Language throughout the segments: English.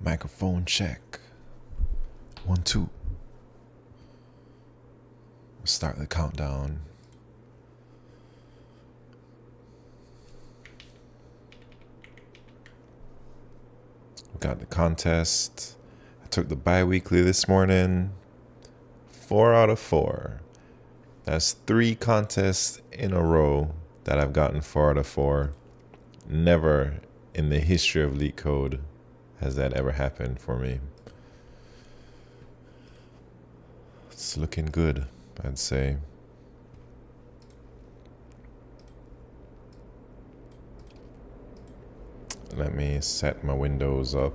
Microphone check. 1, 2. Start the countdown. We got the contest. I took the bi-weekly this morning. 4 out of 4. That's 3 contests in a row that I've gotten 4 out of 4. Never in the history of LeetCode has that ever happened for me. It's looking good, I'd say. Let me set my windows up.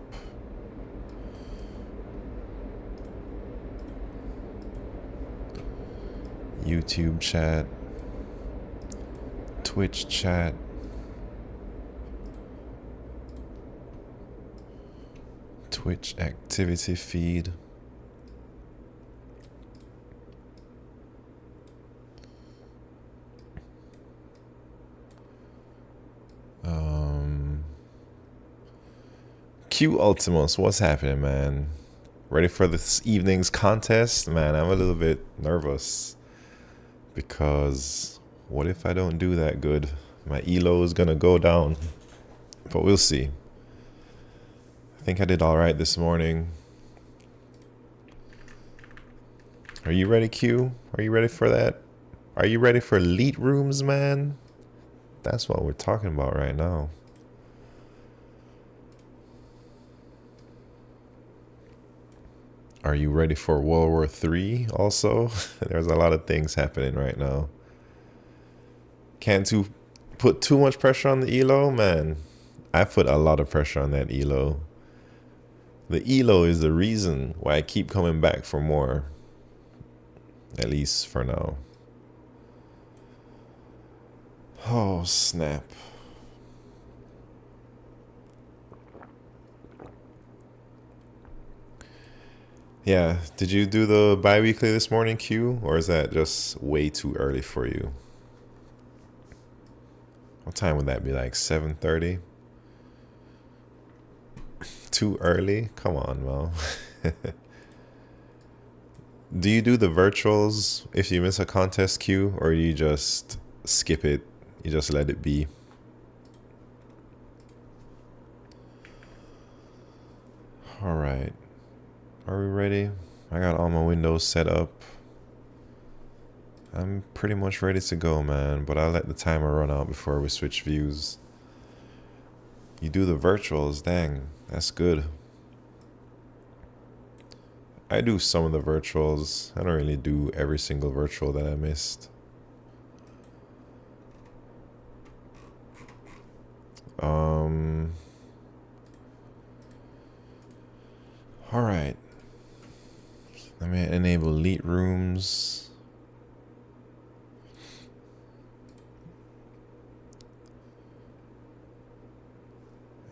YouTube chat, Twitch chat, Twitch activity feed. Q Ultimus, what's happening, man? Ready for this evening's contest? Man, I'm a little bit nervous because what if I don't do that good? My elo is gonna go down, but we'll see. I think I did all right this morning. Are you ready, Q? Are you ready for that? Are you ready for LeetRooms, man? That's what we're talking about right now. Are you ready for World War III also? There's a lot of things happening right now. Can't put too much pressure on the elo? Man, I put a lot of pressure on that elo. The elo is the reason why I keep coming back for more. At least for now. Oh, snap. Yeah, did you do the bi-weekly this morning, Q? Or is that just way too early for you? What time would that be, like 7:30? Too early? Come on, Mo. Do you do the virtuals if you miss a contest, Q? Or you just skip it? You just let it be? All right. Are we ready? I got all my windows set up. I'm pretty much ready to go, man, but I'll let the timer run out before we switch views. You do the virtuals, dang, that's good. I do some of the virtuals. I don't really do every single virtual that I missed. All right. Let me enable LeetRooms.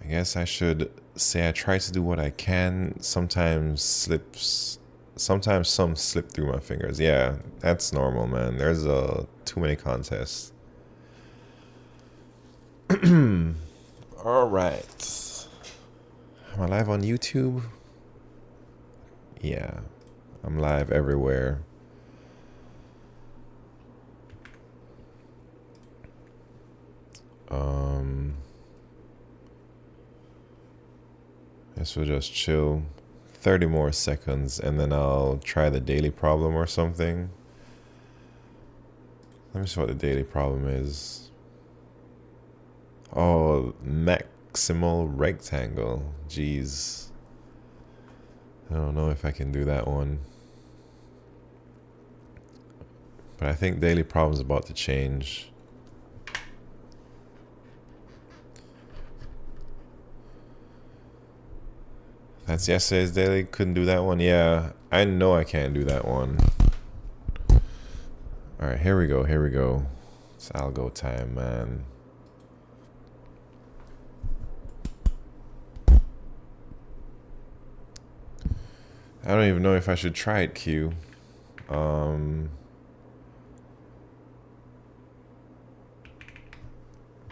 I guess I should say I try to do what I can. Sometimes some slip through my fingers. Yeah, that's normal, man. There's too many contests. All right. Am I live on YouTube? Yeah, I'm live everywhere. Guess we'll just chill 30 more seconds and then I'll try the daily problem or something. Let me see what the daily problem is. Oh, maximal rectangle. Jeez. I don't know if I can do that one. But I think daily problem's about to change. That's yesterday's daily. Couldn't do that one. Yeah, I know I can't do that one. All right, here we go. Here we go. It's algo time, man. I don't even know if I should try it, Q.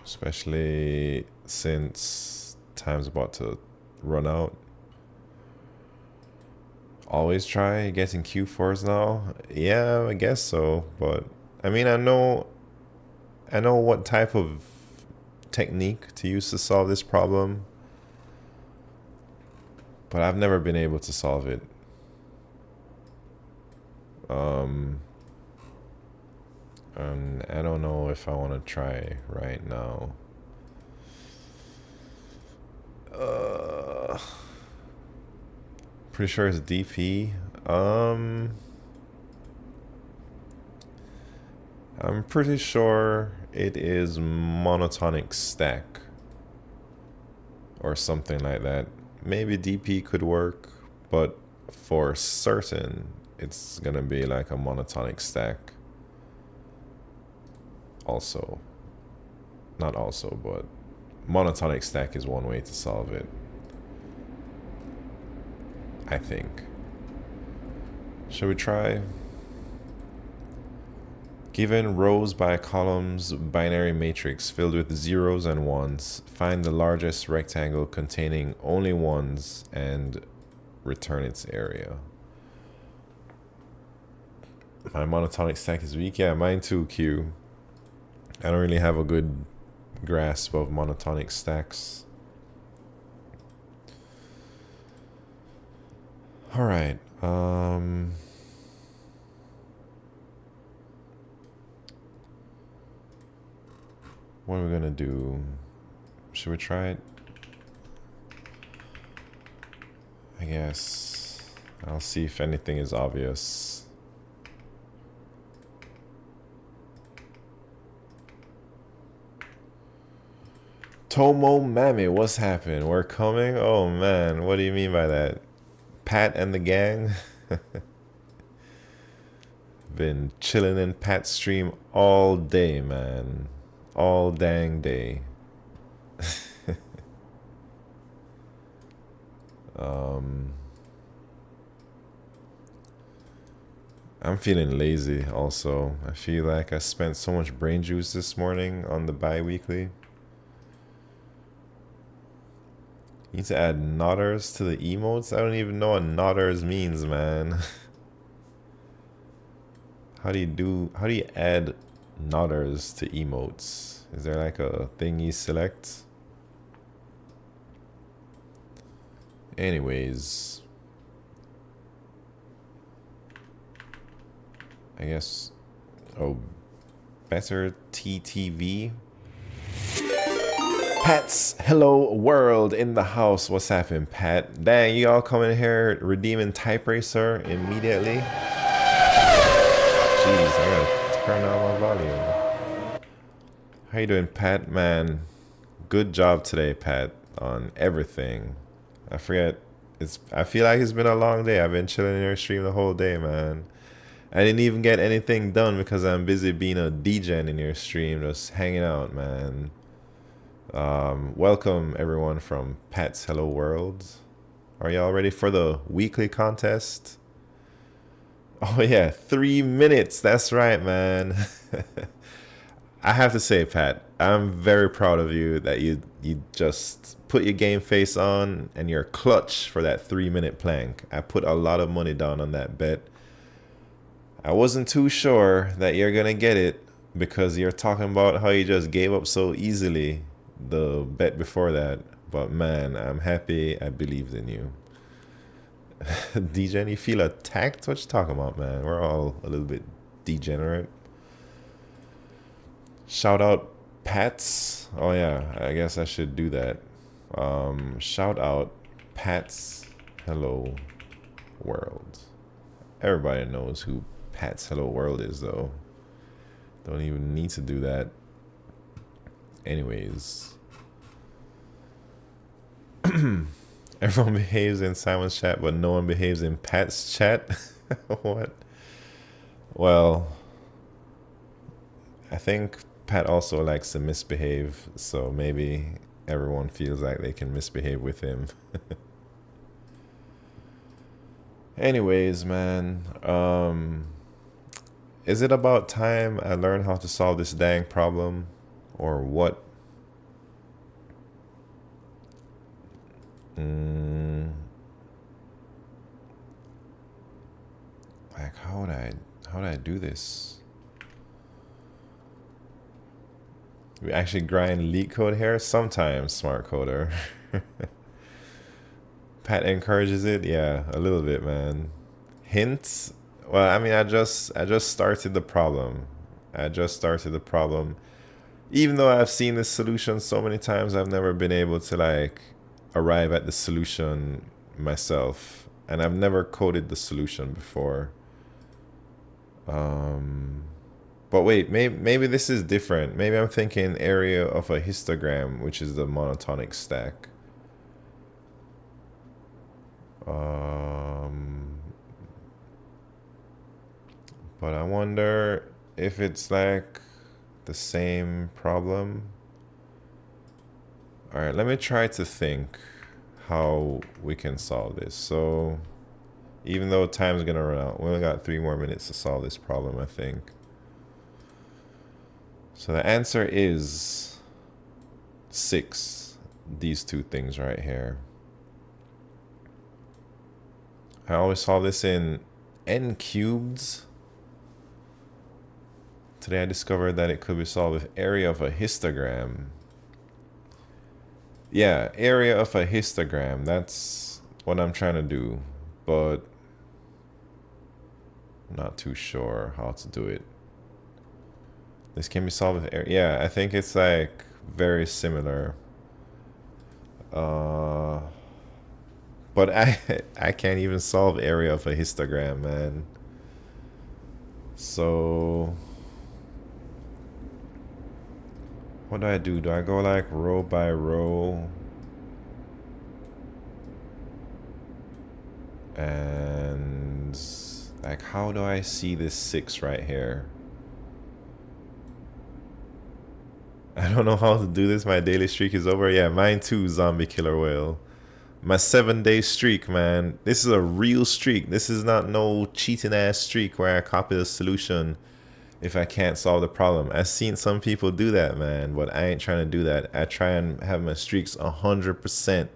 Especially since time's about to run out. always try getting Q4s now? Yeah, I guess so. But I mean, I know what type of technique to use to solve this problem, but I've never been able to solve it. And I don't know if I want to try right now. Pretty sure it's DP. I'm pretty sure it is monotonic stack or something like that. Maybe DP could work, but for certain, it's gonna be like a monotonic stack. Also, not also, but monotonic stack is one way to solve it, I think. Should we try? Given rows by columns binary matrix filled with zeros and ones, find the largest rectangle containing only ones and return its area. My monotonic stack is weak. Yeah, mine too, Q. I don't really have a good grasp of monotonic stacks. All right. What are we gonna do? Should we try it? I guess I'll see if anything is obvious. Tomo Mami, what's happening? We're coming? Oh man, what do you mean by that? Pat and the gang? Been chilling in Pat's stream all day, man. All dang day. I'm feeling lazy also. I feel like I spent so much brain juice this morning on the bi-weekly. You need to add nodders to the emotes? I don't even know what nodders means, man. How do you add nodders to emotes? Is there like a thing you select? Anyways, I guess, oh, better TTV. Pat's Hello World in the house. What's happening, Pat? Dang, you all coming here redeeming Type Racer immediately? Jeez, I gotta turn down my volume. How you doing, Pat? Man, good job today, Pat, on everything. I forget, I feel like it's been a long day. I've been chilling in your stream the whole day, man. I didn't even get anything done because I'm busy being a DJ in your stream, just hanging out, man. Welcome everyone from Pat's Hello World. Are y'all ready for the weekly contest? Oh yeah, 3 minutes. That's right, man. I have to say, Pat, I'm very proud of you that you just put your game face on and you're clutch for that 3-minute plank. I put a lot of money down on that bet. I wasn't too sure that you're gonna get it because you're talking about how you just gave up so easily the bet before that. But man, I'm happy I believed in you. DJ, you feel attacked? What you talking about, man? We're all a little bit degenerate. Shout out Pats. Oh yeah, I guess I should do that. Shout out Pat's Hello World. Everybody knows who Pat's Hello World is, though. Don't even need to do that. Anyways. Everyone behaves in Simon's chat, but no one behaves in Pat's chat? What? Well, I think Pat also likes to misbehave, so maybe everyone feels like they can misbehave with him. Anyways, man, is it about time I learn how to solve this dang problem, or what? do this? We actually grind LeetCode here? Sometimes, smart coder. Pat encourages it? Yeah, a little bit, man. Hints? Well, I mean, I just started the problem. I just started the problem. Even though I've seen this solution so many times, I've never been able to like arrive at the solution myself. And I've never coded the solution before. But wait, maybe this is different. Maybe I'm thinking area of a histogram, which is the monotonic stack. But I wonder if it's like the same problem. All right, let me try to think how we can solve this. So even though time's gonna run out, we only got 3 more minutes to solve this problem, I think. So the answer is 6. These 2 things right here. I always solve this in n cubed. Today I discovered that it could be solved with area of a histogram. Yeah, area of a histogram. That's what I'm trying to do, but I'm not too sure how to do it. This can be solved with area. Yeah, I think it's like very similar. But I can't even solve area of a histogram, man. So what do I do? Do I go like row by row? And like, how do I see this 6 right here? I don't know how to do this. My daily streak is over. Yeah, mine too, zombie killer whale. My 7-day streak, man. This is a real streak. This is not no cheating ass streak where I copy the solution if I can't solve the problem. I've seen some people do that, man, but I ain't trying to do that. I try and have my streaks 100%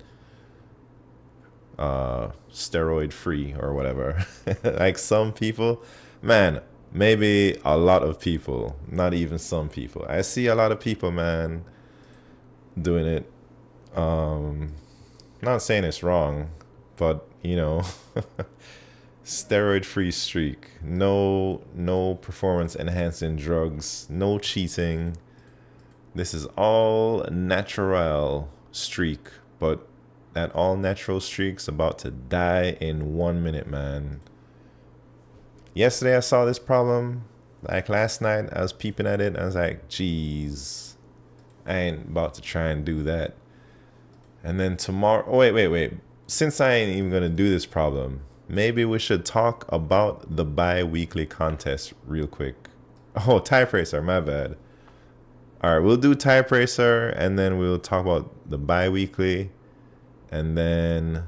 steroid free or whatever. Like some people, man, maybe a lot of people, not even some people. I see a lot of people, man, doing it. Not saying it's wrong, but you know, steroid free streak, no performance enhancing drugs, no cheating. This is all natural streak, but that all natural streak's about to die in 1 minute, man. Yesterday I saw this problem, like last night I was peeping at it and I was like, geez, I ain't about to try and do that. And then tomorrow, oh, wait. Since I ain't even gonna do this problem, maybe we should talk about the bi-weekly contest real quick. Oh, type racer, my bad. All right, we'll do type racer and then we'll talk about the bi-weekly, and then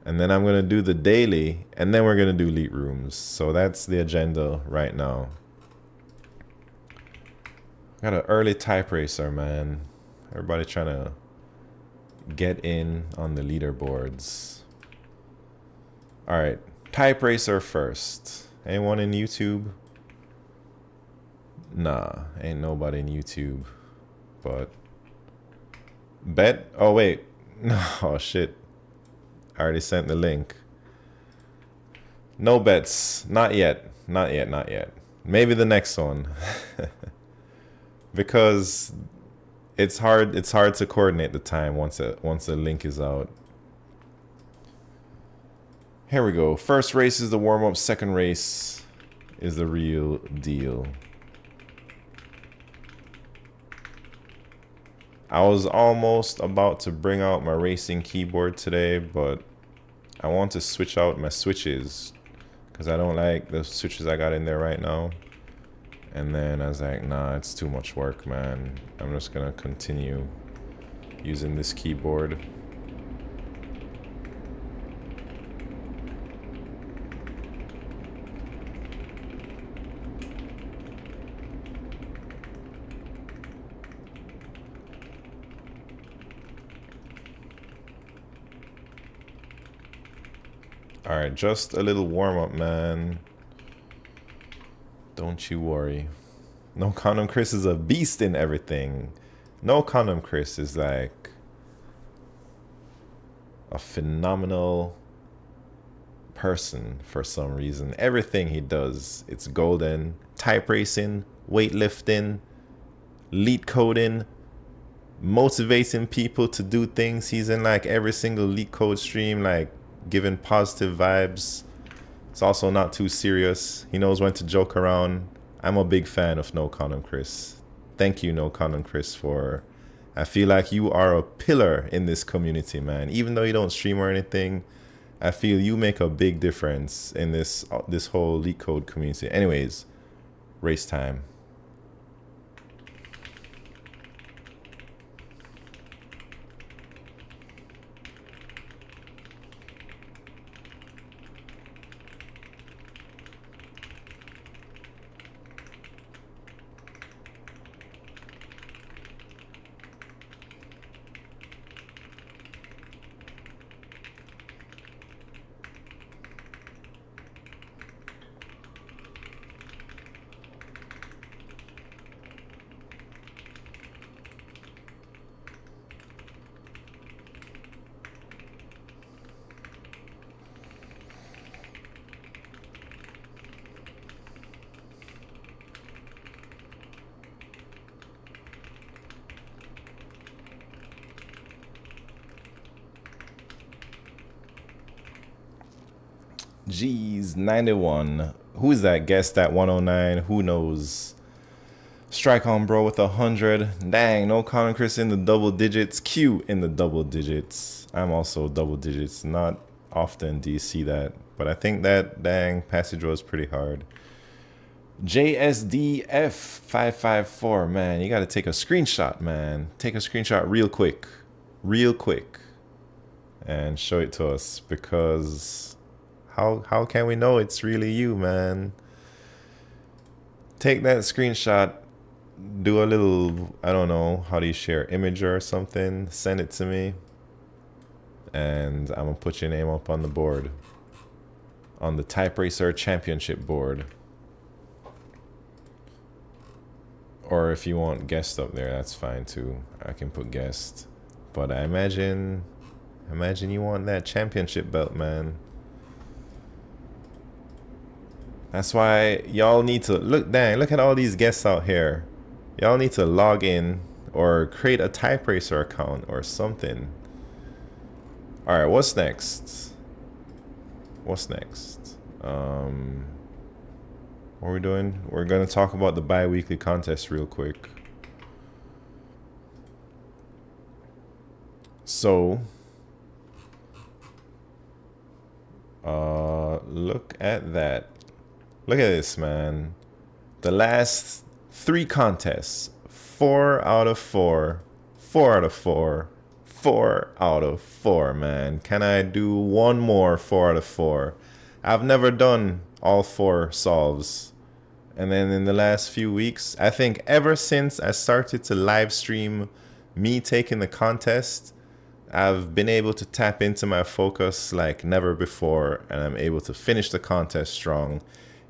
I'm gonna do the daily, and then we're gonna do LeetRooms. So that's the agenda right now. Got an early type racer, man. Everybody trying to get in on the leaderboards. All right, type racer first. Anyone in YouTube? Nah, ain't nobody in YouTube. But bet. Oh wait. Oh shit. I already sent the link. No bets. Not yet. Not yet. Maybe the next one. Because it's hard to coordinate the time once a link is out. Here we go. First race is the warm-up, second race is the real deal. I was almost about to bring out my racing keyboard today, but I want to switch out my switches because I don't like the switches I got in there right now. And then I was like, nah, it's too much work, man. I'm just gonna continue using this keyboard. All right, just a little warm up, man. Don't you worry. No Condom Chris is a beast in everything. No Condom Chris is like a phenomenal person for some reason. Everything he does, it's golden. Type racing, weightlifting, leet coding, motivating people to do things. He's in like every single LeetCode stream, like giving positive vibes. It's also not too serious. He knows when to joke around. I'm a big fan of No Condom Chris. Thank you, No Condom Chris, for... I feel like you are a pillar in this community, man. Even though you don't stream or anything, I feel you make a big difference in this whole LeetCode community. Anyways, race time. Jeez, 91. Who is that guest at 109? Who knows? Strike on bro with 100. Dang, No Condom Chris in the double digits. Q in the double digits. I'm also double digits. Not often do you see that, but I think that dang passage was pretty hard. JSDF554, man, you gotta take a screenshot, man. Take a screenshot real quick, and show it to us, because how can we know it's really you, man? Take that screenshot, do a little, I don't know, how do you share image or something? Send it to me, and I'm gonna put your name up on the board, on the Type Racer Championship board. Or if you want guest up there, that's fine too. I can put guest, but I imagine you want that championship belt, man. That's why y'all need to look at all these guests out here. Y'all need to log in or create a Type Racer account or something. All right, what's next? What are we doing? We're gonna talk about the bi-weekly contest real quick. So, look at that. Look at this, man. The last 3 contests, 4 out of 4, 4 out of 4, 4 out of 4, man. Can I do one more 4 out of 4? I've never done all 4 solves. And then in the last few weeks, I think ever since I started to live stream me taking the contest, I've been able to tap into my focus like never before, and I'm able to finish the contest strong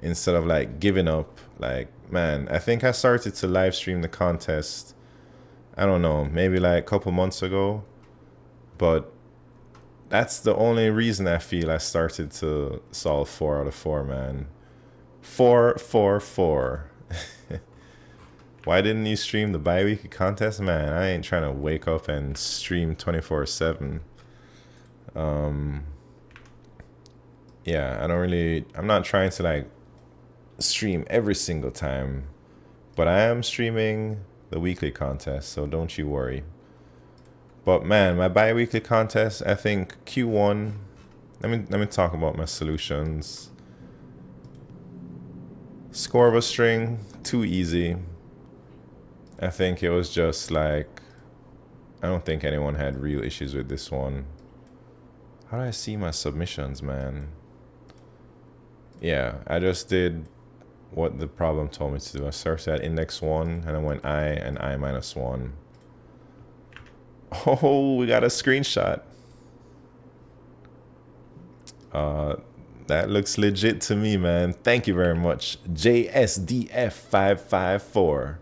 instead of like giving up. Like, man, I think I started to live stream the contest, I don't know, maybe like a couple months ago, but that's the only reason I feel I started to solve 4 out of 4, man. 4, 4, 4. Why didn't you stream the bi-weekly contest? Man, I ain't trying to wake up and stream 24/7. Yeah, I'm not trying to like stream every single time, but I am streaming the weekly contest, so don't you worry. But man, my bi-weekly contest, I think Q1, let me talk about my solutions. Score of a string, too easy. I think it was just like, I don't think anyone had real issues with this one. How do I see my submissions, man? Yeah, I just did what the problem told me to do. I started at index 1 and I went I and I minus 1. Oh, we got a screenshot. That looks legit to me, man. Thank you very much, JSDF554.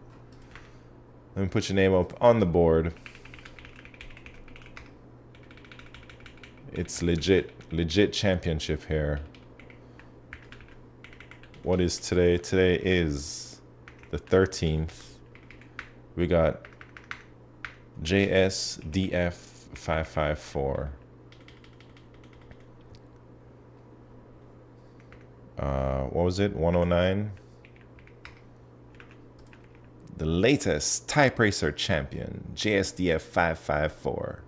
Let me put your name up on the board. It's legit championship here. What is today? Today is the 13th. We got JSDF554. What was it? 109. The latest Type Racer champion, JSDF554.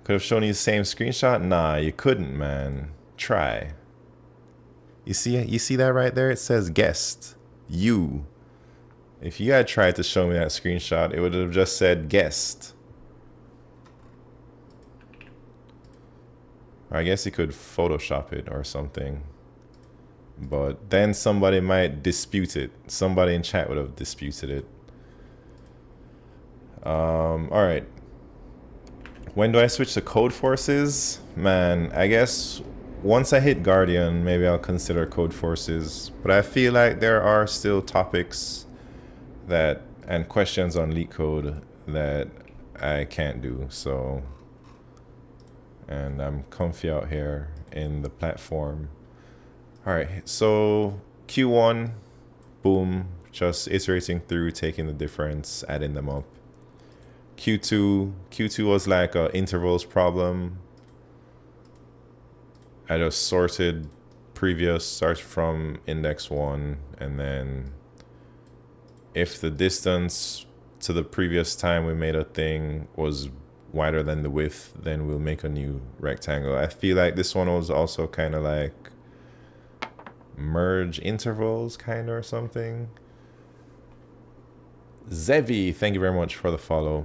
Could have shown you the same screenshot? Nah, you couldn't, man. Try. You see that right there? It says guest. You. If you had tried to show me that screenshot, it would have just said guest. Or I guess you could Photoshop it or something. But then somebody might dispute it. Somebody in chat would have disputed it. All right. When do I switch to Code Forces? Man, I guess once I hit Guardian, maybe I'll consider Code Forces. But I feel like there are still topics that and questions on LeetCode that I can't do. So, and I'm comfy out here in the platform. All right, so Q1, boom, just iterating through, taking the difference, adding them up. Q2 was like a intervals problem. I just sorted from index 1, and then if the distance to the previous time we made a thing was wider than the width, then we'll make a new rectangle. I feel like this one was also kind of like merge intervals kind of or something. Zevi, thank you very much for the follow.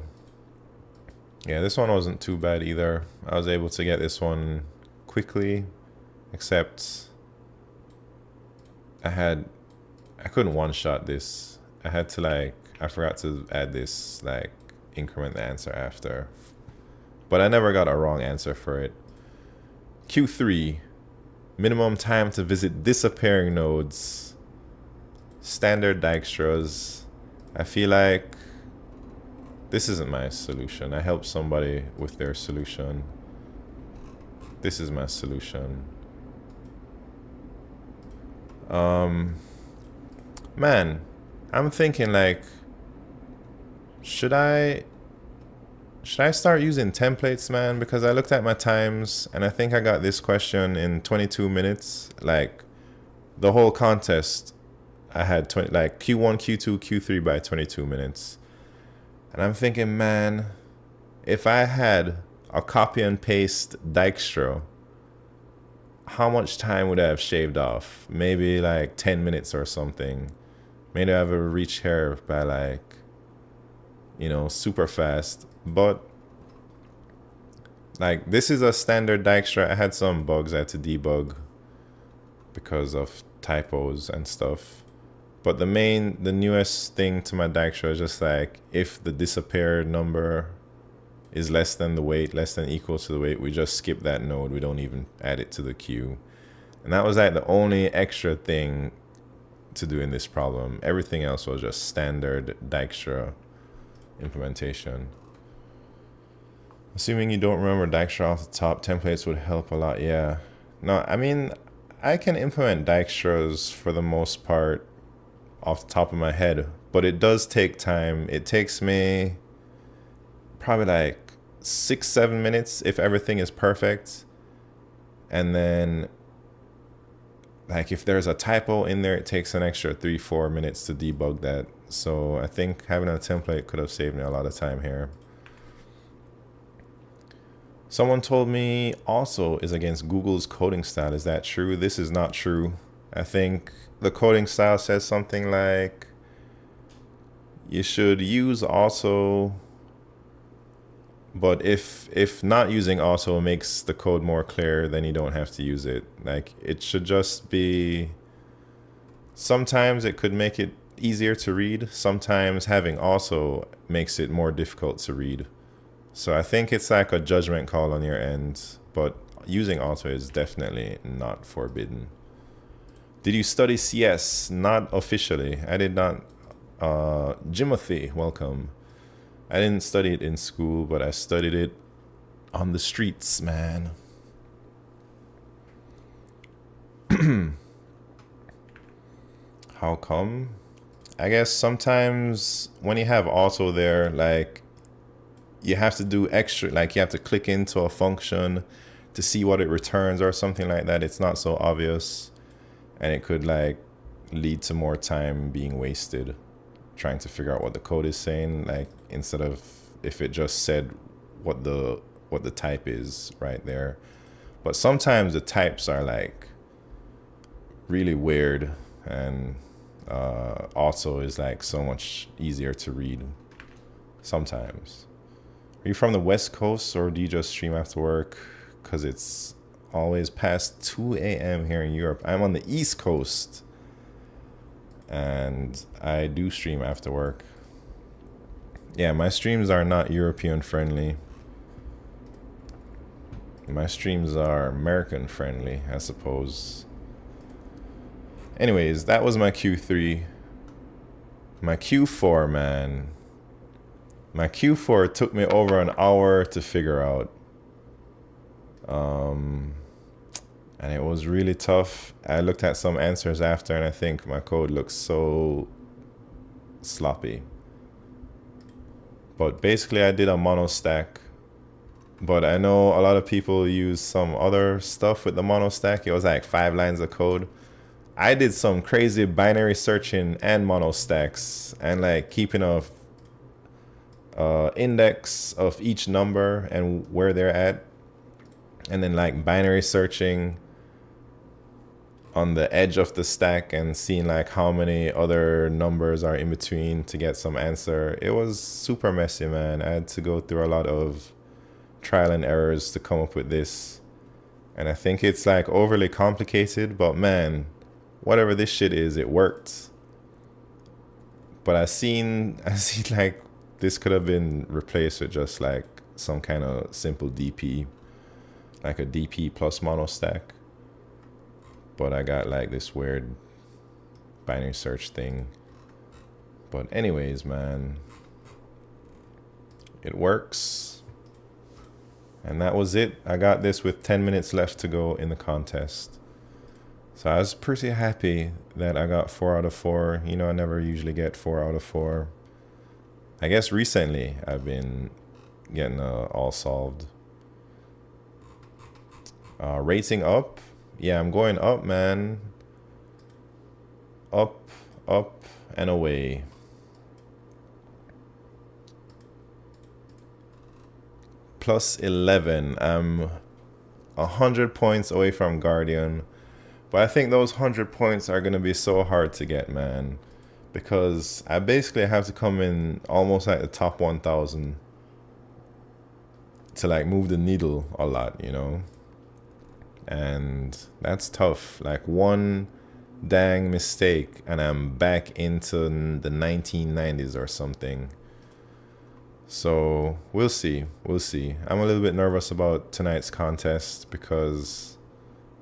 Yeah, this one wasn't too bad either. I was able to get this one quickly, except I couldn't one-shot this. I had to I forgot to add this, increment the answer after. But I never got a wrong answer for it. Q3, minimum time to visit disappearing nodes. Standard Dijkstra's. I feel like this isn't my solution. I helped somebody with their solution. This is my solution. Man, I'm thinking should I start using templates, man? Because I looked at my times and I think I got this question in 22 minutes. The whole contest, I had Q1, Q2, Q3 by 22 minutes. And I'm thinking, man, if I had a copy and paste Dijkstra, how much time would I have shaved off? Maybe 10 minutes or something. Maybe I have a reach here by super fast. But this is a standard Dijkstra. I had some bugs I had to debug because of typos and stuff. But the newest thing to my Dijkstra is just if the disappeared number is less than the weight, less than equal to the weight, we just skip that node. We don't even add it to the queue. And that was the only extra thing to do in this problem. Everything else was just standard Dijkstra implementation. Assuming you don't remember Dijkstra off the top, templates would help a lot. Yeah. No, I mean, I can implement Dijkstras for the most part off the top of my head, but it does take time. It takes me probably 6-7 minutes if everything is perfect. And then if there's a typo in there, it takes an extra 3-4 minutes to debug that. So I think having a template could have saved me a lot of time here. Someone told me also is against Google's coding style. Is that true? This is not true. I think the coding style says something like you should use also, but if not using also makes the code more clear, then you don't have to use it. It should just be, sometimes it could make it easier to read. Sometimes having also makes it more difficult to read. So I think it's a judgment call on your end. but using auto is definitely not forbidden. Did you study CS? Not officially. I did not. Jimothy, welcome. I didn't study it in school, but I studied it on the streets, man. How come? I guess sometimes when you have auto there, like you have to do extra, like you have to click into a function to see what it returns or something like that. It's not so obvious, and it could like lead to more time being wasted trying to figure out what the code is saying, like instead of if it just said what the type is right there. But sometimes the types are like really weird, and auto is like so much easier to read sometimes. Are you from the West Coast, or do you just stream after work? Because it's always past 2 a.m. here in Europe. I'm on the East Coast, and I do stream after work. Yeah, my streams are not European friendly. My streams are American friendly, I suppose. Anyways, that was my Q3. My Q4, man. My Q4 took me over an hour to figure out. And it was really tough. I looked at some answers after, and I think my code looks so sloppy. But basically, I did a monostack. But I know a lot of people use some other stuff with the monostack. It was like 5 lines of code. I did some crazy binary searching and monostacks, and like keeping a index of each number and where they're at, and then like binary searching on the edge of the stack and seeing like how many other numbers are in between to get some answer. It was super messy, man. I had to go through a lot of trial and errors to come up with this, and I think it's like overly complicated, but man, whatever this shit is, it worked. But I seen like this could have been replaced with just like some kind of simple DP, like a DP plus monostack. But I got like this weird binary search thing. But anyways, man, it works. And that was it. I got this with 10 minutes left to go in the contest. So I was pretty happy that I got 4 out of 4. You know, I never usually get 4 out of 4. I guess recently I've been getting all solved. Rating up. Yeah, I'm going up, man. Up, up, and away. Plus 11. I'm 100 points away from Guardian. But I think those 100 points are going to be so hard to get, man. Because I basically have to come in almost at the top 1,000 to like move the needle a lot, you know? And that's tough. Like one dang mistake and I'm back into the 1990s or something. So we'll see. We'll see. I'm a little bit nervous about tonight's contest because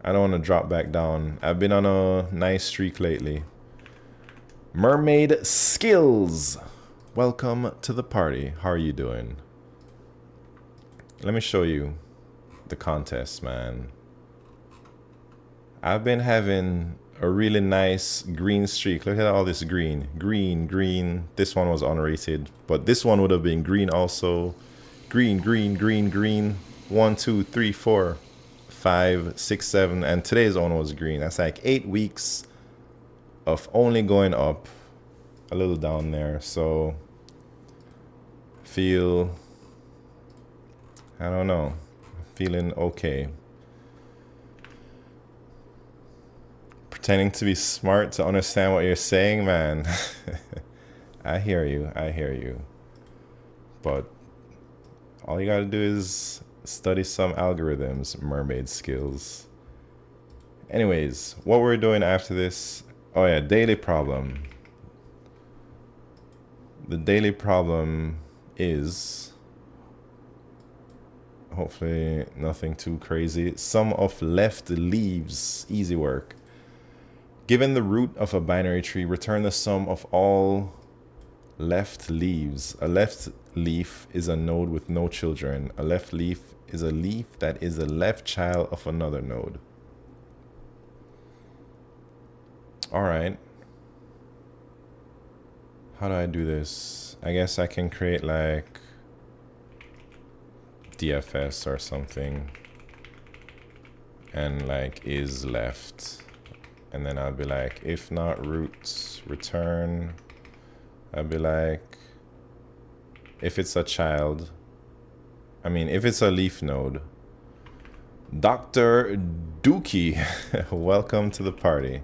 I don't want to drop back down. I've been on a nice streak lately. Mermaid Skills. Welcome to the party. How are you doing? Let me show you the contest, man. I've been having a really nice green streak. Look at all this green. Green, green. This one was unrated, but this one would have been green also. Green, green, green, green. 1, 2, 3, 4, 5, 6, 7. And today's one was green. That's like 8 weeks of only going up. A little down there. So I don't know. Feeling okay. Pretending to be smart to understand what you're saying, man. I hear you. I hear you. But all you gotta do is study some algorithms, mermaid skills. Anyways, what we're doing after this. Oh yeah, daily problem. The daily problem is... Hopefully nothing too crazy. Sum of left leaves. Easy work. Given the root of a binary tree, return the sum of all left leaves. A left leaf is a node with no children. A left leaf is a leaf that is a left child of another node. All right. How do I do this? I guess I can create like DFS or something and like is left, and then I'll be like, if not roots, return. I'll be like, if it's a child, if it's a leaf node, Dr. Dookie, welcome to the party.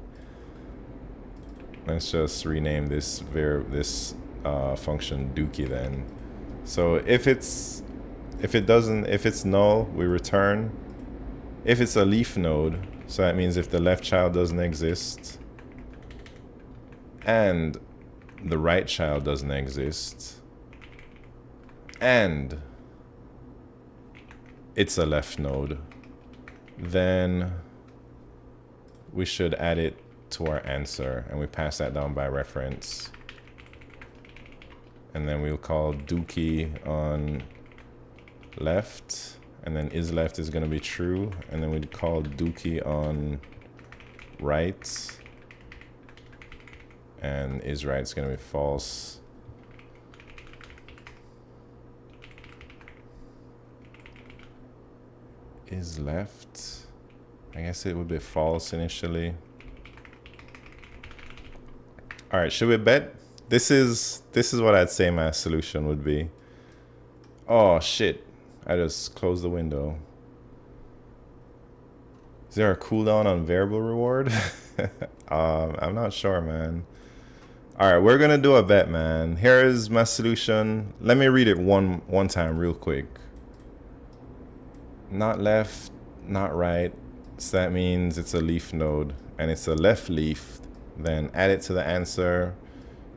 Let's just rename this function Dookie then. So if it's null, we return. If it's a leaf node, so that means if the left child doesn't exist and the right child doesn't exist and it's a left node, then we should add it to our answer, and we pass that down by reference. And then we'll call Dookie on left, and then is left is going to be true, and then we'd call Dookie on right, and is right is going to be false. Is left, I guess it would be false initially. All right, should we bet? This is what I'd say my solution would be. Oh shit, I just closed the window. Is there a cooldown on variable reward? I'm not sure, man. All right, we're gonna do a bet, man. Here is my solution. Let me read it one time real quick. Not left, not right. So that means it's a leaf node, and it's a left leaf. Then add it to the answer.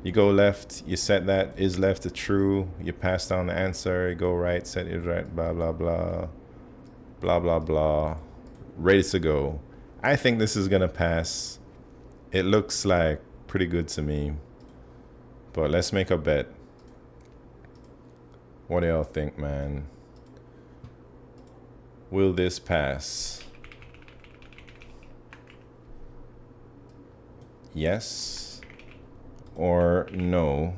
You go left, you set that is left to true, you pass down the answer, you go right, set is right, blah blah blah, blah blah blah, ready to go. I think this is gonna pass. It looks like pretty good to me, but let's make a bet. What do y'all think, man? Will this pass? Yes or no?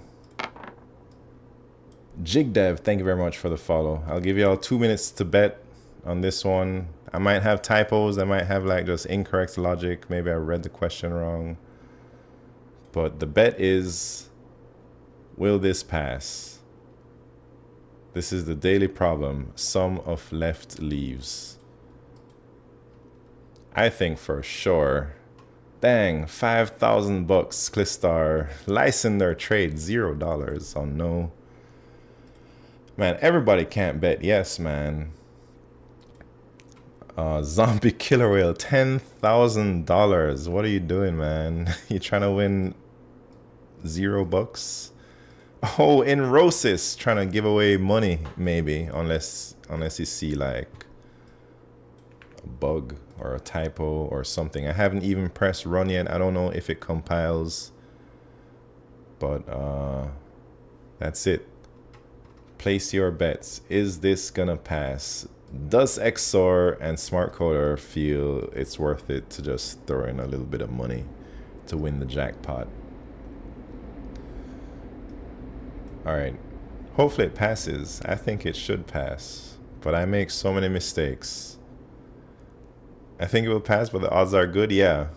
JigDev, thank you very much for the follow. I'll give y'all 2 minutes to bet on this one. I might have typos. I might have like just incorrect logic. Maybe I read the question wrong. But the bet is, will this pass? This is the daily problem. Sum of left leaves. I think for sure. Dang, 5,000 bucks. Clistar license their trade, $0 on no. Man, everybody can't bet yes, man. Zombie killer whale, $10,000. What are you doing, man? You trying to win $0? Oh, Enrosis trying to give away money, maybe, unless you see like a bug or a typo or something. I haven't even pressed run yet. I don't know if it compiles, but that's it. Place your bets. Is this gonna pass? Does XOR and Smart Coder feel it's worth it to just throw in a little bit of money to win the jackpot? All right, hopefully it passes. I think it should pass, but I make so many mistakes. I think it will pass, but the odds are good. Yeah.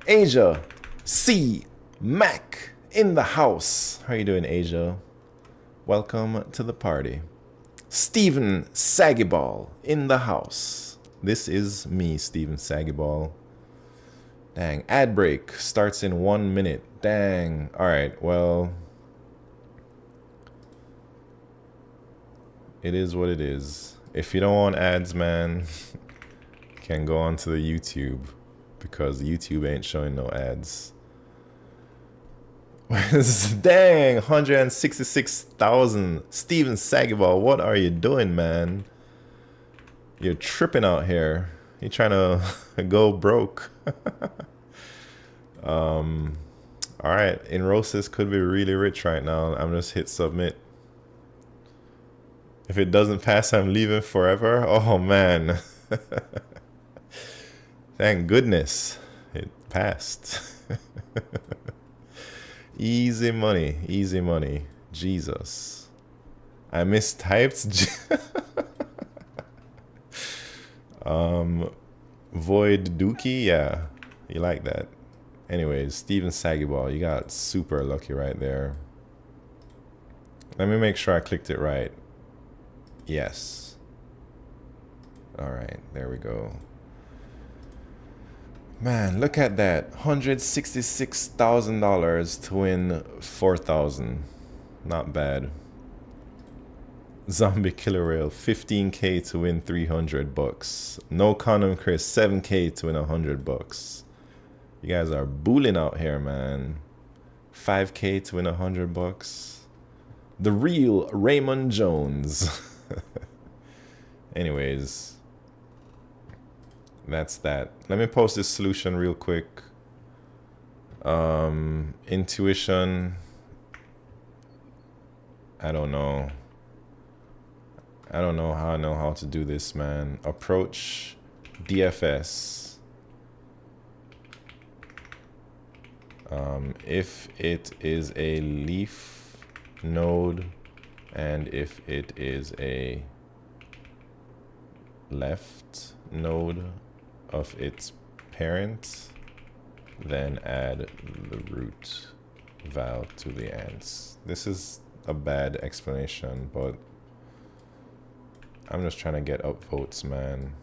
Asia C Mac in the house. How you doing, Asia? Welcome to the party. Steven Saggyball in the house. This is me, Steven Saggyball. Dang, ad break starts in 1 minute. Dang. All right, well, it is what it is. If you don't want ads, man, you can go on to the YouTube, because YouTube ain't showing no ads. Dang, 166,000. Steven Sagiball, what are you doing, man? You're tripping out here. You're trying to go broke. All right, Enrosis could be really rich right now. I'm just hit submit. If it doesn't pass, I'm leaving forever. Oh man. Thank goodness it passed. Easy money, easy money. Jesus. I mistyped. Void Dookie, yeah. You like that. Anyways, Steven Sagiball, you got super lucky right there. Let me make sure I clicked it right. Yes. All right, there we go. Man, look at that. $166,000 to win 4,000. Not bad. Zombie Killer Whale, 15K to win 300 bucks. No Condom Chris, 7K to win 100 bucks. You guys are booling out here, man. 5K to win 100 bucks. The real Raymond Jones. Anyways, that's that. Let me post this solution real quick. Intuition. I don't know. I don't know how I know how to do this, man. Approach DFS. If it is a leaf node and if it is a left node of its parent, then add the root val to the ants. This is a bad explanation, but I'm just trying to get upvotes, man.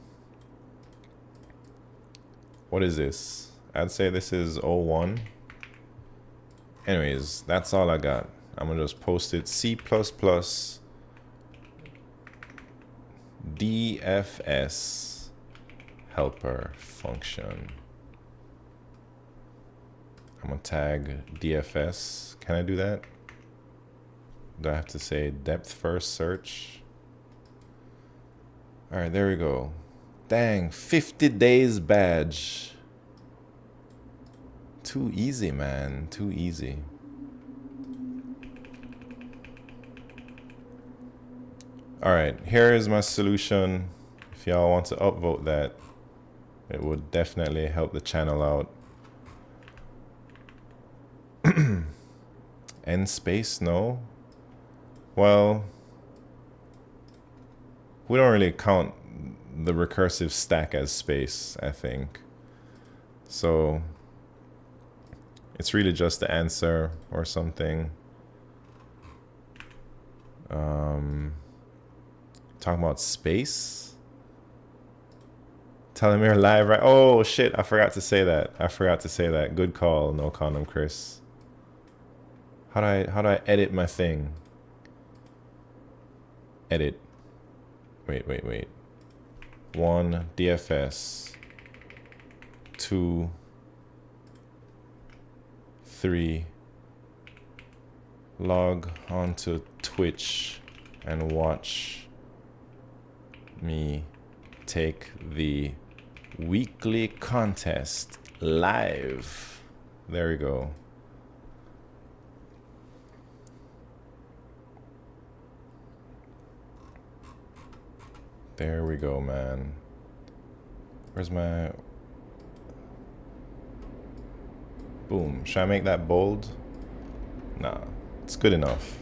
What is this? I'd say this is 01. Anyways, that's all I got. I'm gonna just post it. C++ DFS helper function. I'm gonna tag DFS. Can I do that? Do I have to say depth first search? All right, there we go. Dang, 50 days badge. Too easy, man, too easy. All right, here is my solution. If y'all want to upvote that, it would definitely help the channel out. End space, no. Well, we don't really count the recursive stack as space, I think. So it's really just the answer or something. Talking about space. Telomere live, right? Oh shit, I forgot to say that. I forgot to say that. Good call, no condom, Chris. How do I edit my thing? Edit. Wait. 1 DFS. 2 3 log onto Twitch and watch me take the weekly contest live. There we go. There we go, man. Where's my... Boom. Should I make that bold? Nah, it's good enough.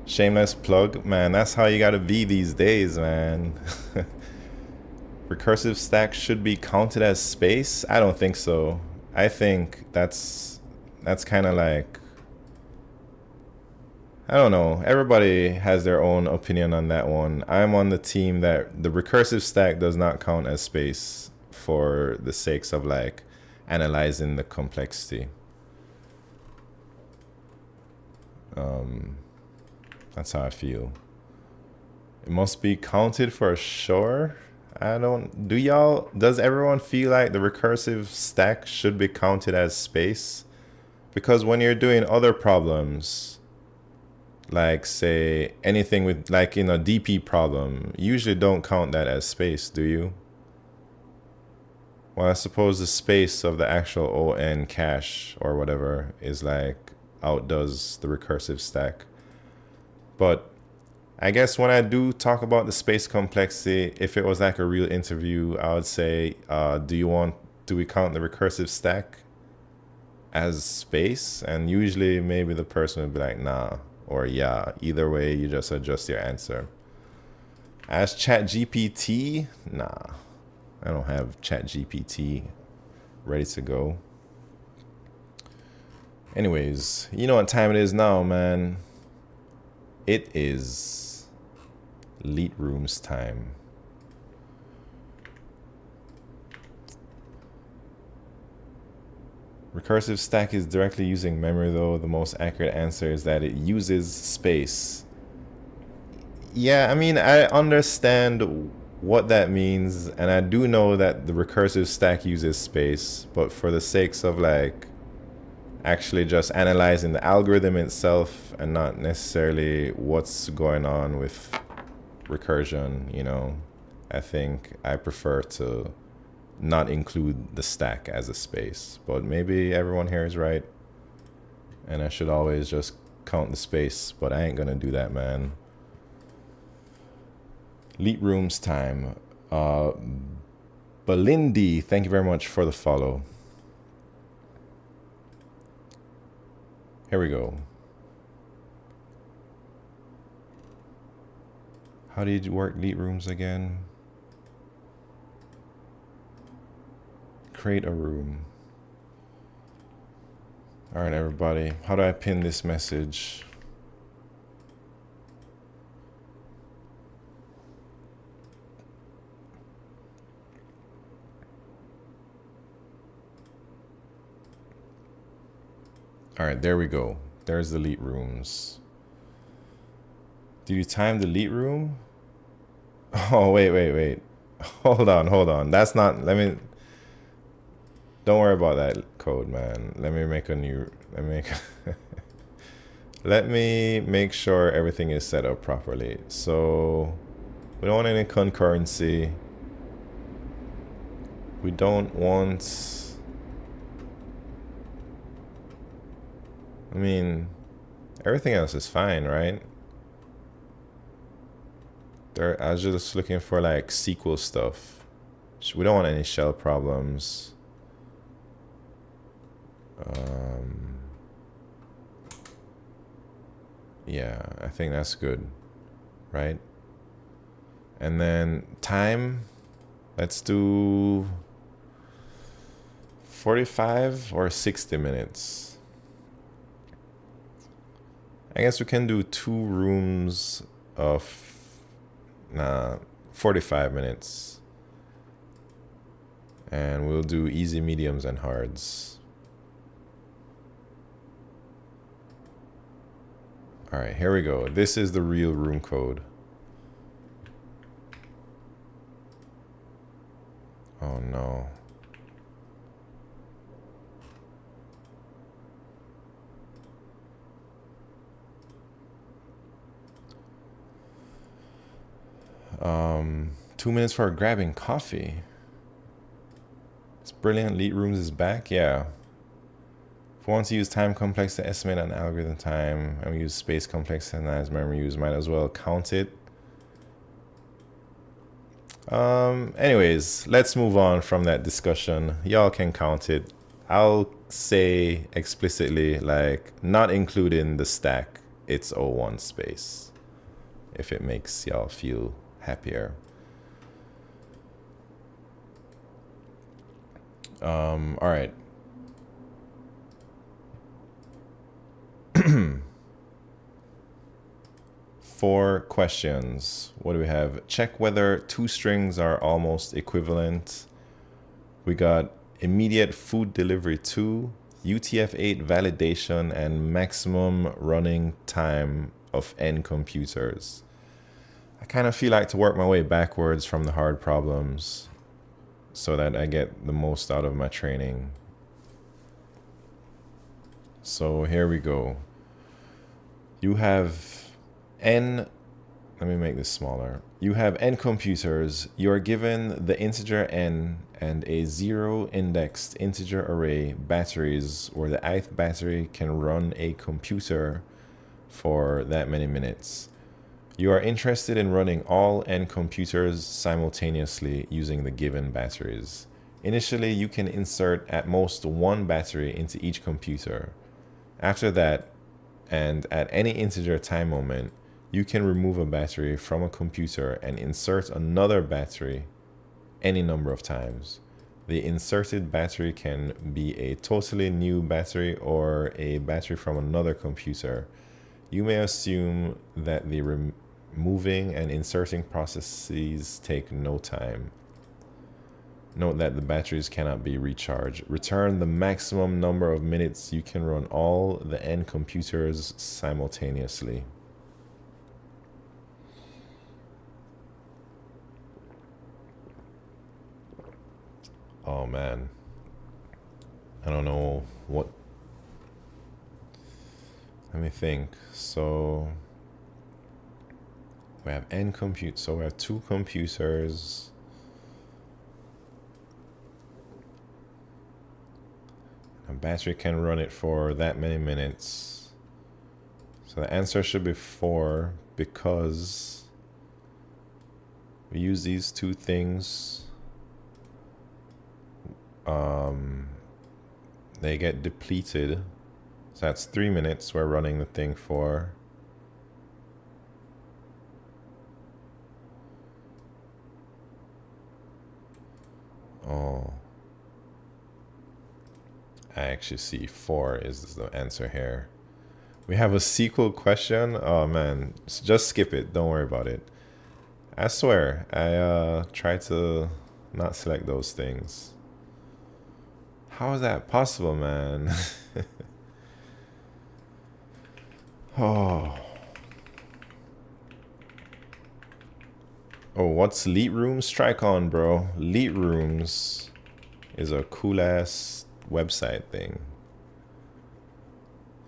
Shameless plug. Man, that's how you gotta be these days, man. Recursive stack should be counted as space? I don't think so. I think that's kind of like... I don't know. Everybody has their own opinion on that one. I'm on the team that the recursive stack does not count as space for the sakes of like analyzing the complexity. That's how I feel. It must be counted for sure. I don't... Does everyone feel like the recursive stack should be counted as space? Because when you're doing other problems, like say anything with like in a DP problem, you usually don't count that as space, do you? Well, I suppose the space of the actual ON cache or whatever is like outdoes the recursive stack. But I guess when I do talk about the space complexity, if it was like a real interview, I would say, do we count the recursive stack as space? And usually maybe the person would be like, nah, or yeah. Either way, you just adjust your answer. As ChatGPT, nah, I don't have ChatGPT ready to go. Anyways, you know what time it is now, man. It is LeetRooms time. Recursive stack is directly using memory, though. The most accurate answer is that it uses space. Yeah, I mean, I understand what that means, and I do know that the recursive stack uses space, but for the sakes of like actually just analyzing the algorithm itself and not necessarily what's going on with recursion, you know, I think I prefer to not include the stack as a space. But maybe everyone here is right, and I should always just count the space, but I ain't gonna do that, man. LeetRooms time. Belindy, thank you very much for the follow. Here we go. How did you work LeetRooms again? Create a room. All right, everybody. How do I pin this message? All right, there we go. There's the LeetRooms. Did you time the LeetRoom? Oh, wait. Hold on. That's not, don't worry about that code, man. Let me make sure everything is set up properly. So we don't want any concurrency. We don't want, I mean, everything else is fine, right? I was just looking for like SQL stuff. We don't want any shell problems. Yeah, I think that's good, right? And then time, let's do 45 or 60 minutes. I guess we can do 2 rooms of 45 minutes. And we'll do easy, mediums, and hards. All right, here we go. This is the real room code. Oh no. Um, 2 minutes for grabbing coffee. It's brilliant. LeetRooms is back. Yeah. If we want to use time complex to estimate an algorithm time, and we use space complex to analyze memory use, might as well count it. Anyways, let's move on from that discussion. Y'all can count it. I'll say explicitly, like, not including the stack, it's O1 space, if it makes y'all feel happier. All right. 4 questions. What do we have? Check whether 2 strings are almost equivalent. We got immediate food delivery 2, UTF-8 validation, and maximum running time of n computers. I kind of feel like to work my way backwards from the hard problems so that I get the most out of my training. So here we go. You have n, let me make this smaller. You have n computers. You are given the integer n and a 0 indexed integer array batteries where the ith battery can run a computer for that many minutes. You are interested in running all n computers simultaneously using the given batteries. Initially, you can insert at most one battery into each computer. After that, and at any integer time moment, you can remove a battery from a computer and insert another battery any number of times. The inserted battery can be a totally new battery or a battery from another computer. You may assume that the removing and inserting processes take no time. Note that the batteries cannot be recharged. Return the maximum number of minutes you can run all the n computers simultaneously. Oh man, I don't know what. Let me think. So we have n compute. So we have 2 computers. A battery can run it for that many minutes. So the answer should be 4 because we use these 2 things. They get depleted. So that's 3 minutes we're running the thing for. Oh. I actually see 4 is the answer here. We have a sequel question. Oh man, just skip it. Don't worry about it. I swear, I tried to not select those things. How is that possible, man? Oh. Oh, what's LeetRooms? Strike on, bro. LeetRooms is a cool ass website thing.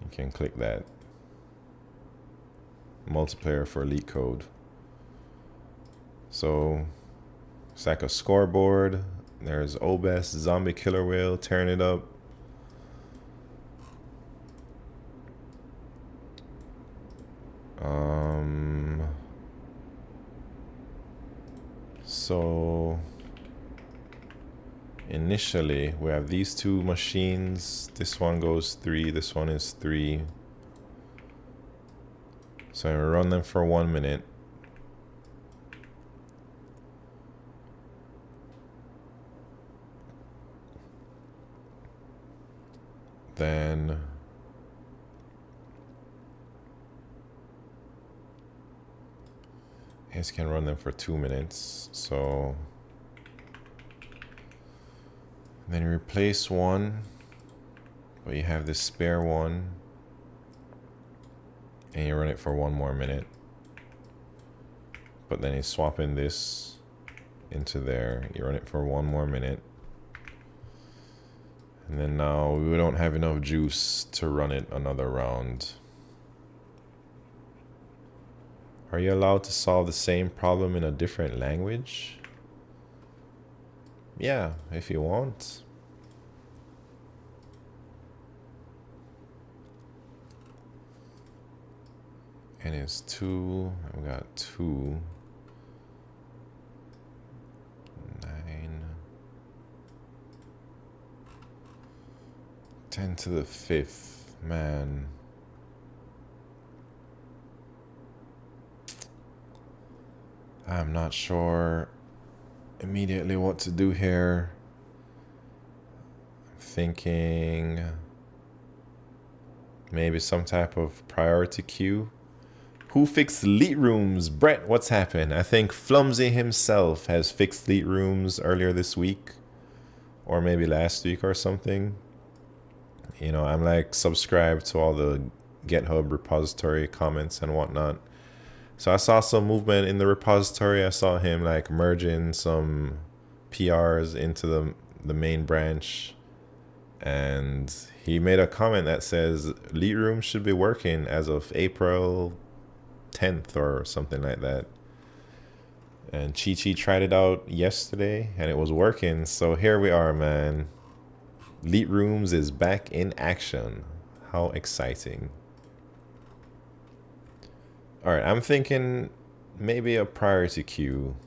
You can click that. Multiplayer for LeetCode. So it's like a scoreboard. There's OBS, zombie killer whale, tearing it up. So initially we have these 2 machines. This one goes 3, this one is 3. So I run them for 1 minute. Then I guess can run them for 2 minutes. So then you replace one, but you have this spare one, and you run it for 1 more minute. But then you swap in this into there. You run it for 1 more minute. And then now we don't have enough juice to run it another round. Are you allowed to solve the same problem in a different language? Yeah, if you want. And it's 2. We got 2. 9. 10 to the 5th. Man. I'm not sure immediately what to do here. I'm thinking maybe some type of priority queue. Who fixed LeetRooms? Brett, what's happened? I think Flumsy himself has fixed LeetRooms earlier this week, or maybe last week or something. You know, I'm like subscribed to all the GitHub repository comments and whatnot. So I saw some movement in the repository. I saw him like merging some PRs into the main branch. And he made a comment that says LeetRooms should be working as of April 10th or something like that. And Chi tried it out yesterday and it was working. So here we are, man. LeetRooms is back in action. How exciting. All right, I'm thinking maybe a priority queue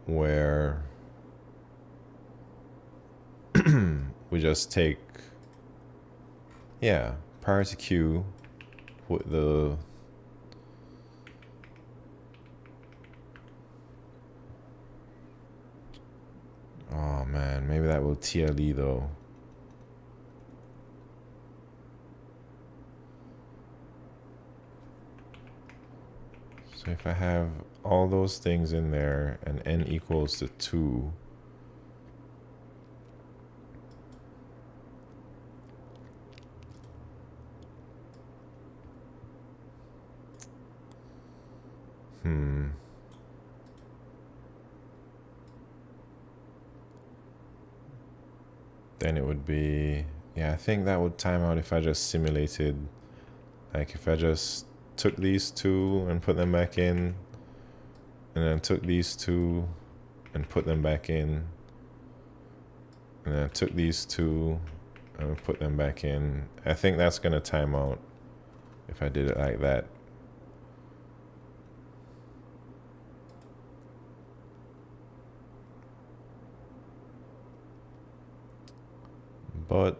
where we just take, yeah, priority queue with the oh man, maybe that will TLE though. So if I have all those things in there and n equals to 2, then it would be, yeah, I think that would time out if I just simulated, like if I just took these two and put them back in, and then took these two and put them back in, and then took these two and put them back in. I think that's gonna time out if I did it like that. But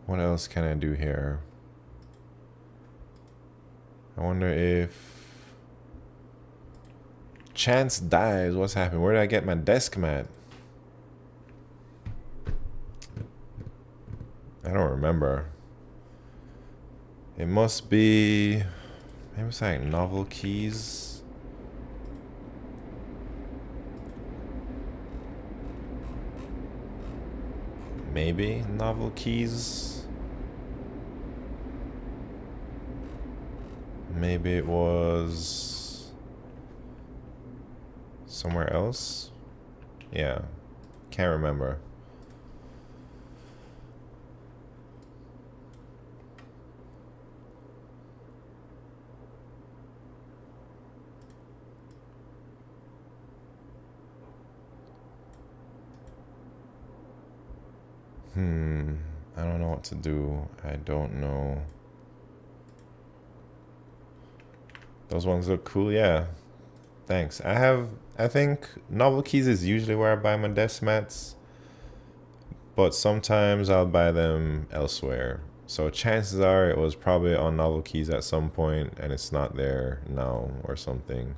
what else can I do here? I wonder if chance dies. What's happened? Where did I get my desk mat? I don't remember. It must be, maybe it's like novel keys. Maybe novel keys. Maybe it was somewhere else. Yeah, can't remember. I don't know what to do. I don't know. Those ones look cool. Yeah, thanks. I think novel keys is usually where I buy my desk mats, but sometimes I'll buy them elsewhere. So chances are it was probably on novel keys at some point and it's not there now or something.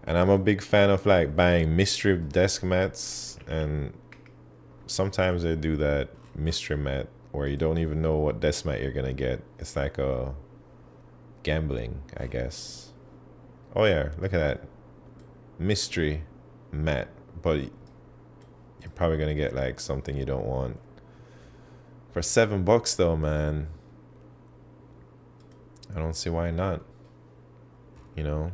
And I'm a big fan of like buying mystery desk mats, and sometimes they do that mystery mat where you don't even know what desk mat you're gonna get. It's like a gambling, I guess. Oh yeah, look at that mystery mat, but you're probably gonna get like something you don't want for $7 though, man. I don't see why not, you know.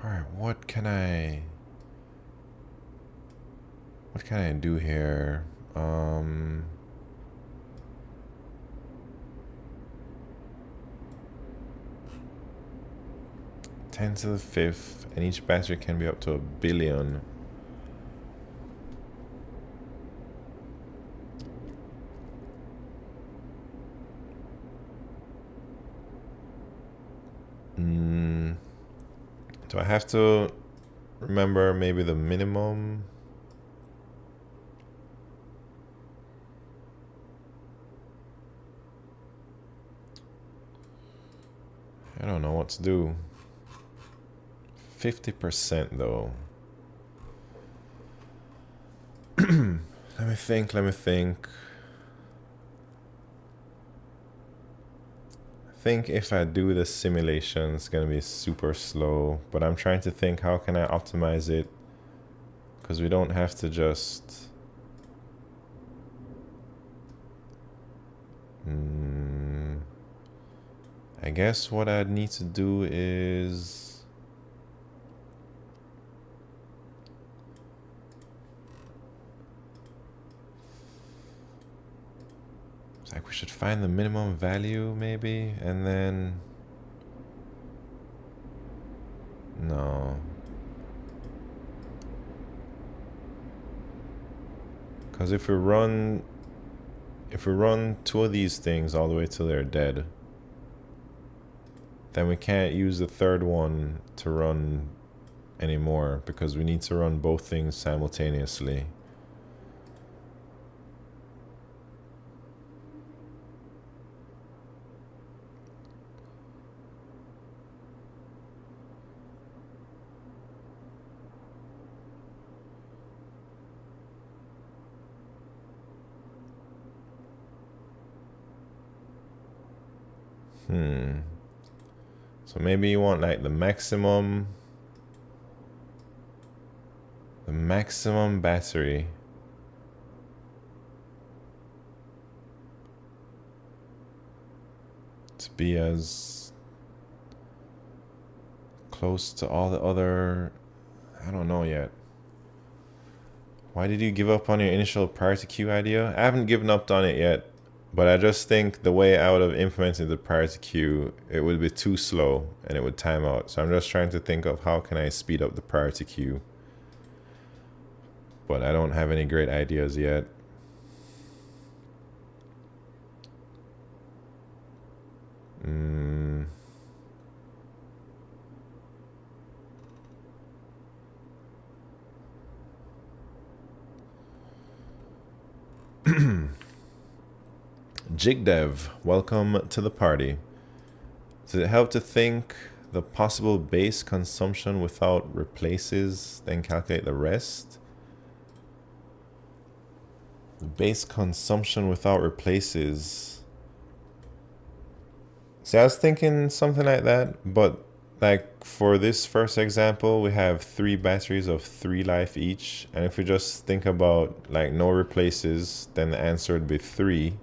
All right, what can I do here? 10 to the 5th, and each battery can be up to 1 billion. Do I have to remember maybe the minimum? I don't know what to do. 50% though. Let me think. I think if I do the simulation, it's gonna be super slow, but I'm trying to think how can I optimize it Because we don't have to just... I guess what I'd need to do is... It's like we should find the minimum value maybe, and then... No. Because if we run two of these things all the way till they're dead, then we can't use the third one to run anymore because we need to run both things simultaneously. So maybe you want like the maximum battery to be as close to all the other... I don't know yet. Why did you give up on your initial priority queue idea? I haven't given up on it yet. But I just think the way I would have implemented the priority queue, it would be too slow and it would time out. So I'm just trying to think of how can I speed up the priority queue. But I don't have any great ideas yet. JigDev, welcome to the party. Does it help to think the possible base consumption without replaces, then calculate the rest? The base consumption without replaces. See, I was thinking something like that, but like for this first example, we have 3 batteries of 3 life each. And if we just think about like no replaces, then the answer would be 3.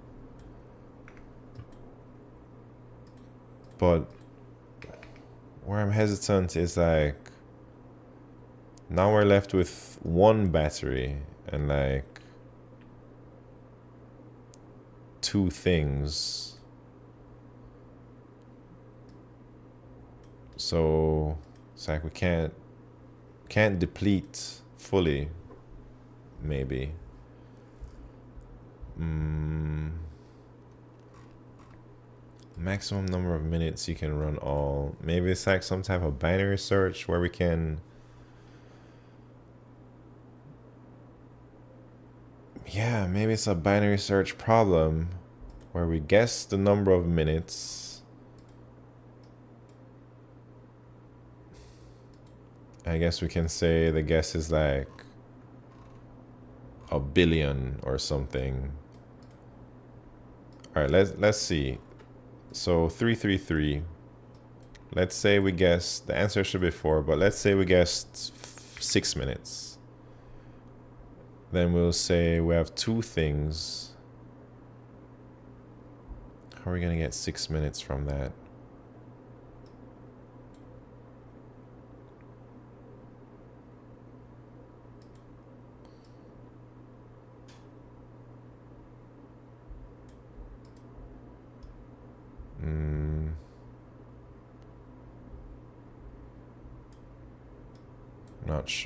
But where I'm hesitant is like, now we're left with 1 battery and like 2 things. So it's like we can't deplete fully, maybe. Maximum number of minutes you can run all. Maybe it's like some type of binary search where we can... Yeah, maybe it's a binary search problem where we guess the number of minutes. I guess we can say the guess is like 1 billion or something. All right, let's see. So 333. Let's say we guessed, the answer should be 4, but let's say we guessed 6 minutes. Then we'll say we have 2 things. How are we gonna get 6 minutes from that?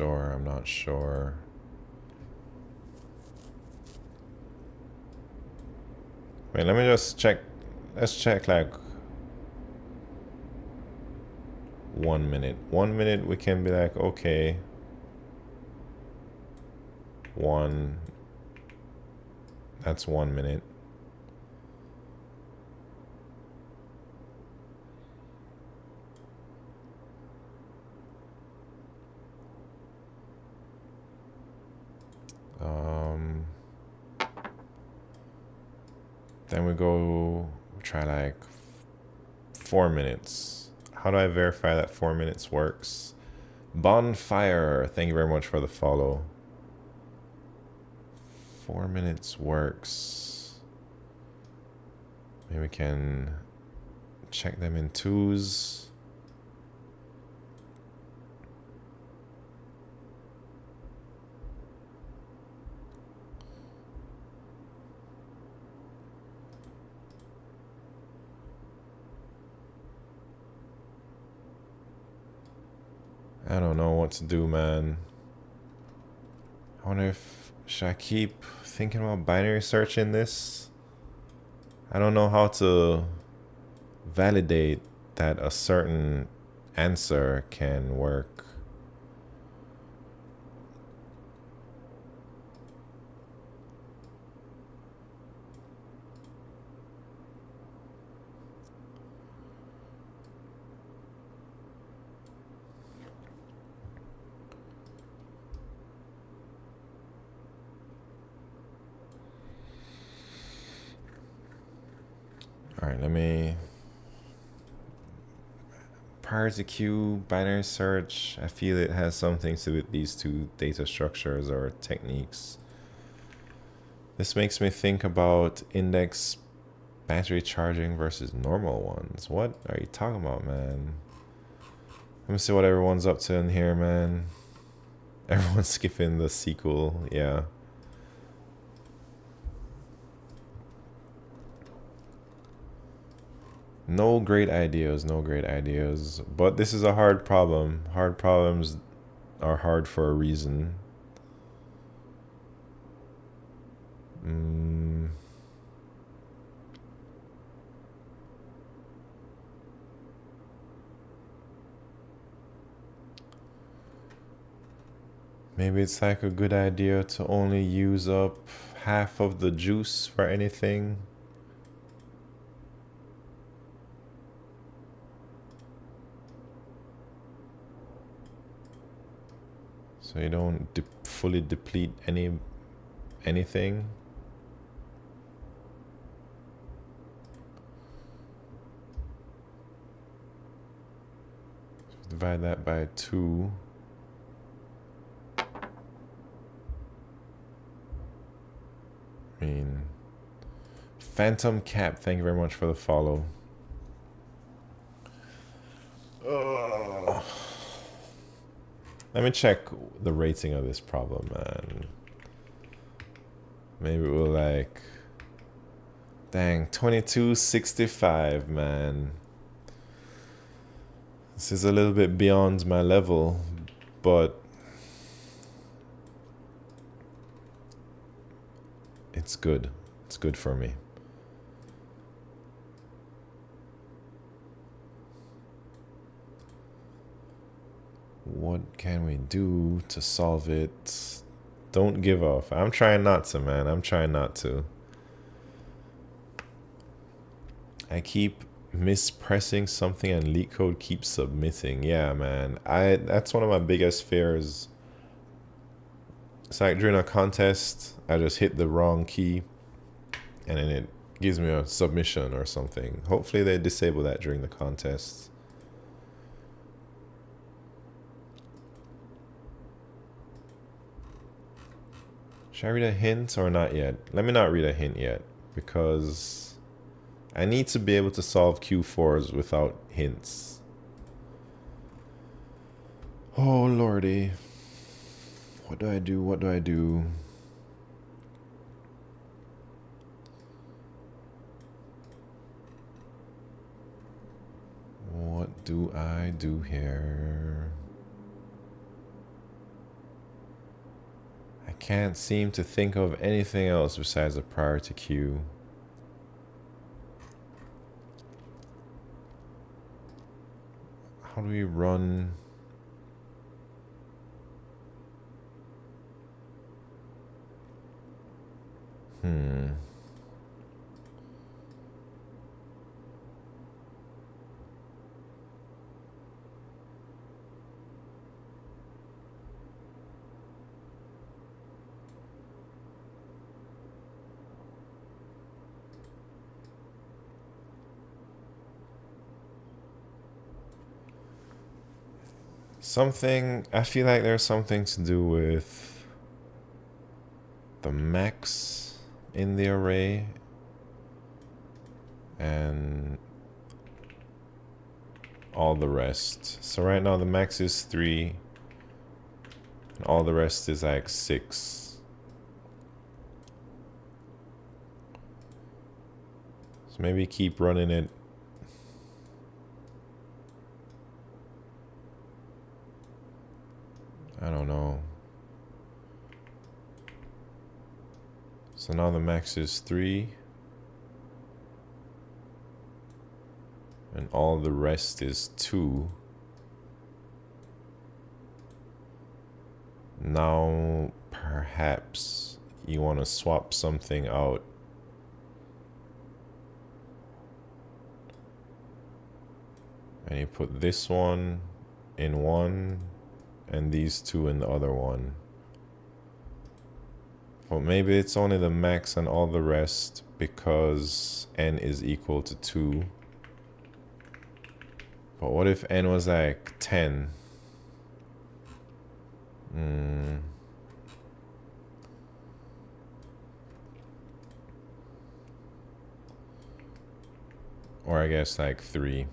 I'm not sure. Wait, let me just check. Let's check like 1 minute. 1 minute we can be like, okay. 1. That's 1 minute. Then we try like 4 minutes. How do I verify that 4 minutes works? Bonfire, thank you very much for the follow. 4 minutes works. Maybe we can check them in twos. I don't know what to do, man. I wonder if, should I keep thinking about binary search in this? I don't know how to validate that a certain answer can work. All right, let me, priority queue, binary search, I feel it has something to do with these two data structures or techniques. This makes me think about index battery charging versus normal ones. What are you talking about, man? Let me see what everyone's up to in here, man. Everyone's skipping the sequel, yeah. No great ideas, no great ideas. But this is a hard problem. Hard problems are hard for a reason. Maybe it's like a good idea to only use up half of the juice for anything. So you don't fully deplete anything. Divide that by 2. I mean, Phantom Cap, thank you very much for the follow. Let me check the rating of this problem, man. Maybe we'll like, dang, 2265, man. This is a little bit beyond my level, but it's good. It's good for me. What can we do to solve it? Don't give up. I'm trying not to, man. I'm trying not to. I keep mispressing something and LeetCode keeps submitting. Yeah, man. That's one of my biggest fears. It's like during a contest, I just hit the wrong key and then it gives me a submission or something. Hopefully they disable that during the contest. Should I read a hint or not yet? Let me not read a hint yet, because I need to be able to solve Q4s without hints. Oh, lordy. What do I do? What do I do? What do I do here? I can't seem to think of anything else besides a priority queue. How do we run? Something, I feel like there's something to do with the max in the array and all the rest. So right now the max is 3 and all the rest is like 6. So maybe keep running it. I don't know. So now the max is 3 and all the rest is 2. Now perhaps you want to swap something out. And you put this one in one and these two in the other one. Well, maybe it's only the max and all the rest because n is equal to 2. But what if n was like 10? Or I guess like 3.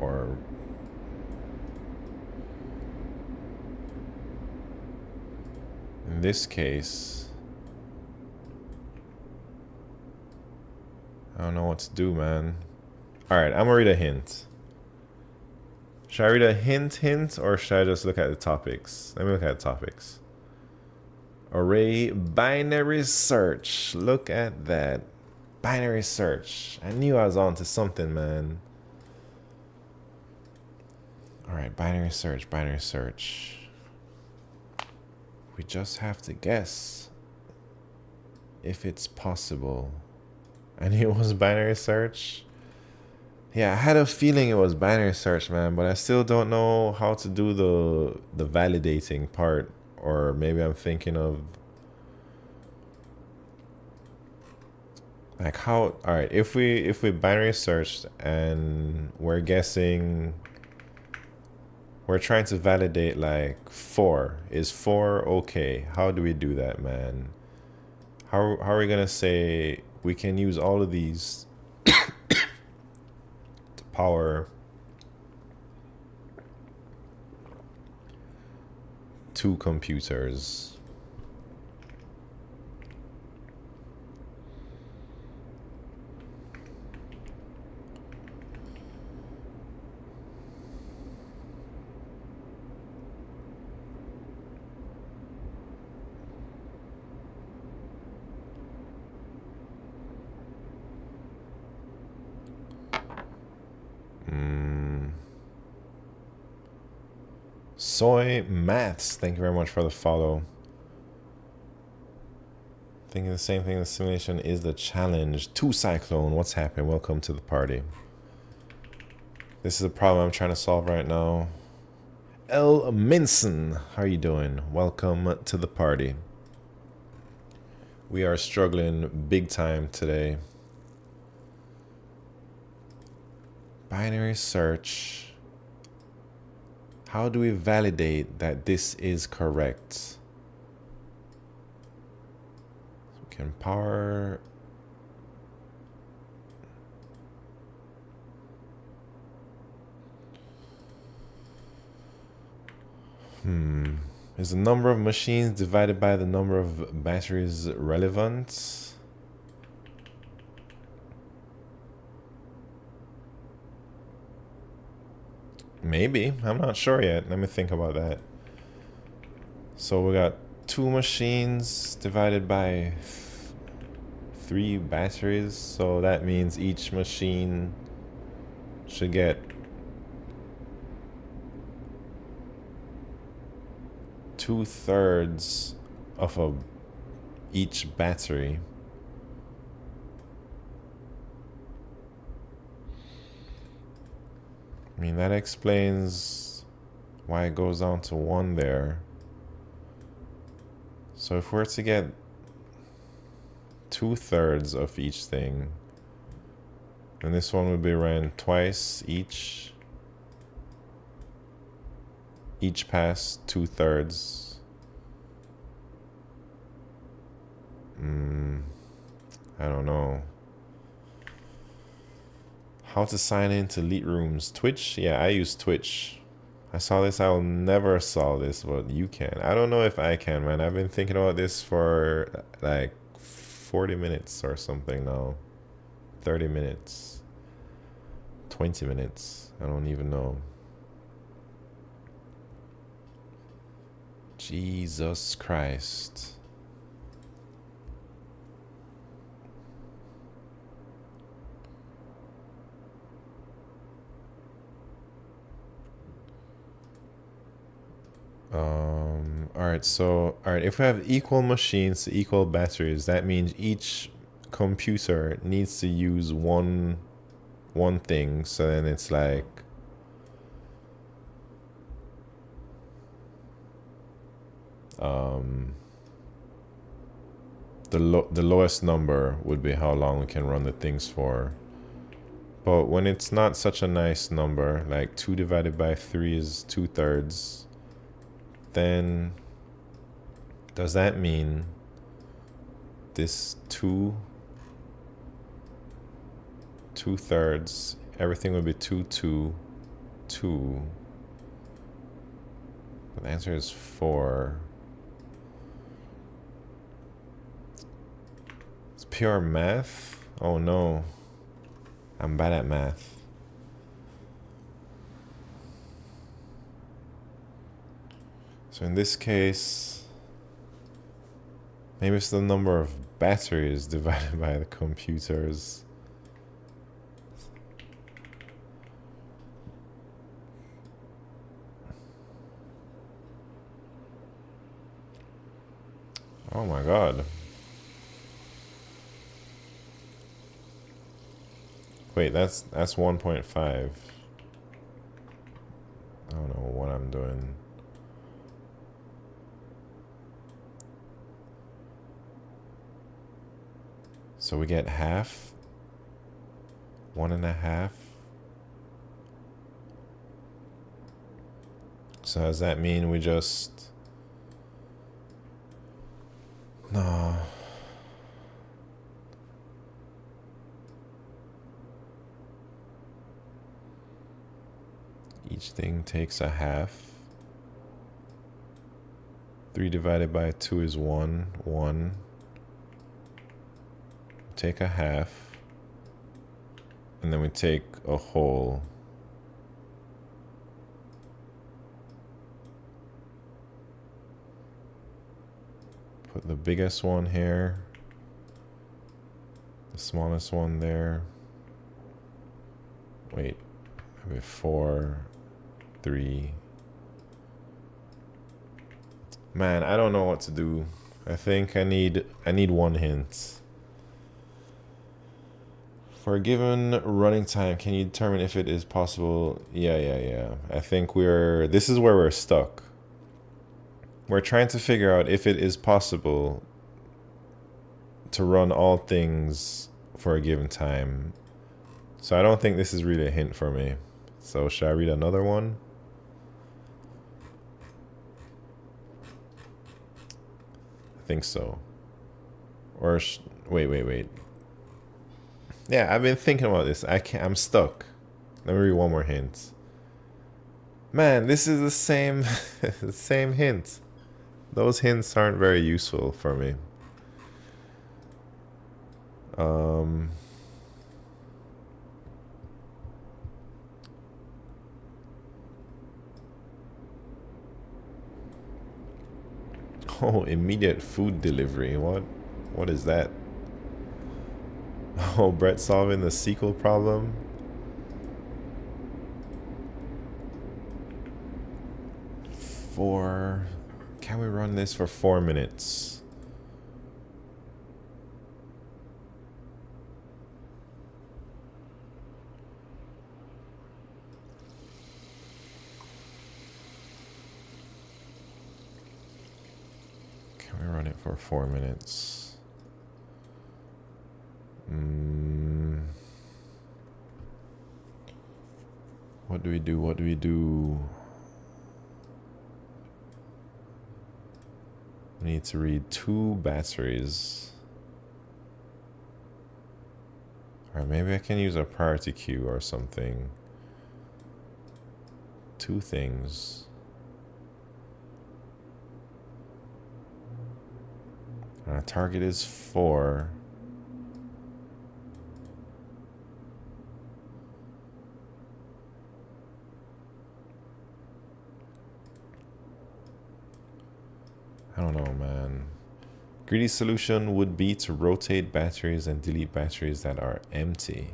Or in this case, I don't know what to do, man. Alright, I'm gonna read a hint. Should I read a hint, or should I just look at the topics? Let me look at the topics. Array binary search. Look at that. Binary search. I knew I was onto something, man. Alright, binary search, binary search. We just have to guess if it's possible. I knew it was binary search. Yeah, I had a feeling it was binary search, man, but I still don't know how to do the validating part. Or maybe I'm thinking of like how, all right, if we binary searched and we're guessing, we're trying to validate like 4. Is 4 okay? How do we do that, man? How are we gonna say we can use all of these to power 2 computers? Soy Maths, thank you very much for the follow. Thinking the same thing, the simulation is the challenge. 2 Cyclone, what's happening? Welcome to the party. This is a problem I'm trying to solve right now. L. Minson, how are you doing? Welcome to the party. We are struggling big time today. Binary search. How do we validate that this is correct? So we can power. Is the number of machines divided by the number of batteries relevant? Maybe. I'm not sure yet. Let me think about that. So we got 2 machines divided by 3 batteries. So that means each machine should get 2/3 of each battery. I mean, that explains why it goes down to 1 there. So if we're to get 2/3 of each thing, then this one would be ran twice each. Each pass 2/3. I don't know. How to sign into LeetRooms. Twitch? Yeah, I use Twitch. I saw this. I will never solve this, but you can. I don't know if I can, man. I've been thinking about this for like 40 minutes or something now. 30 minutes. 20 minutes. I don't even know. Jesus Christ. All right, if we have equal machines to equal batteries, that means each computer needs to use one thing. So then it's like the lowest number would be how long we can run the things for. But when it's not such a nice number, like 2 divided by 3 is 2/3, then does that mean this 2/3, everything would be 2, 2, 2. But the answer is 4. It's pure math? Oh no. I'm bad at math. So in this case, maybe it's the number of batteries divided by the computers. Oh my God. Wait, that's 1.5. I don't know what I'm doing. So we get half, 1.5. So does that mean we just... No. Each thing takes a half. 3 divided by 2 is 1. 1. Take a half. And then we take a whole. Put the biggest one here. The smallest one there. Wait. Maybe 4, 3. Man, I don't know what to do. I think I need one hint. For a given running time, can you determine if it is possible? Yeah. I think this is where we're stuck. We're trying to figure out if it is possible to run all things for a given time. So I don't think this is really a hint for me. So should I read another one? I think so. Or wait. Yeah, I've been thinking about this. I'm stuck. Let me read one more hint. Man, this is the same the same hint. Those hints aren't very useful for me. Oh, immediate food delivery. What is that? Oh, Brett solving the sequel problem. Can we run this for 4 minutes? Can we run it for 4 minutes? What do we do? We need to read 2 batteries. Or maybe I can use a priority queue or something. 2 things. And our target is 4. I don't know, man. Greedy solution would be to rotate batteries and delete batteries that are empty.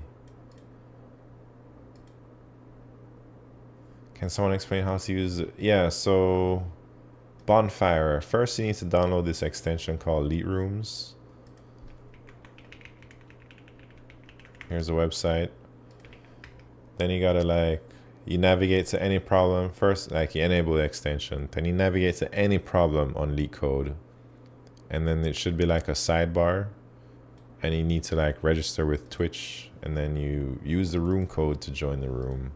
Can someone explain how to use it? Yeah, so Bonfire. First, you need to download this extension called LeetRooms. Here's the website. Then you gotta you navigate to any problem. First, you enable the extension. Then you navigate to any problem on LeetCode. And then it should be like a sidebar. And you need to register with Twitch. And then you use the room code to join the room.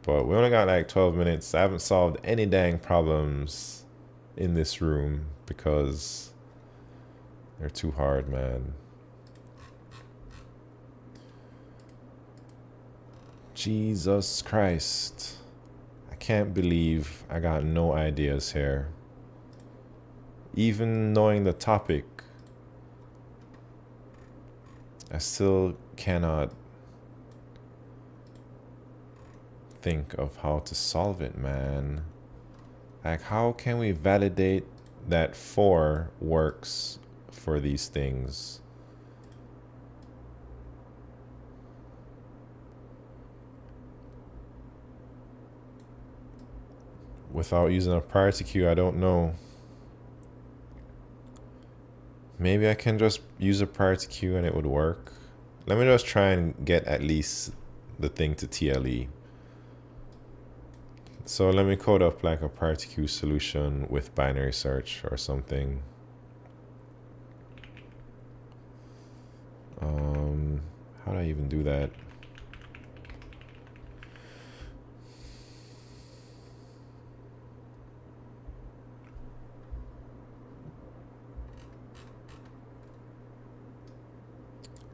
But we only got 12 minutes. I haven't solved any dang problems in this room because they're too hard, man. Jesus Christ. I can't believe I got no ideas here. Even knowing the topic, I still cannot think of how to solve it, man. How can we validate that 4 works for these things? Without using a priority queue, I don't know. Maybe I can just use a priority queue and it would work. Let me just try and get at least the thing to TLE. So let me code up a priority queue solution with binary search or something. How do I even do that?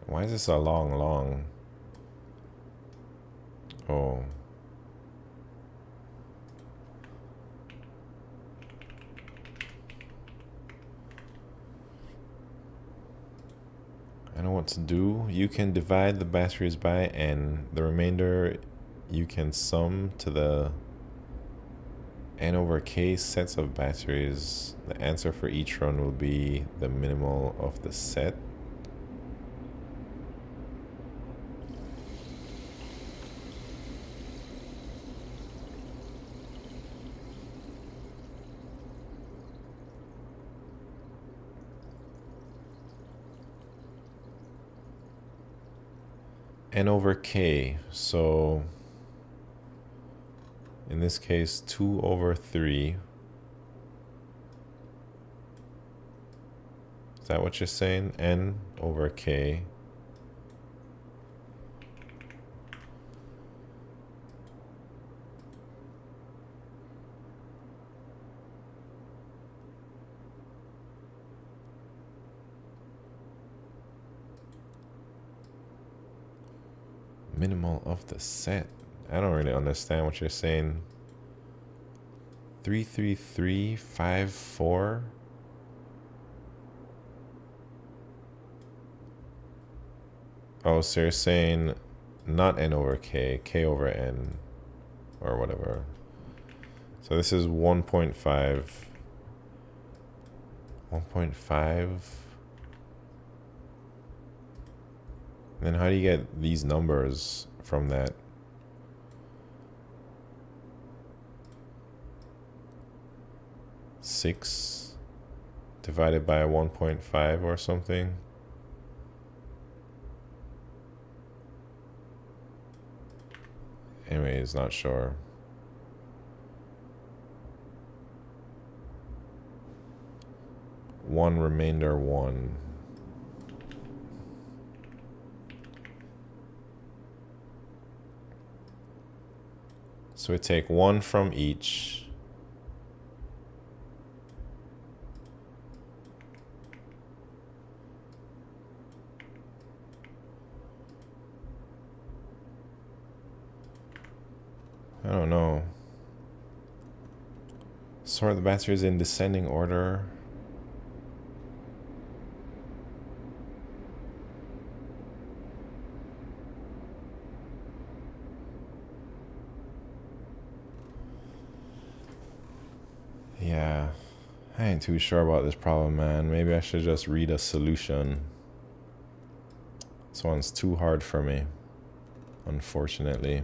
Why is this a long? Oh. I know what to do. You can divide the batteries by n. The remainder you can sum to the n over k sets of batteries. The answer for each run will be the minimal of the set. N over k, so in this case 2 over 3. Is that what you're saying? N over k. Minimal of the set. I don't really understand what you're saying. 3, 3, 3, 5, 4. Oh, so you're saying not n over k, k over n, or whatever. So this is 1.5. 1.5. Then how do you get these numbers from that? Six divided by 1.5 or something. Anyways, not sure. One remainder 1. So we take 1 from each. I don't know. Sort the batteries in descending order. Yeah, I ain't too sure about this problem, man. Maybe I should just read a solution. This one's too hard for me, unfortunately.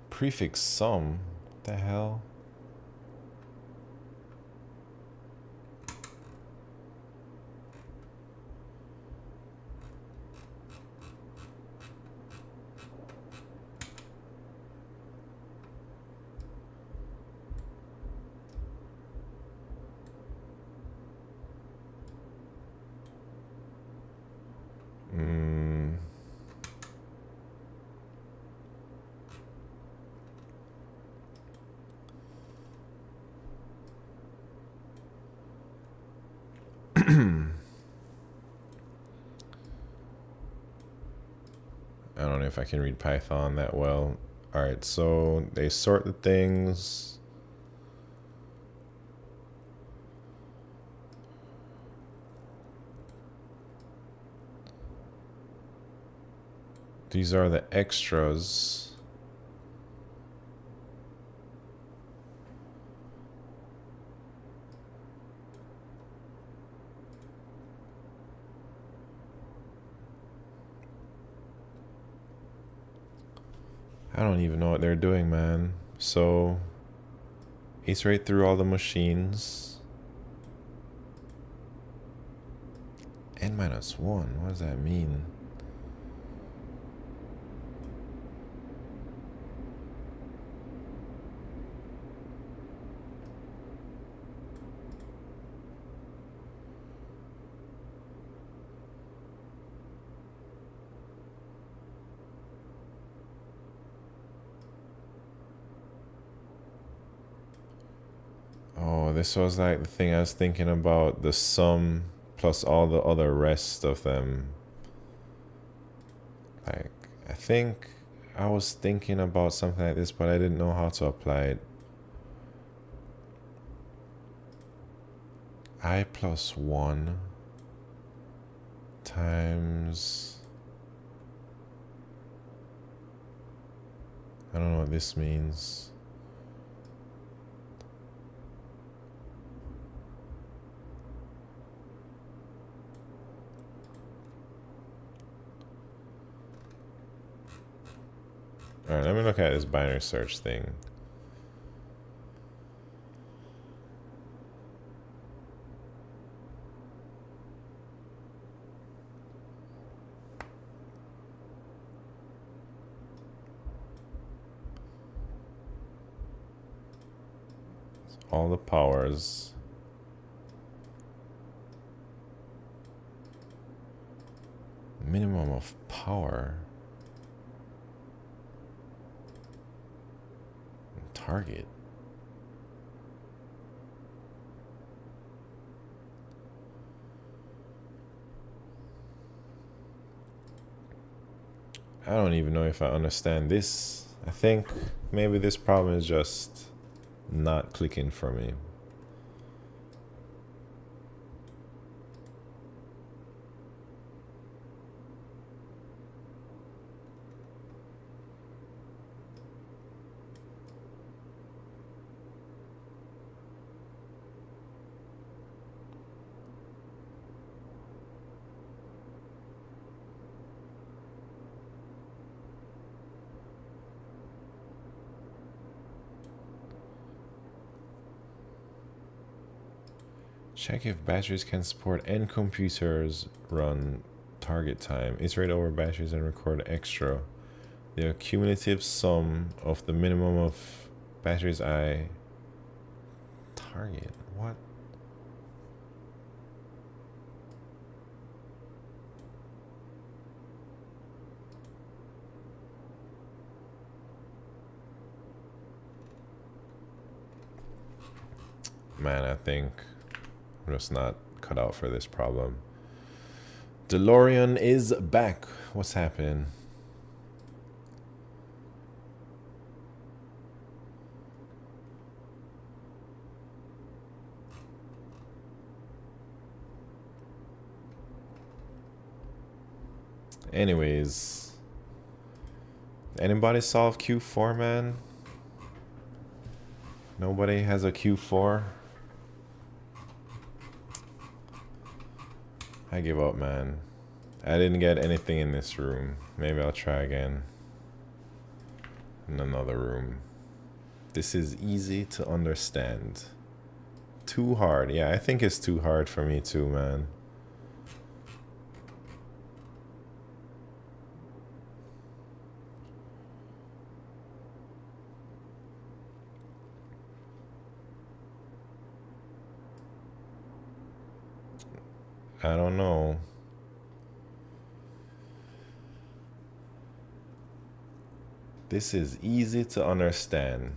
Prefix sum? What the hell? I don't know if I can read Python that well. All right, so they sort the things. These are the extras. I don't even know what they're doing, man. So, iterate through all the machines. N-1, what does that mean? Oh, this was like the thing I was thinking about, the sum plus all the other rest of them. Like, I think I was thinking about something like this, but I didn't know how to apply it. I plus 1 times... I don't know what this means. Alright, let me look at this binary search thing. All the powers. Minimum of power. Target. I don't even know if I understand this. I think maybe this problem is just not clicking for me. Check if batteries can support end computers run target time. Iterate over batteries and record extra. The cumulative sum of the minimum of batteries I target. What? Man, I think I'm just not cut out for this problem. DeLorean is back. What's happening? Anyways, anybody solve Q4, man? Nobody has a Q4? I give up, man. I didn't get anything in this room. Maybe I'll try again in another room. This is easy to understand. Too hard. Yeah, I think it's too hard for me too, man. I don't know. This is easy to understand.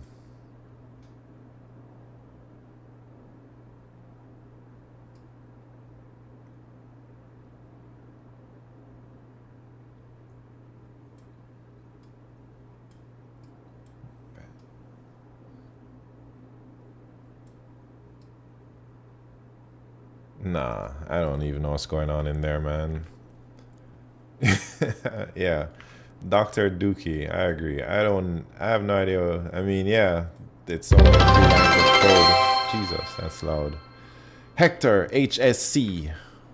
Nah, I don't even know what's going on in there, man. Yeah. Dr. Dookie, I agree. I have no idea. I mean, yeah, it's only 3 lines of code. Jesus, that's loud. Hector, HSC,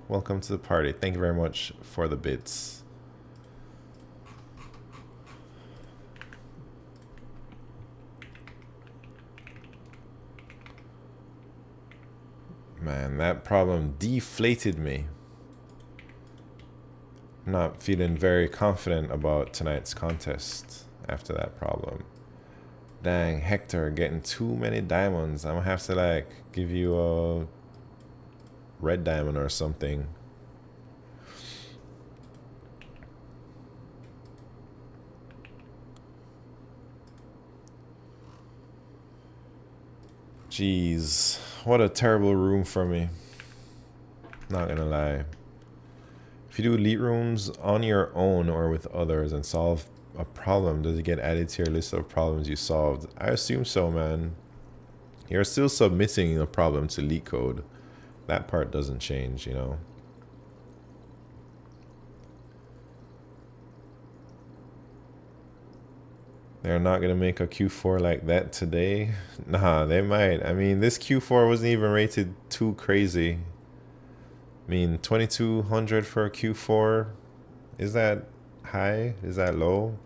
welcome to the party. Thank you very much for the bits. Man, that problem deflated me. I'm not feeling very confident about tonight's contest after that problem. Dang, Hector, getting too many diamonds. I'm gonna have to like give you a red diamond or something. Jeez, what a terrible room for me. Not gonna lie. If you do LeetRooms on your own or with others and solve a problem, does it get added to your list of problems you solved? I assume so, man. You're still submitting a problem to LeetCode. That part doesn't change, you know. They're not gonna make a Q4 like that today. Nah, they might. I mean, this Q4 wasn't even rated too crazy. I mean, 2200 for a Q4, is that high? Is that low?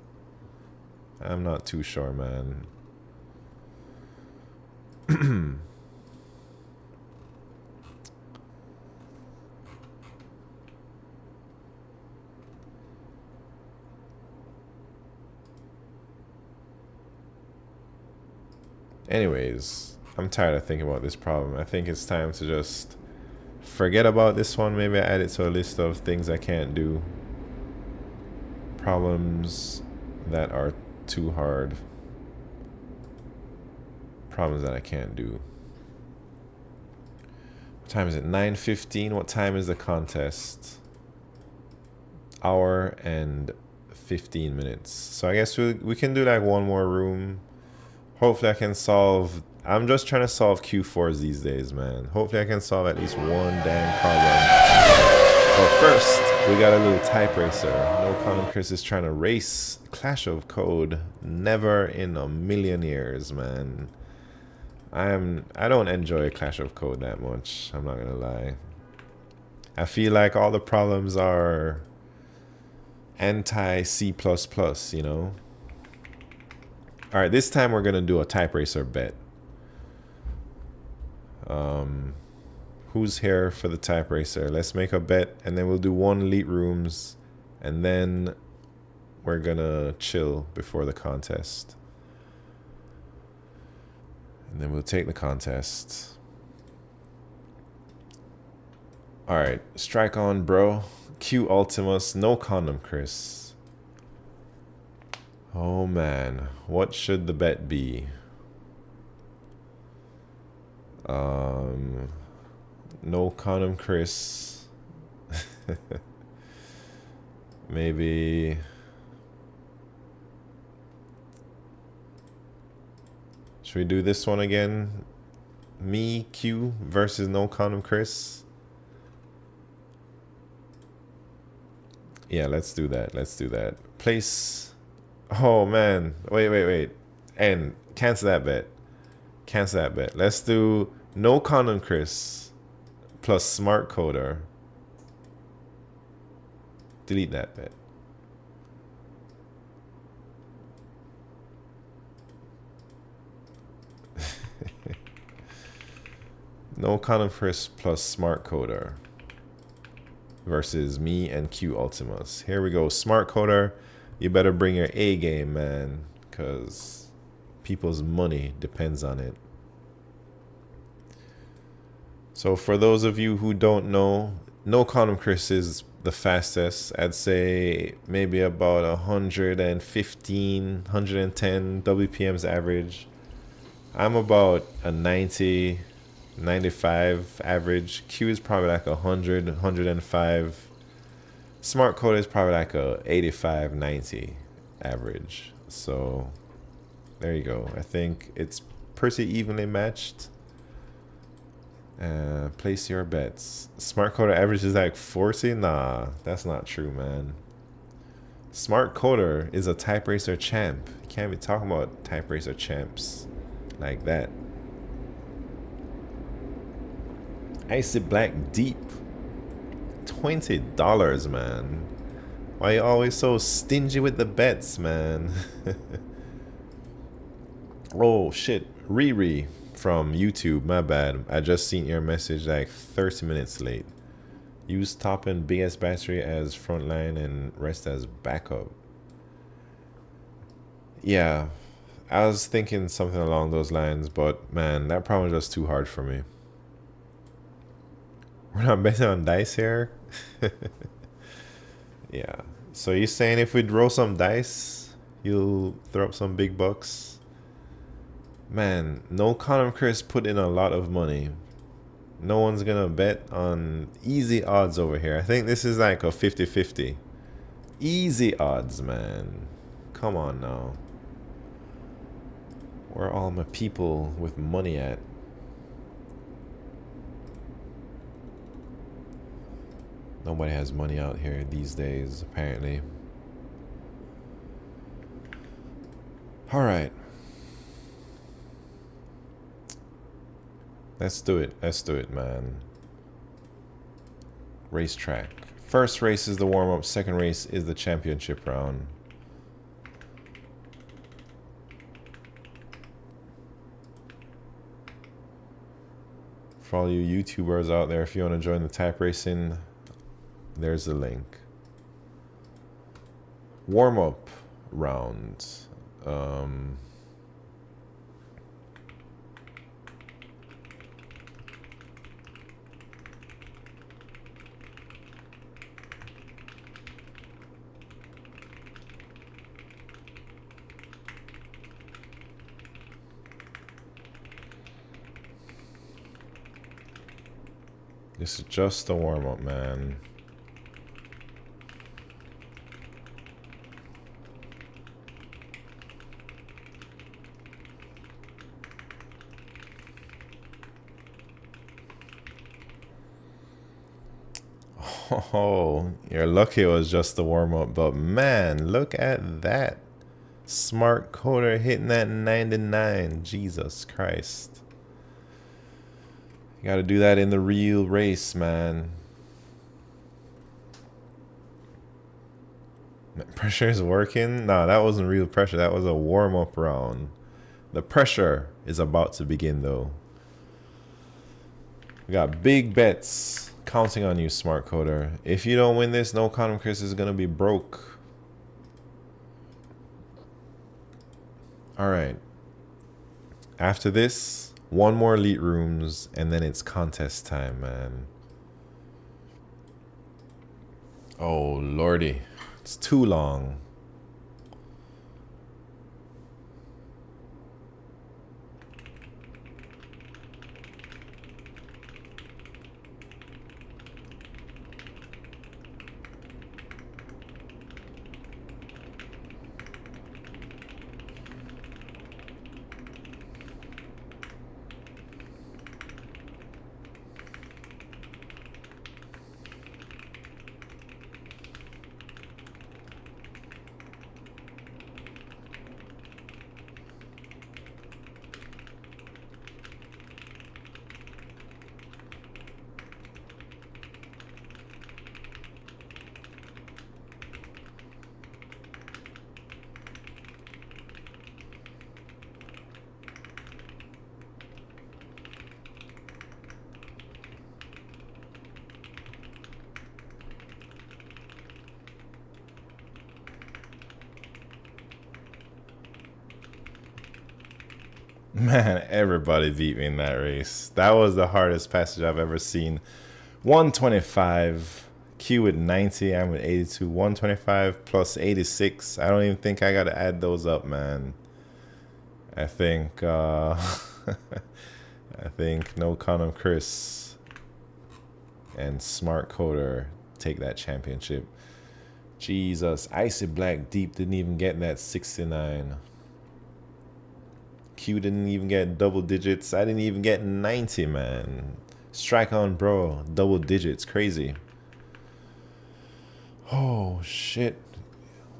I'm not too sure, man. Anyways, I'm tired of thinking about this problem. I think it's time to just forget about this one. Maybe I add it to a list of things I can't do. Problems that are too hard. Problems that I can't do. What time is it? 9:15. What time is the contest? Hour and 15 minutes. So I guess we can do like one more room. Hopefully I can solve. I'm just trying to solve Q4s these days, man. Hopefully I can solve at least one damn problem. But first, we got a little type racer. No Common Chris is trying to race Clash of Code. Never in a million years, man. I don't enjoy Clash of Code that much. I'm not gonna lie. I feel like all the problems are anti-C++, you know? All right, this time we're gonna do a type racer bet. Who's here for the type racer? Let's make a bet, and then we'll do one LeetRooms, and then we're gonna chill before the contest. And then we'll take the contest. Alright, strike on, bro. Q Ultimus, no condom, Chris. Oh man, what should the bet be? No condom, Chris. Maybe. Should we do this one again? Me, Q versus no condom, Chris. Yeah, let's do that. Let's do that. Place. Oh man, wait. And cancel that bet. Cancel that bet. Let's do no condom, Chris plus smart coder. Delete that bet. No condom, Chris plus smart coder versus me and Q Ultimus. Here we go. Smart coder, you better bring your A game, man, because people's money depends on it. So for those of you who don't know, no condom, Chris is the fastest. I'd say maybe about 115, 110 WPMs average. I'm about a 90, 95 average. Q is probably like 100, 105. Smart code is probably like a 85, 90 average. So there you go. I think it's pretty evenly matched. Place your bets. Smart coder average is like 40. Nah, that's not true, man. Smart coder is a type racer champ. You can't be talking about type racer champs like that. Icy Black Deep, $20, man. Why you always so stingy with the bets, man? Oh shit, Riri from YouTube, my bad. I just seen your message like 30 minutes late. Use top and biggest battery as frontline and rest as backup. Yeah, I was thinking something along those lines, but man, that problem was just too hard for me. We're not betting on dice here. Yeah, so you're saying if we roll some dice, you'll throw up some big bucks? Man, no condom Chris put in a lot of money. No one's gonna bet on easy odds over here. I think this is like a 50-50. Easy odds, man. Come on now. Where are all my people with money at? Nobody has money out here these days, apparently. All right. Let's do it. Let's do it, man. Racetrack. First race is the warm-up. Second race is the championship round. For all you YouTubers out there, if you want to join the type racing, there's the link. Warm-up round. This is just a warm-up, man. Oh, you're lucky it was just the warm-up, but man, look at that. Smart coder hitting that 99. Jesus Christ. You gotta do that in the real race, man. Pressure is working? No, that wasn't real pressure. That was a warm-up round. The pressure is about to begin, though. We got big bets counting on you, smart coder. If you don't win this, no condom Chris is gonna be broke. All right. After this, one more LeetRooms, and then it's contest time, man. Oh lordy, it's too long. Man, everybody beat me in that race. That was the hardest passage I've ever seen. 125. Q with 90. I'm with 82. 125 plus 86. I don't even think I got to add those up, man. I think I think no condom Chris and smart coder take that championship. Jesus, Icy Black Deep didn't even get that 69. Q didn't even get double digits. I didn't even get 90, man. Strike on, bro. Double digits. Crazy. Oh, shit.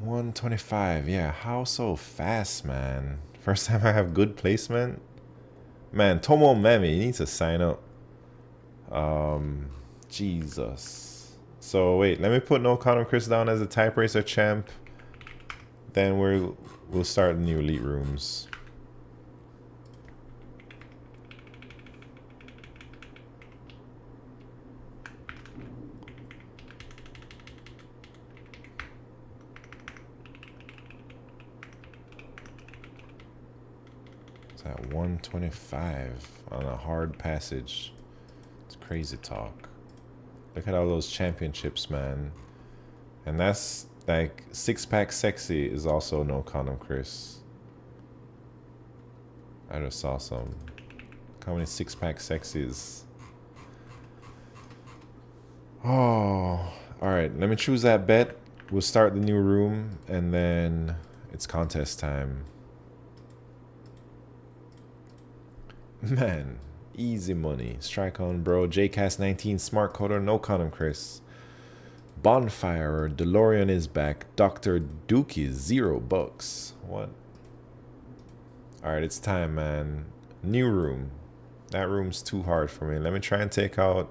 125. Yeah, how so fast, man? First time I have good placement? Man, Tomo Memi, you need to sign up. Jesus. So, wait. Let me put No Condom Chris down as a type racer champ. Then we'll start the new LeetRooms. At 125 on a hard passage. It's crazy talk. Look at all those championships, man. And that's like six-pack sexy is also no condom Chris. I just saw some. How many six-pack sexies? Oh, all right. Let me choose that bet. We'll start the new room and then it's contest time. Man, easy money. Strike on, bro. JCast19, smart coder, no condom Chris. Bonfire, DeLorean is back. Dr. Dookie, $0. What? Alright, it's time, man. New room. That room's too hard for me. Let me try and take out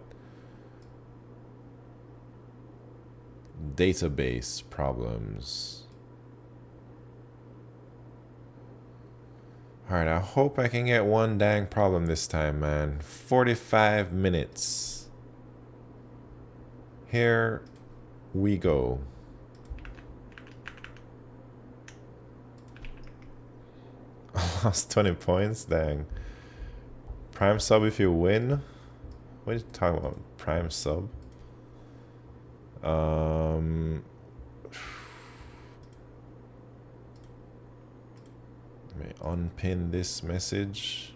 database problems. Alright, I hope I can get one dang problem this time, man. 45 minutes. Here we go. Lost 20 points? Dang. Prime sub if you win? What are you talking about? Prime sub? Let me unpin this message.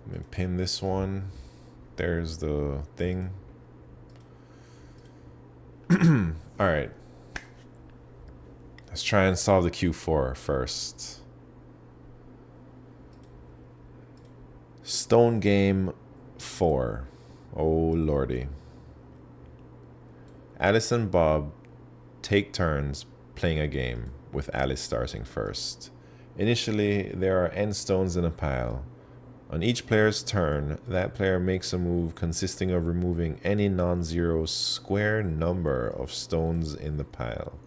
Let me pin this one. There's the thing. Alright. Let's try and solve the Q4 first. Stone Game 4. Oh lordy. Alice and Bob take turns playing a game, with Alice starting first. Initially, there are n stones in a pile. On each player's turn, that player makes a move consisting of removing any non-zero square number of stones in the pile.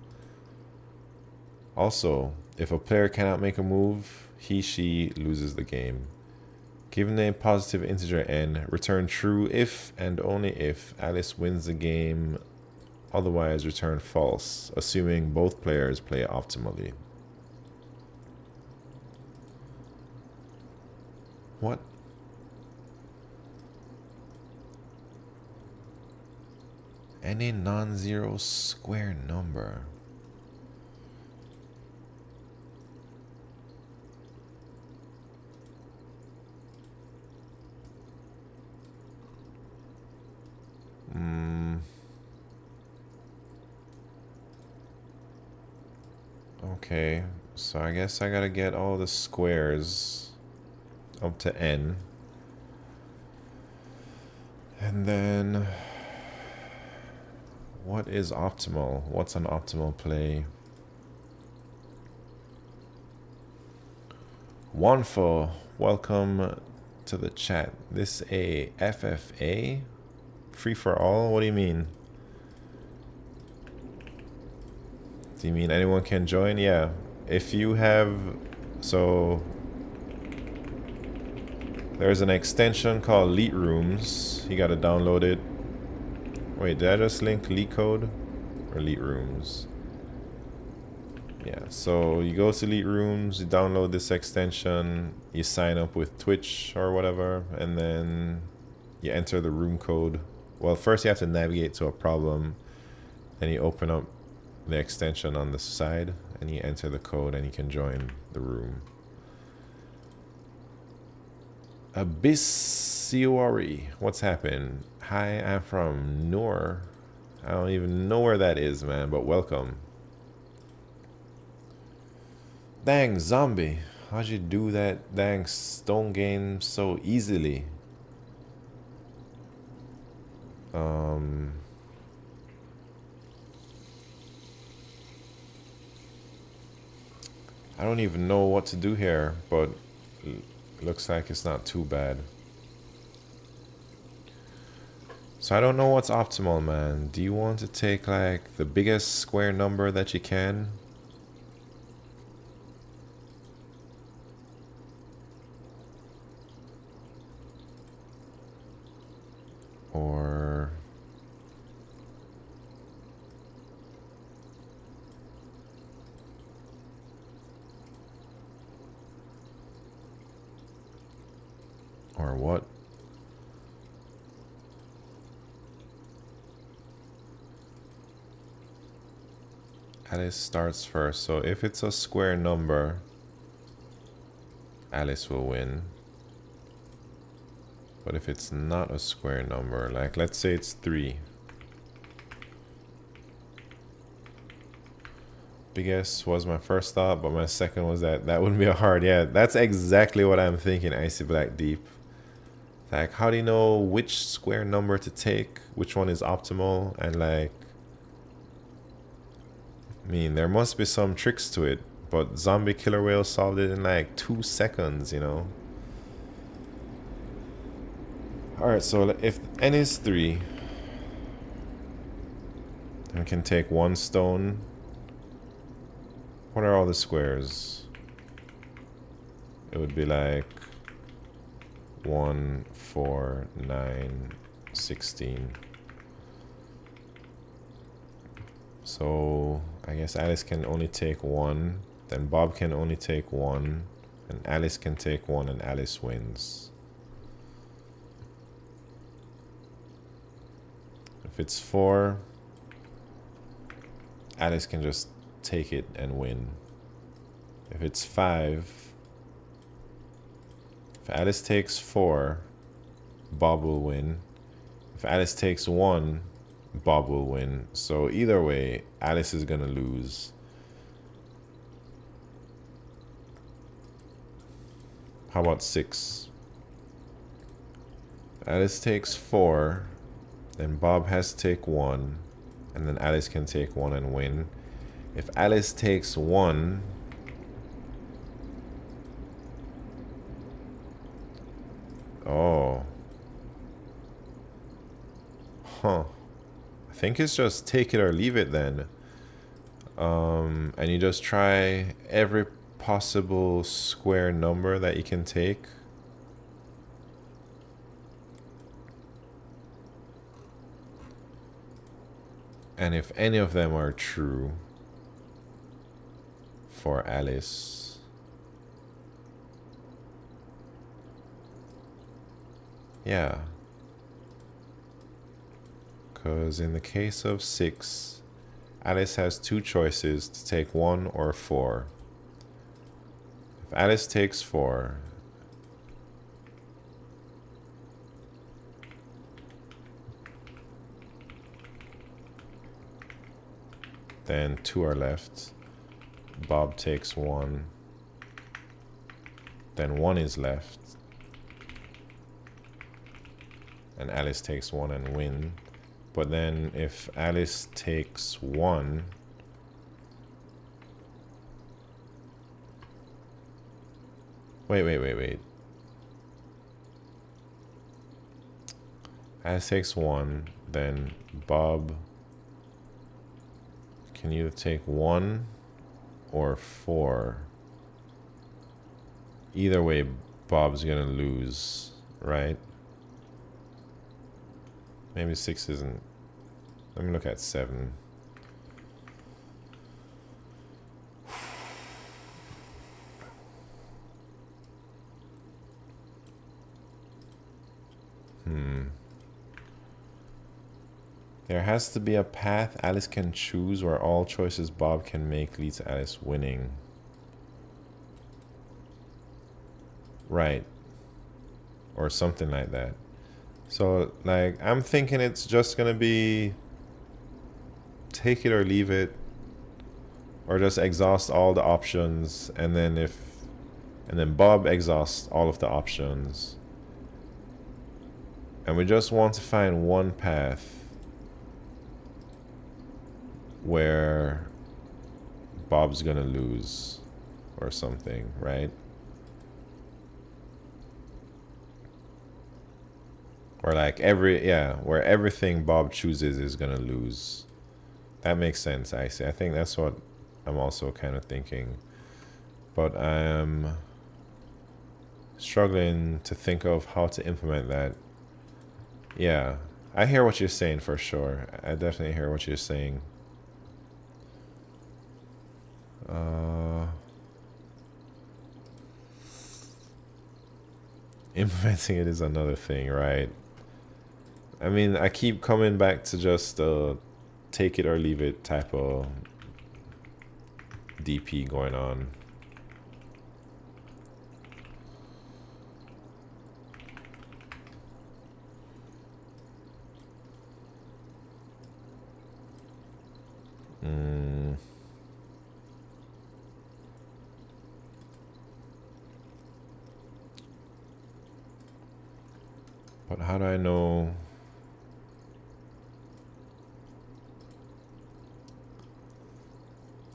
Also, if a player cannot make a move, he/she loses the game. Given a positive integer n, return true if and only if Alice wins the game. Otherwise, return false, assuming both players play optimally. What? Any non-zero square number. Okay, so I guess I gotta get all the squares up to n. And then, what is optimal? What's an optimal play? Wanfo, welcome to the chat. This a FFA? Free for all? What do you mean? Do you mean anyone can join? Yeah. If you have... So... There's an extension called LeetRooms. You gotta download it. Wait, did I just link LeetCode? Or LeetRooms? Yeah, so you go to LeetRooms, you download this extension, you sign up with Twitch or whatever, and then you enter the room code. Well, first you have to navigate to a problem, then you open up the extension on the side, and you enter the code, and you can join the room. Abyssiori, what's happened? Hi, I'm from Noor. I don't even know where that is, man, but welcome. Dang, zombie. How'd you do that dang stone game so easily? I don't even know what to do here, but looks like it's not too bad. So I don't know what's optimal, man. Do you want to take like the biggest square number that you can? Or... Or what? Alice starts first, so if it's a square number, Alice will win. But if it's not a square number, like let's say it's 3. Biggest was my first thought, but my second was that wouldn't be a hard. Yeah, that's exactly what I'm thinking, Icy Black Deep. Like, how do you know which square number to take, which one is optimal, and like, I mean, there must be some tricks to it, but Zombie Killer Whale solved it in like 2 seconds, you know? Alright, so if n is 3, I can take 1 stone. What are all the squares? It would be like 1, 4, 9, 16. So I guess Alice can only take 1, then Bob can only take 1, and Alice can take 1, and Alice wins. If it's 4, Alice can just take it and win. If it's 5, if Alice takes 4, Bob will win. If Alice takes 1, Bob will win. So either way, Alice is gonna lose. How about 6? If Alice takes 4, then Bob has to take 1, and then Alice can take 1 and win. If Alice takes 1, oh, huh. I think it's just take it or leave it then. And you just try every possible square number that you can take. And if any of them are true for Alice, yeah. Because in the case of 6, Alice has 2 choices to take 1 or 4. If Alice takes 4, then 2 are left. Bob takes 1, then 1 is left, and Alice takes 1 and win. But then if Alice takes 1, wait. Alice takes 1, then Bob can either take 1 or 4. Either way, Bob's gonna lose, right? Maybe 6 isn't. Let me look at 7. There has to be a path Alice can choose where all choices Bob can make lead to Alice winning. Right. Or something like that. So, like, I'm thinking it's just gonna be take it or leave it, or just exhaust all the options, and then Bob exhausts all of the options. And we just want to find one path where Bob's gonna lose or something, right? Or like where everything Bob chooses is gonna lose. That makes sense, I see. I think that's what I'm also kind of thinking. But I'm struggling to think of how to implement that. Yeah, I hear what you're saying for sure. I definitely hear what you're saying. Implementing it is another thing, right? I mean, I keep coming back to just take it or leave it type of DP going on. But how do I know?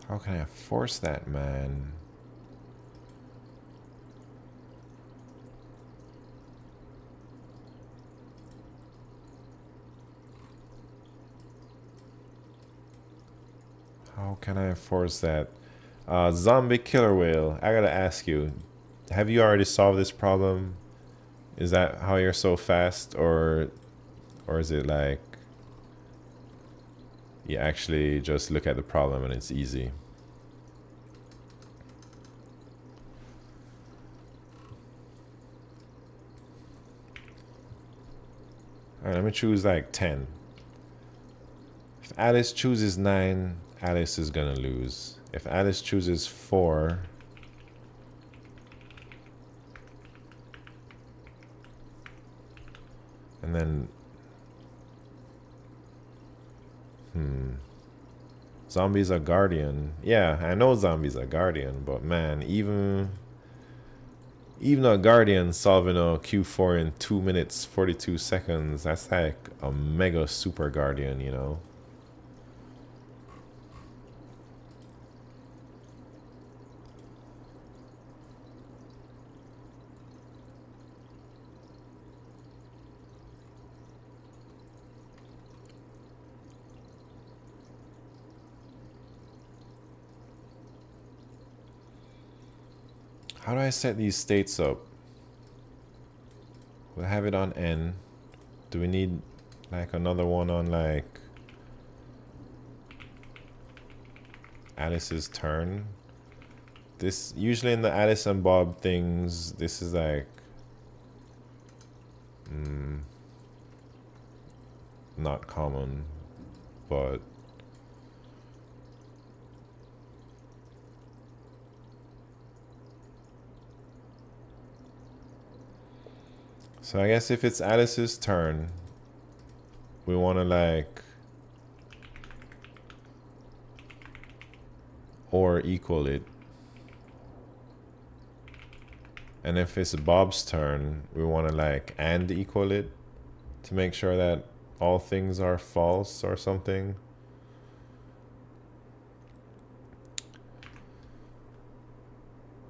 How can I force that, man? How can I force that? Zombie killer whale, I gotta ask you, have you already solved this problem? Is that how you're so fast, or is it like you actually just look at the problem and it's easy? Alright, let me choose like 10. If Alice chooses 9, Alice is gonna lose. If Alice chooses 4, and then Zombie's a guardian. Yeah, I know Zombie's a guardian, but man, even a guardian solving a Q4 in 2 minutes 42 seconds, that's like a mega super guardian, you know? How do I set these states up? We'll have it on N. Do we need like another one on like Alice's turn. This usually in the Alice and Bob things, this is like not common, but so I guess if it's Alice's turn, we want to like or equal it. And if it's Bob's turn, we want to like and equal it to make sure that all things are false or something.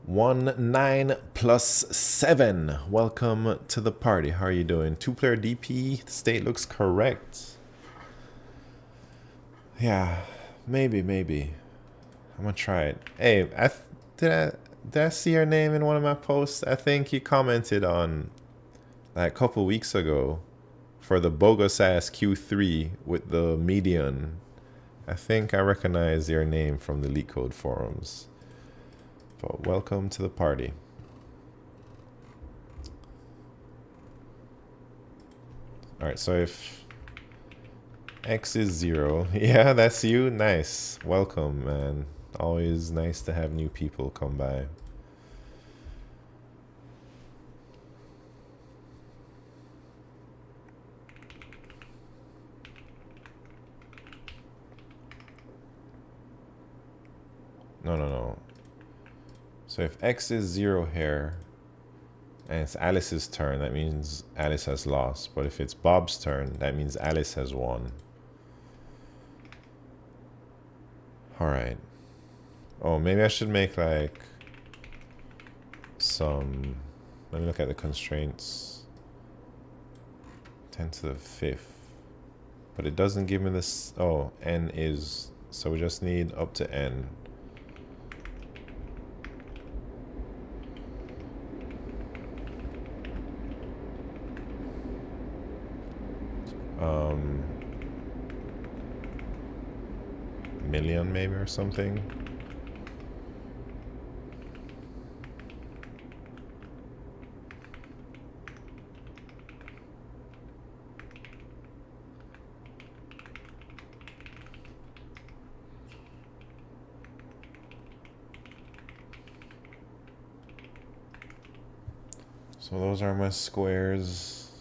One 9 plus 7. Welcome to the party. How are you doing? 2-player DP. The state looks correct. Yeah, maybe. I'm gonna try it. Hey, did I see your name in one of my posts? I think you commented on like a couple weeks ago for the bogus ass Q3 with the median. I think I recognize your name from the LeetCode forums. But welcome to the party. All right, so if X is 0, yeah, that's you. Nice. Welcome, man. Always nice to have new people come by. No. So if X is 0 here, and it's Alice's turn, that means Alice has lost. But if it's Bob's turn, that means Alice has won. All right. Oh, maybe I should make like some, let me look at the constraints. 10 to the 5th. But it doesn't give me this, oh, n is, so we just need up to n. Million maybe or something. So those are my squares.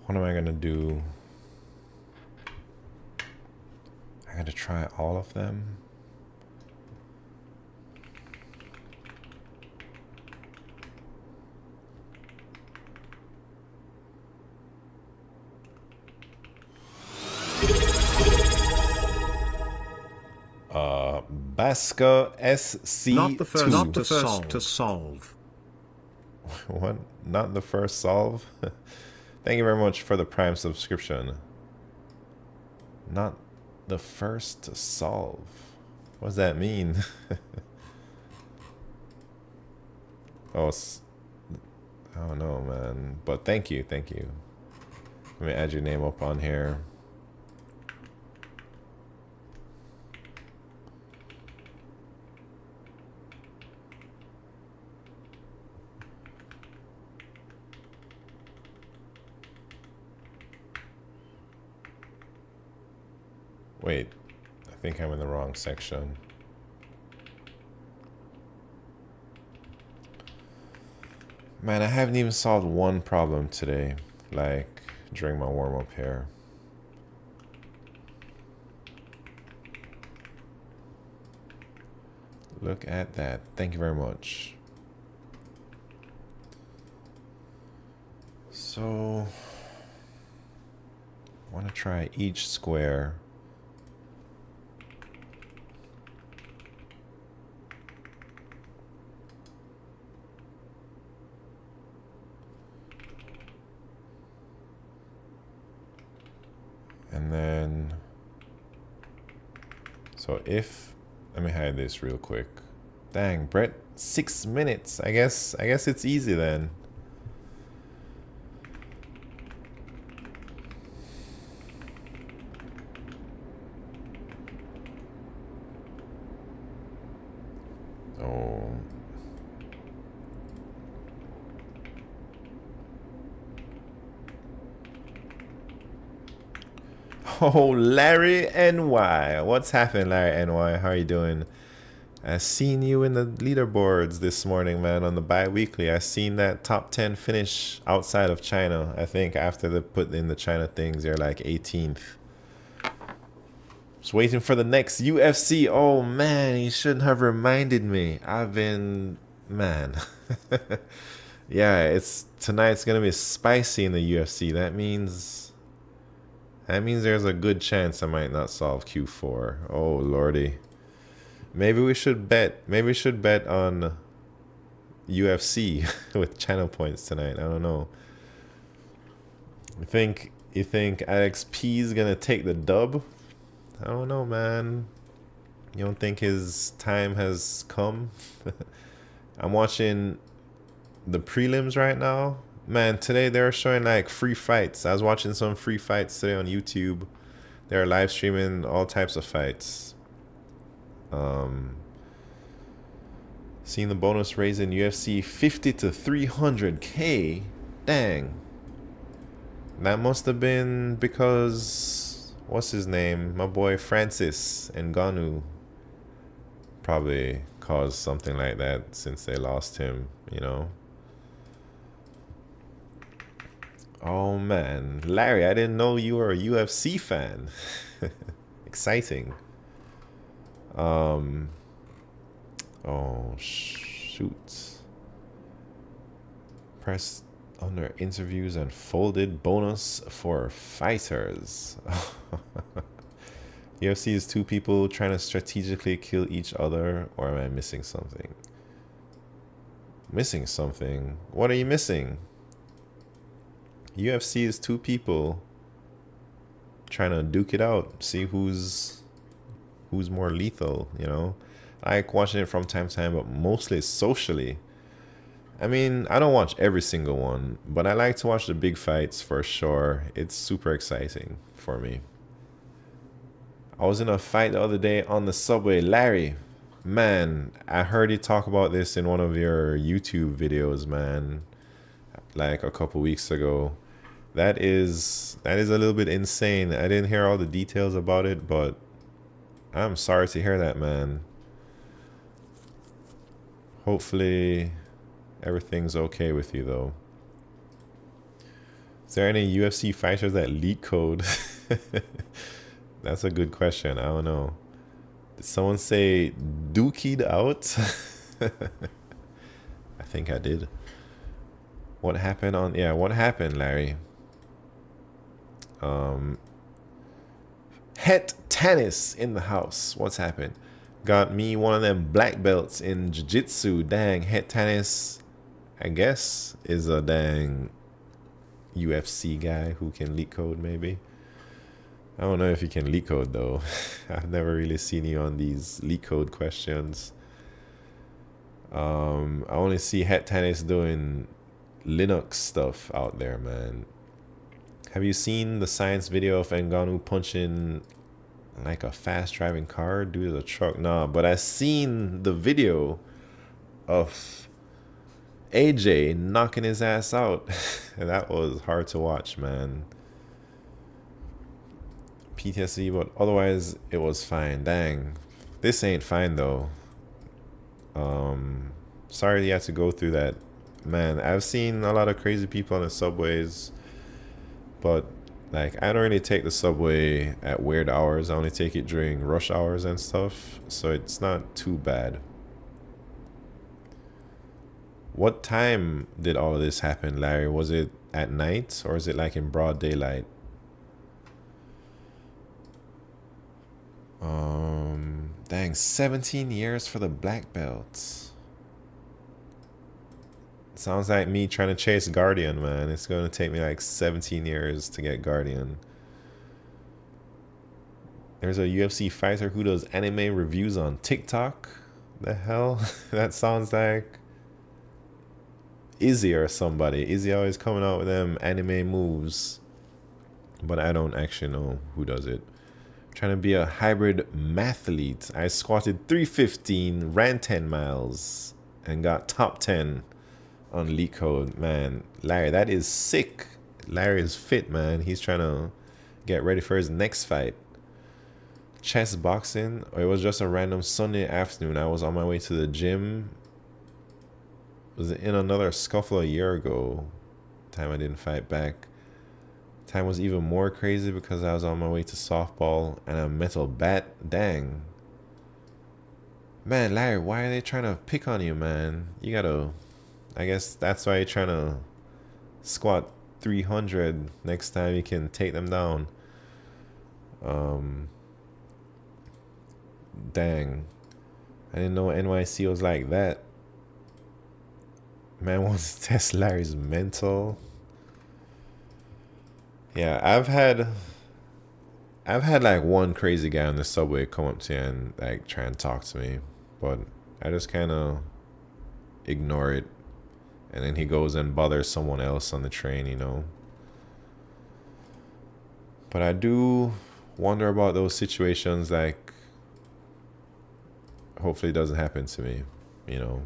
What am I gonna do? I gotta try all of them. Basca SC2. Not the first to solve. What? Not the first solve? Thank you very much for the Prime subscription. Not the first to solve. What does that mean? Oh, I don't know, man. But thank you. Let me add your name up on here. Wait, I think I'm in the wrong section. Man, I haven't even solved one problem today, like during my warm-up here. Look at that. Thank you very much. So, I want to try each square. And then, so if, let me hide this real quick. Dang, Brett, 6 minutes. I guess it's easy then. Oh, Larry NY. What's happening, Larry NY? How are you doing? I seen you in the leaderboards this morning, man, on the bi-weekly. I seen that top 10 finish outside of China. I think after they put in the China things, you're like 18th. Just waiting for the next UFC. Oh, man, you shouldn't have reminded me. I've been... Man. Yeah, tonight's going to be spicy in the UFC. That means there's a good chance I might not solve Q4. Oh, lordy. Maybe we should bet on UFC with channel points tonight. I don't know. You think Alex P is gonna take the dub? I don't know, man. You don't think his time has come? I'm watching the prelims right now. Man, today they're showing like free fights. I was watching some free fights today on YouTube. They're live streaming all types of fights. Seeing the bonus raise in UFC 50 to 300k. Dang. That must have been because what's his name? My boy Francis Ngannou probably caused something like that since they lost him, you know. Oh man, Larry, I didn't know you were a UFC fan. Exciting. Oh shoot. Press under interviews and folded bonus for fighters. UFC is two people trying to strategically kill each other, or am I missing something? Missing something? What are you missing? UFC is two people trying to duke it out, see who's more lethal, you know. I like watching it from time to time, but mostly socially. I mean, I don't watch every single one, but I like to watch the big fights for sure. It's super exciting for me. I was in a fight the other day on the subway. Larry, man, I heard you talk about this in one of your YouTube videos, man, like a couple weeks ago. That is a little bit insane. I didn't hear all the details about it, but I'm sorry to hear that, man. Hopefully everything's okay with you, though. Is there any UFC fighters that LeetCode? That's a good question. I don't know. Did someone say dookied out? I think I did. What happened on... Yeah, what happened, Larry? Het Tennis in the house. What's happened? Got me one of them black belts in jiu-jitsu. Dang, Het Tennis, I guess, is a dang UFC guy who can LeetCode, maybe. I don't know if you can LeetCode, though. I've never really seen you on these LeetCode questions. I only see Het Tennis doing Linux stuff out there, man. Have you seen the science video of Ngannou punching like a fast driving car due to the truck? Nah, but I seen the video of AJ knocking his ass out. And that was hard to watch, man. PTSD, but otherwise it was fine. Dang, this ain't fine though. Sorry you had to go through that, man. I've seen a lot of crazy people on the subways, but like I don't really take the subway at weird hours. I only take it during rush hours and stuff, so it's not too bad. What time did all of this happen, Larry? Was it at night or is it like in broad daylight? Dang, 17 years for the black belt. Sounds like me trying to chase Guardian, man. It's going to take me like 17 years to get Guardian. There's a UFC fighter who does anime reviews on TikTok. The hell? That sounds like Izzy or somebody. Izzy always coming out with them anime moves. But I don't actually know who does it. Trying to be a hybrid mathlete. I squatted 315, ran 10 miles, and got top 10 on LeetCode. Man, Larry, that is sick. Larry is fit, man. He's trying to get ready for his next fight. Chess boxing. Or it was just a random Sunday afternoon. I was on my way to the gym. Was in another scuffle a year ago. Time I didn't fight back. Time was even more crazy because I was on my way to softball and a metal bat. Dang. Man, Larry, why are they trying to pick on you, man? You gotta... I guess that's why you're trying to squat 300 next time you can take them down. Dang. I didn't know NYC was like that. Man wants to test Larry's mental. Yeah, I've had like one crazy guy on the subway come up to you and like try and talk to me, but I just kind of ignore it, and then he goes and bothers someone else on the train, you know. But I do wonder about those situations, like hopefully it doesn't happen to me, you know.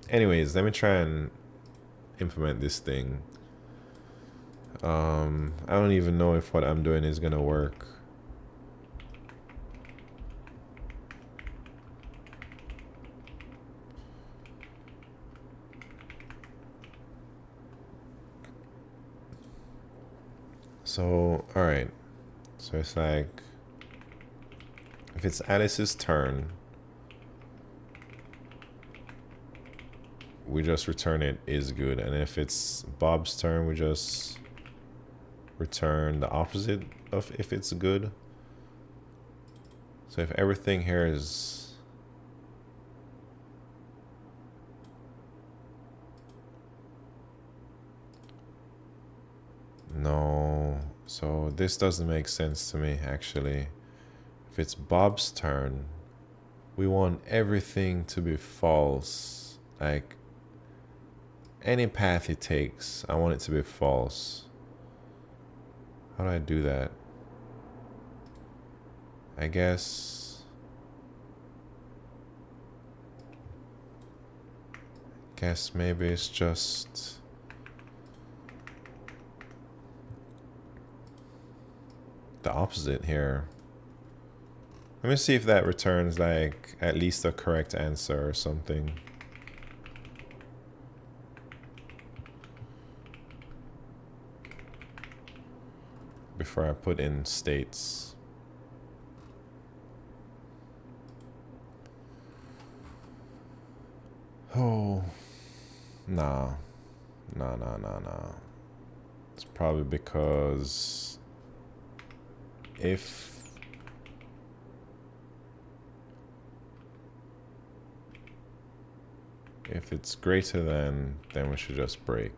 Anyways, let me try and implement this thing. I don't even know if what I'm doing is gonna work. So, alright. So it's like, if it's Alice's turn, we just return it is good. And if it's Bob's turn, we just return the opposite of if it's good. So if everything here is... No, so this doesn't make sense to me, actually. If it's Bob's turn, we want everything to be false. Like, any path he takes, I want it to be false. How do I do that? I guess maybe it's just the opposite here. Let me see if that returns like at least a correct answer or something. Before I put in states. Oh, nah. It's probably because if it's greater than, then we should just break.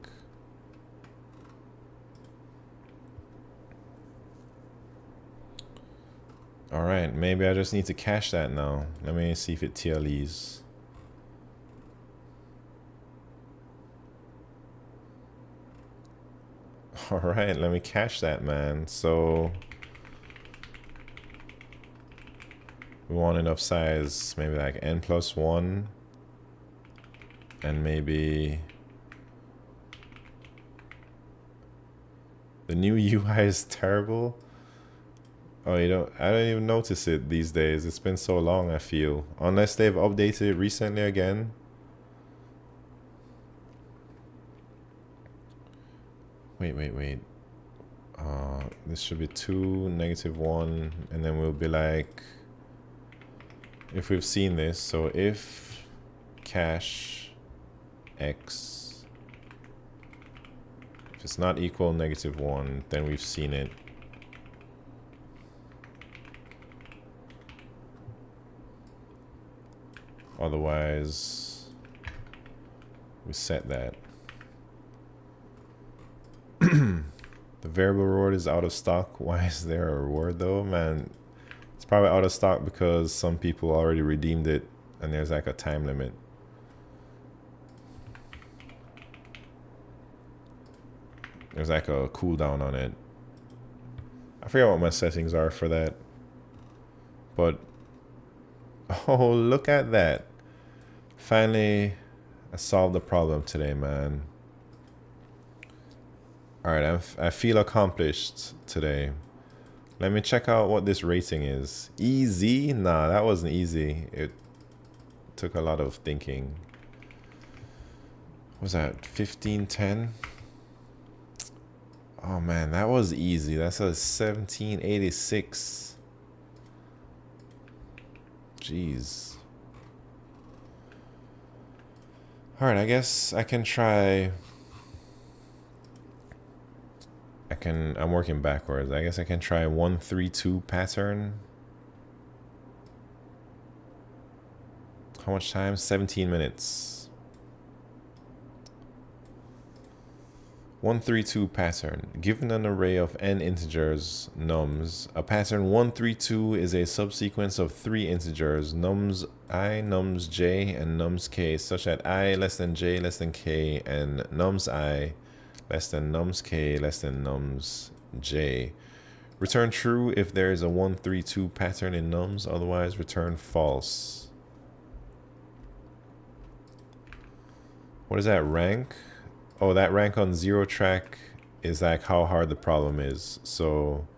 Alright, maybe I just need to cache that now. Let me see if it TLEs. Alright, let me cache that, man. So we want enough size, maybe like n+1. And maybe the new UI is terrible. Oh, I don't even notice it these days. It's been so long, I feel. Unless they've updated it recently again. Wait. This should be 2, -1, and then we'll be like, if we've seen this, so if cache x, if it's not equal -1, then we've seen it. Otherwise, we set that. The variable reward is out of stock. Why is there a reward though, man? It's probably out of stock because some people already redeemed it and there's like a time limit. There's like a cooldown on it. I forget what my settings are for that. But, oh, look at that. Finally, I solved the problem today, man. All right, I feel accomplished today. Let me check out what this rating is. Easy? Nah, that wasn't easy. It took a lot of thinking. What was that 1510? Oh man, that was easy. That's a 1786. Jeez. All right, I guess I can try. I'm working backwards. I guess I can try 132 pattern. How much time? 17 minutes. 132 pattern. Given an array of n integers, nums, a pattern 132 is a subsequence of 3 integers, nums I, nums j, and nums k, such that I less than j less than k, and nums I less than nums k less than nums j. Return true if there is a 132 pattern in nums, otherwise return false. What is that rank? Oh, that rank on 0 track is like how hard the problem is. So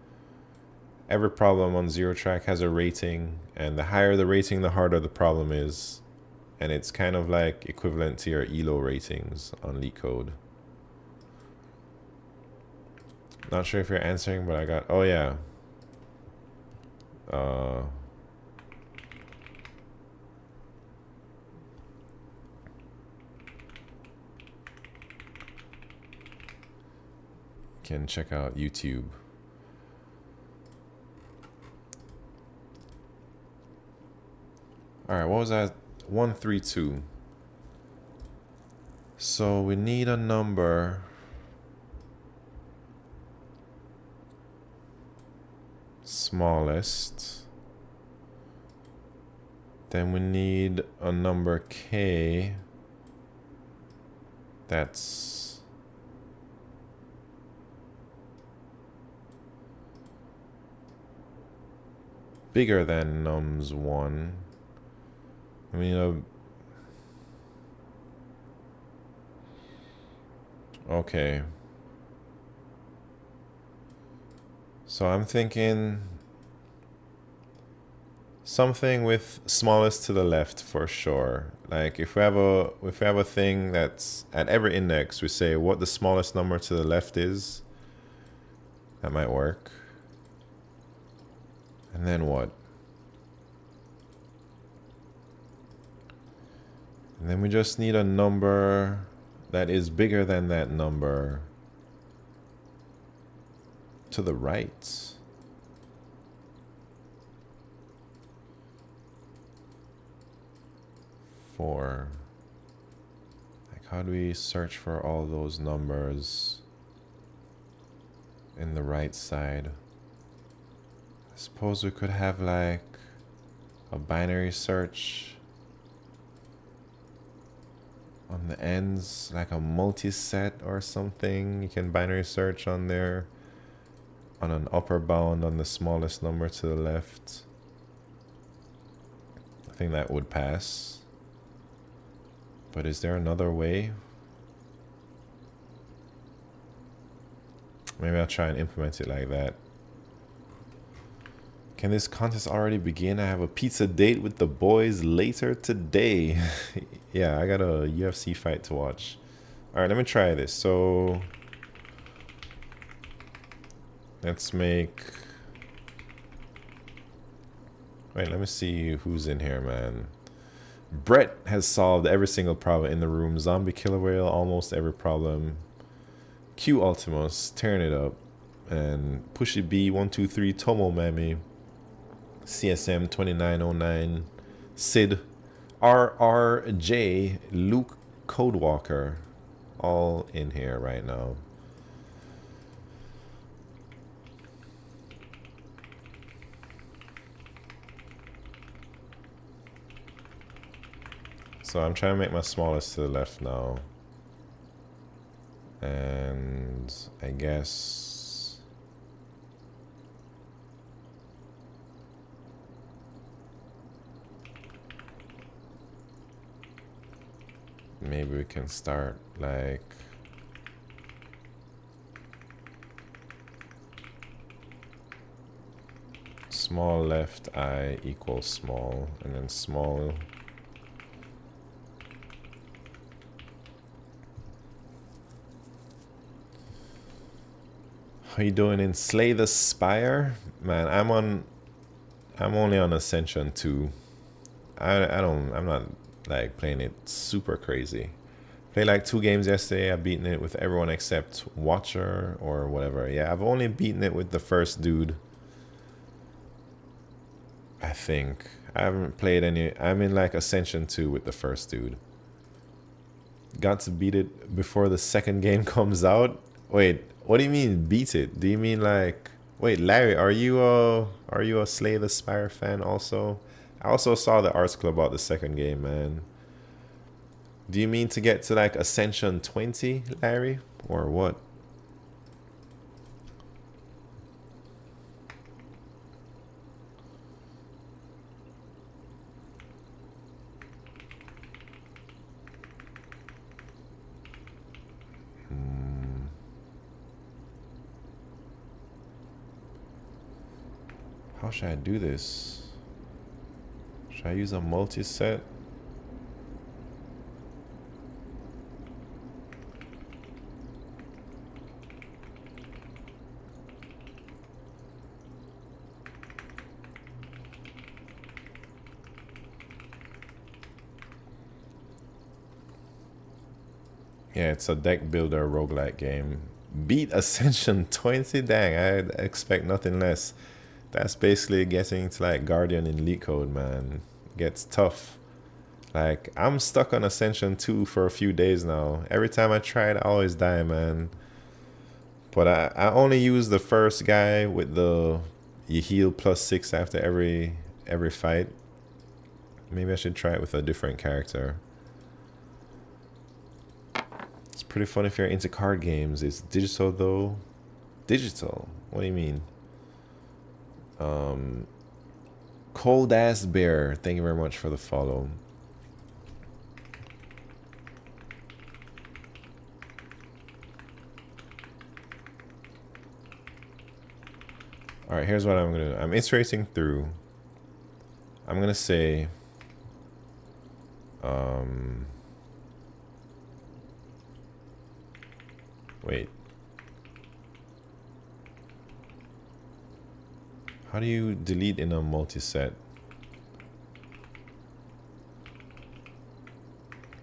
every problem on 0 track has a rating, and the higher the rating, the harder the problem is. And it's kind of like equivalent to your ELO ratings on LeetCode. Not sure if you're answering, but I got, oh yeah. Can check out YouTube. All right, what was that? 132. So we need a number smallest. Then we need a number k that's bigger than nums 1. I mean, okay. So I'm thinking something with smallest to the left for sure. Like if we have a thing that's at every index, we say what the smallest number to the left is. That might work. And then what? And then we just need a number that is bigger than that number to the right. For, like, how do we search for all those numbers in the right side? I suppose we could have like a binary search on the ends, like a multi-set or something. You can binary search on there on an upper bound on the smallest number to the left. I think that would pass. But is there another way? Maybe I'll try and implement it like that. Can this contest already begin? I have a pizza date with the boys later today. Yeah, I got a UFC fight to watch. All right, let me try this. So let's make... Wait, let me see who's in here, man. Brett has solved every single problem in the room. Zombie Killer Whale, almost every problem. Q Ultimus, tearing it up. And Pushy B123, Tomo Mami. CSM 2909. Sid. RRJ. Luke Codewalker. All in here right now. So I'm trying to make my smallest to the left now. And I guess maybe we can start like small left I equals small, and then small. How you doing in Slay the Spire? Man, I'm only on Ascension 2. I'm not like playing it super crazy. Played like 2 games yesterday. I've beaten it with everyone except Watcher or whatever. Yeah, I've only beaten it with the first dude. I think. I haven't played any. I'm in like Ascension 2 with the first dude. Got to beat it before the second game comes out. Wait, what do you mean beat it? Do you mean like, wait, Larry, are you a Slay the Spire fan also? I also saw the article about the second game, man. Do you mean to get to like Ascension 20, Larry? Or what? How should I do this? Should I use a multi-set? Yeah, it's a deck builder roguelike game. Beat Ascension 20? Dang, I expect nothing less. That's basically getting to like Guardian in LeetCode, man. Gets tough. Like, I'm stuck on Ascension 2 for a few days now. Every time I try it, I always die, man. But I only use the first guy with the you heal +6 after every fight. Maybe I should try it with a different character. It's pretty fun if you're into card games. It's digital though. Digital? What do you mean? Cold Ass Bear, thank you very much for the follow. All right, here's what I'm gonna do. I'm iterating through. I'm gonna say, wait. How do you delete in a multi-set?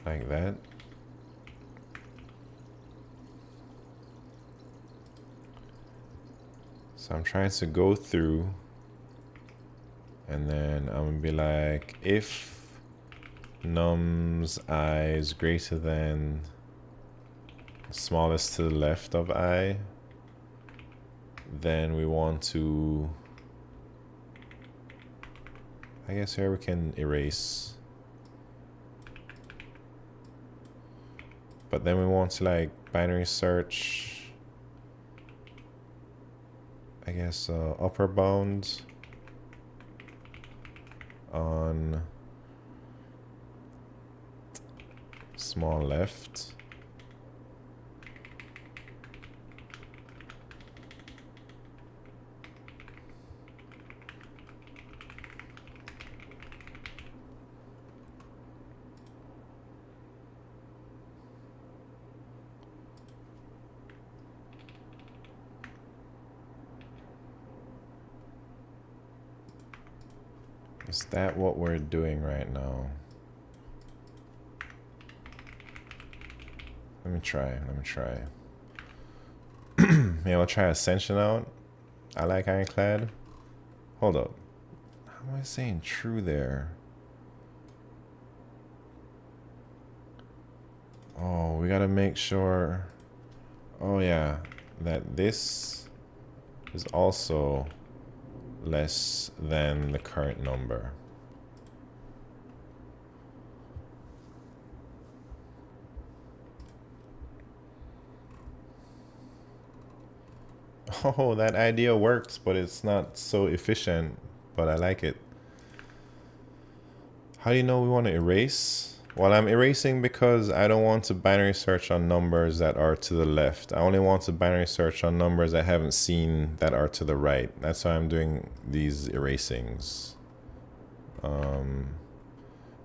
Like that. So I'm trying to go through, and then I'm gonna be like, if num's I is greater than smallest to the left of I, then we want to, I guess here we can erase. But then we want to like binary search, I guess upper bound on small left. Is that what we're doing right now? Let me try. Maybe I'll try Ascension out. I like Ironclad. Hold up. How am I saying true there? Oh, we gotta make sure. Oh yeah, that this is also less than the current number. Oh, that idea works, but it's not so efficient, but I like it. How do you know we want to erase? Well, I'm erasing because I don't want to binary search on numbers that are to the left. I only want to binary search on numbers I haven't seen that are to the right. That's why I'm doing these erasings.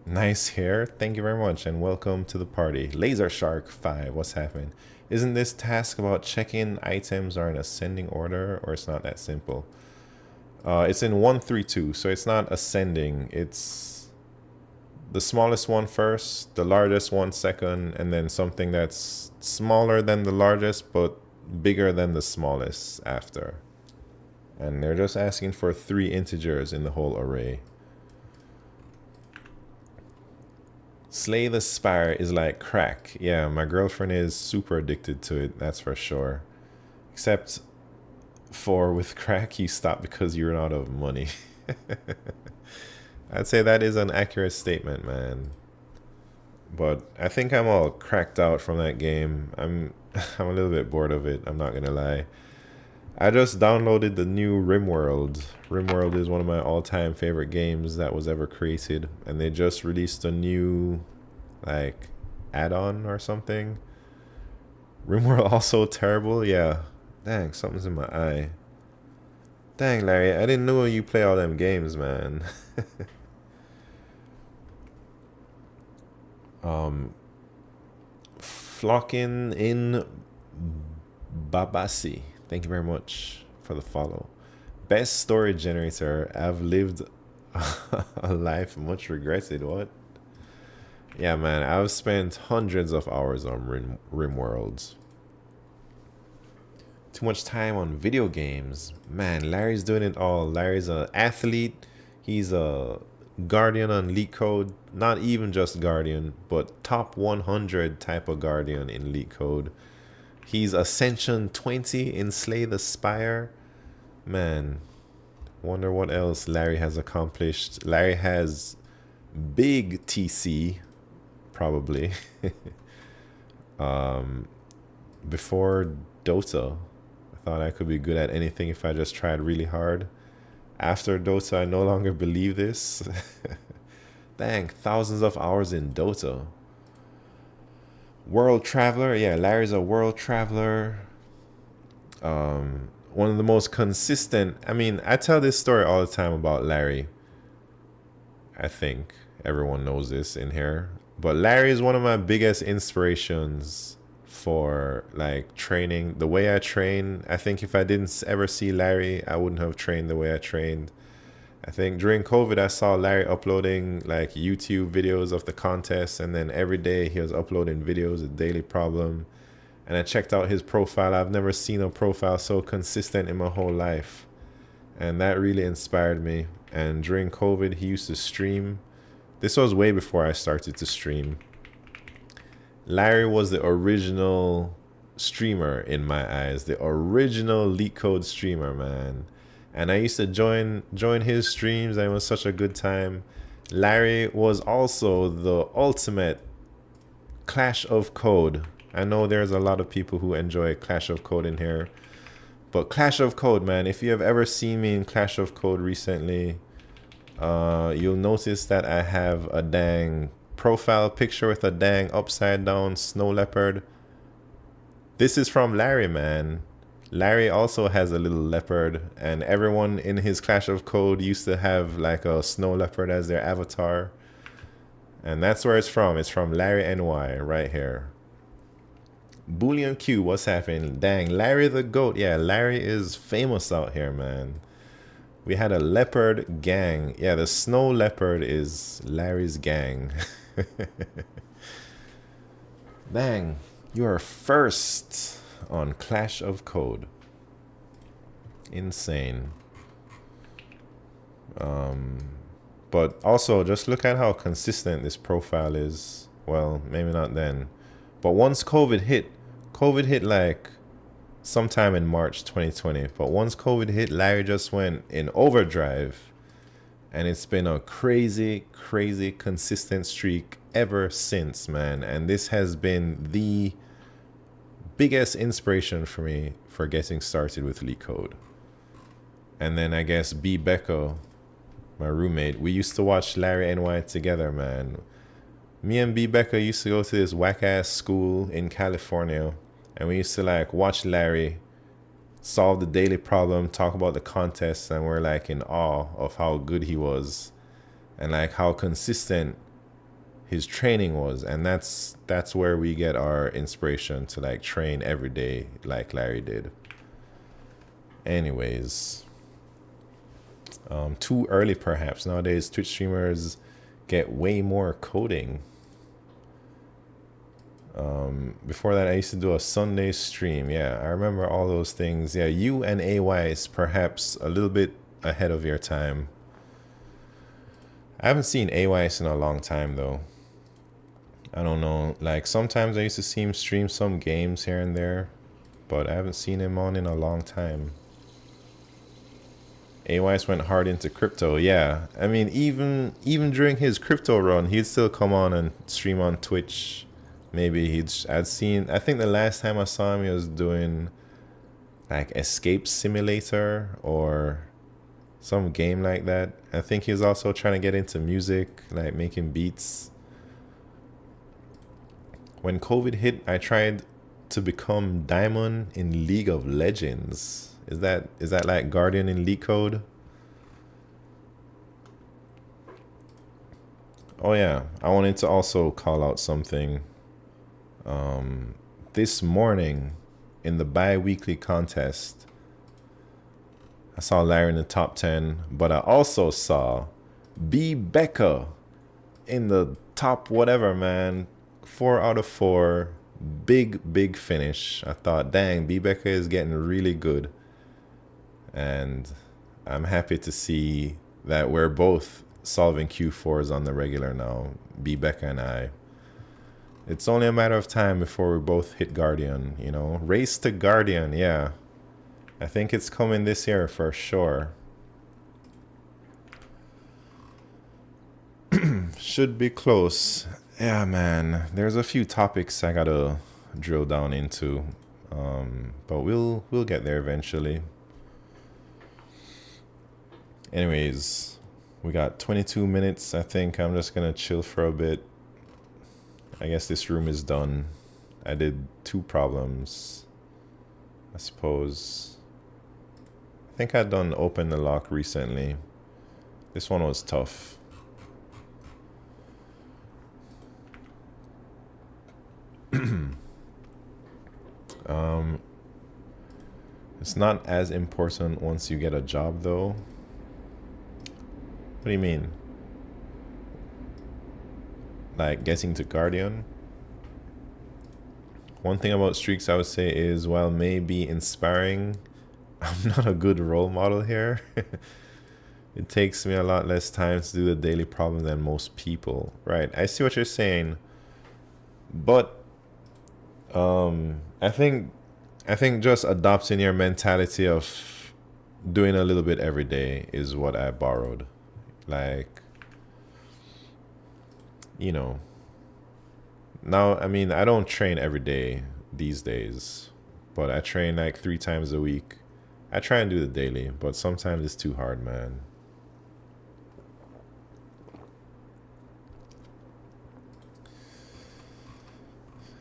Nice hair. Thank you very much and welcome to the party. Laser Shark 5, what's happening? Isn't this task about checking items are in ascending order, or it's not that simple? It's in 132, so it's not ascending. It's the smallest one first, the largest one second, and then something that's smaller than the largest but bigger than the smallest after. And they're just asking for 3 integers in the whole array. Slay the Spire is like crack. Yeah, my girlfriend is super addicted to it, that's for sure. Except for with crack, you stop because you're out of money. I'd say that is an accurate statement, man. But I think I'm all cracked out from that game. I'm a little bit bored of it, I'm not gonna lie. I just downloaded the new RimWorld. RimWorld is one of my all-time favorite games that was ever created, and they just released a new like add-on or something. RimWorld also terrible. Yeah, dang, something's in my eye. Dang, Larry, I didn't know you play all them games, man. Flocking in Babasi. Thank you very much for the follow. Best story generator. I've lived a life much regretted. What? Yeah, man. I've spent hundreds of hours on RimWorlds. Too much time on video games. Man, Larry's doing it all. Larry's an athlete. He's a guardian on LeetCode. Not even just guardian, but top 100 type of guardian in LeetCode. He's Ascension 20 in Slay the Spire. Man, wonder what else Larry has accomplished. Larry has big TC, probably. Before Dota, I thought I could be good at anything if I just tried really hard. After Dota, I no longer believe this. Dang, thousands of hours in Dota. World traveler, yeah, Larry's a world traveler. One of the most consistent. I mean, I tell this story all the time about Larry. I think everyone knows this in here, but Larry is one of my biggest inspirations for like training. The way I train, I think if I didn't ever see Larry, I wouldn't have trained the way I trained. I think during COVID, I saw Larry uploading like YouTube videos of the contest, and then every day he was uploading videos, a daily problem. And I checked out his profile. I've never seen a profile so consistent in my whole life. And that really inspired me. And during COVID, he used to stream. This was way before I started to stream. Larry was the original streamer in my eyes, the original LeetCode streamer, man. And I used to join his streams, and it was such a good time. Larry was also the ultimate Clash of Code. I know there's a lot of people who enjoy Clash of Code in here, but Clash of Code, man, if you have ever seen me in Clash of Code recently, you'll notice that I have a dang profile picture with a dang upside down snow leopard. This is from Larry, man. Larry also has a little leopard, and everyone in his Clash of Code used to have like a snow leopard as their avatar. And that's where it's from. It's from Larry NY right here. Boolean Q, what's happening? Dang, Larry the GOAT. Yeah, Larry is famous out here, man. We had a leopard gang. Yeah, the snow leopard is Larry's gang. Dang, you are first on Clash of Code. Insane. But also just look at how consistent this profile is. Well, maybe not then, but once COVID hit like sometime in March 2020. But once COVID hit, Larry just went in overdrive, and it's been a crazy consistent streak ever since, man. And this has been the biggest inspiration for me for getting started with LeetCode. And then I guess B. Becco, my roommate, we used to watch Larry NY together, man. Me and B Becca used to go to this whack ass school in California, and we used to like watch Larry solve the daily problem, talk about the contests, and we're like in awe of how good he was and like how consistent his training was. And that's where we get our inspiration to like train every day like Larry did. Anyways, too early perhaps. Nowadays Twitch streamers get way more coding. Before that I used to do a Sunday stream. Yeah, I remember all those things. Yeah, you and AY is perhaps a little bit ahead of your time. I haven't seen AYS in a long time though. I don't know, like sometimes I used to see him stream some games here and there, but I haven't seen him on in a long time. AYS went hard into crypto. Yeah, I mean even during his crypto run he'd still come on and stream on Twitch. Maybe I think the last time I saw him he was doing like Escape Simulator or some game like that. I think he was also trying to get into music, like making beats. When COVID hit, I tried to become Diamond in League of Legends. Is that like Guardian in LeetCode? Oh yeah, I wanted to also call out something. This morning in the bi-weekly contest, I saw Larry in the top 10, but I also saw B Becca in the top whatever, man. 4 out of 4. Big finish. I thought, dang, B Becca is getting really good. And I'm happy to see that we're both solving Q4s on the regular now, B Becca and I. It's only a matter of time before we both hit Guardian, you know? Race to Guardian, yeah. I think it's coming this year for sure. Should be close. Yeah, man. There's a few topics I gotta drill down into. But we'll get there eventually. Anyways, we got 22 minutes. I think I'm just gonna chill for a bit. I guess this room is done. I did 2 problems, I suppose. I think I'd done open the lock recently. This one was tough. It's not as important once you get a job though. What do you mean? Like getting to Guardian? One thing about streaks I would say is while maybe inspiring, I'm not a good role model here. It takes me a lot less time to do the daily problem than most people. Right, I see what you're saying. But I think just adopting your mentality of doing a little bit every day is what I borrowed. Like, you know, now, I mean, I don't train every day these days, but I train like 3 times a week. I try and do the daily, but sometimes it's too hard, man.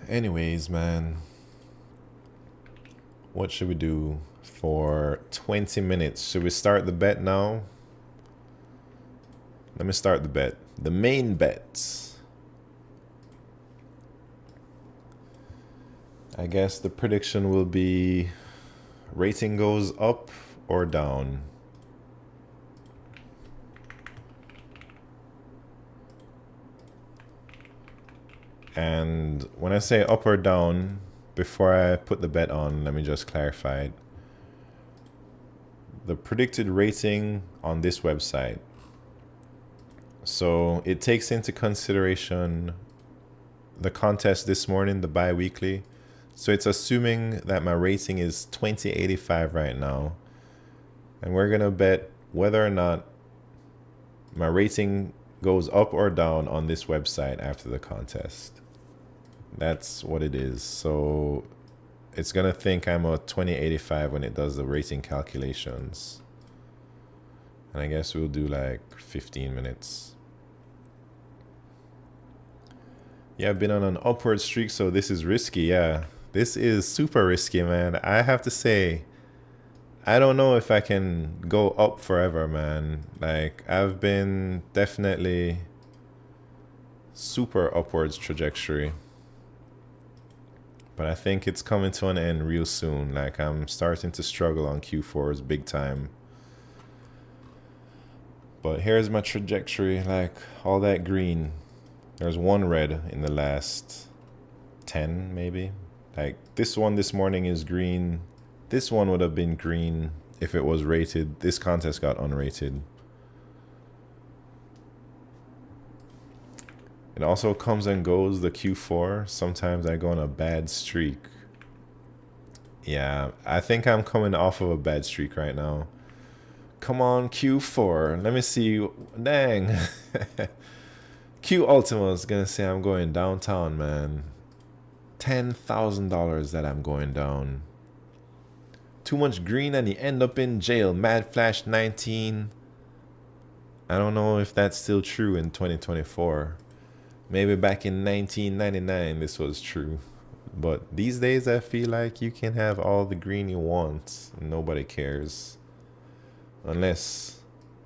Anyways, man, what should we do for 20 minutes? Should we start the bet now? Let me start the bet. The main bet. I guess the prediction will be rating goes up or down. And when I say up or down, before I put the bet on, let me just clarify it. The predicted rating on this website. So it takes into consideration the contest this morning, the bi-weekly. So it's assuming that my rating is 2085 right now. And we're going to bet whether or not my rating goes up or down on this website after the contest. That's what it is. So it's going to think I'm a 2085 when it does the rating calculations. And I guess we'll do like 15 minutes. Yeah, I've been on an upward streak, so this is risky. Yeah, this is super risky, man. I have to say, I don't know if I can go up forever, man. Like, I've been definitely super upwards trajectory. But I think it's coming to an end real soon. Like, I'm starting to struggle on Q4s big time. But here's my trajectory, like all that green. There's one red in the last 10 maybe. Like this one this morning is green. This one would have been green if it was rated. This contest got unrated. It also comes and goes, the Q4. Sometimes I go on a bad streak. Yeah, I think I'm coming off of a bad streak right now. Come on, Q4. Let me see. Dang. Q Ultima is going to say I'm going downtown, man. $10,000 that I'm going down. Too much green and you end up in jail. Mad Flash 19. I don't know if that's still true in 2024. Maybe back in 1999 this was true. But these days I feel like you can have all the green you want and nobody cares. Unless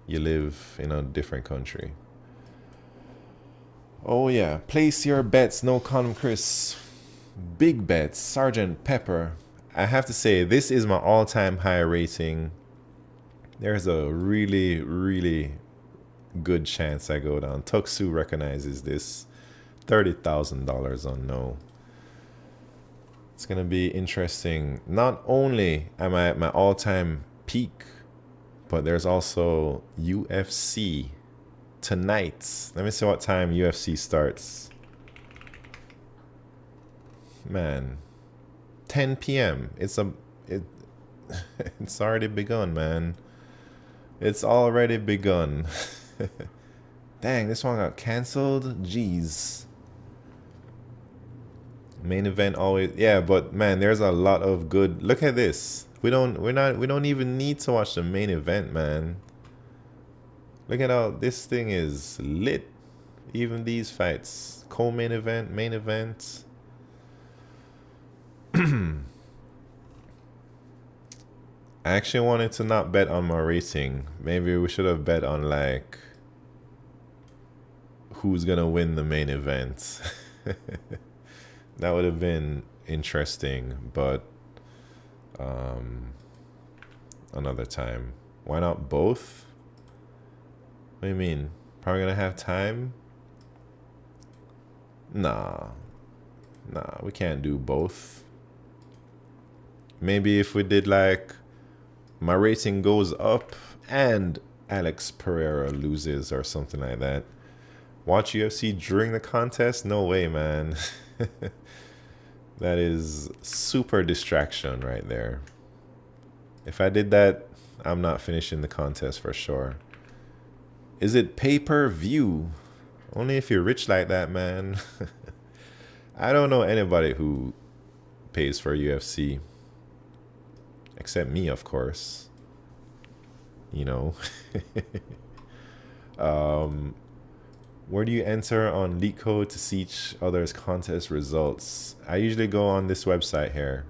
you live in a different country. Oh yeah, place your bets, no condom Chris. Big bets, Sergeant Pepper. I have to say, this is my all-time high rating. There's a really, really good chance I go down. Tuxu recognizes this. $30,000 on no. It's gonna be interesting. Not only am I at my all-time peak, but there's also UFC tonight. Let me see what time UFC starts. Man, 10 p.m. It's already begun, man. It's already begun. Dang, this one got canceled. Jeez. Main event always, yeah, but man, there's a lot of good. Look at this. We don't even need to watch the main event, man. Look at how this thing is lit. Even these fights. Co-main event, main event. I actually wanted to not bet on my rating. Maybe we should have bet on like who's gonna win the main event. That would have been interesting, but another time. Why not both? What do you mean? Probably gonna have time? Nah, we can't do both. Maybe if we did like my rating goes up and Alex Pereira loses or something like that. Watch UFC during the contest? No way, man. That is super distraction right there. If I did that, I'm not finishing the contest for sure. Is it pay-per-view? Only if you're rich like that, man. I don't know anybody who pays for UFC. Except me, of course. You know. Where do you enter on LeetCode to see each other's contest results? I usually go on this website here.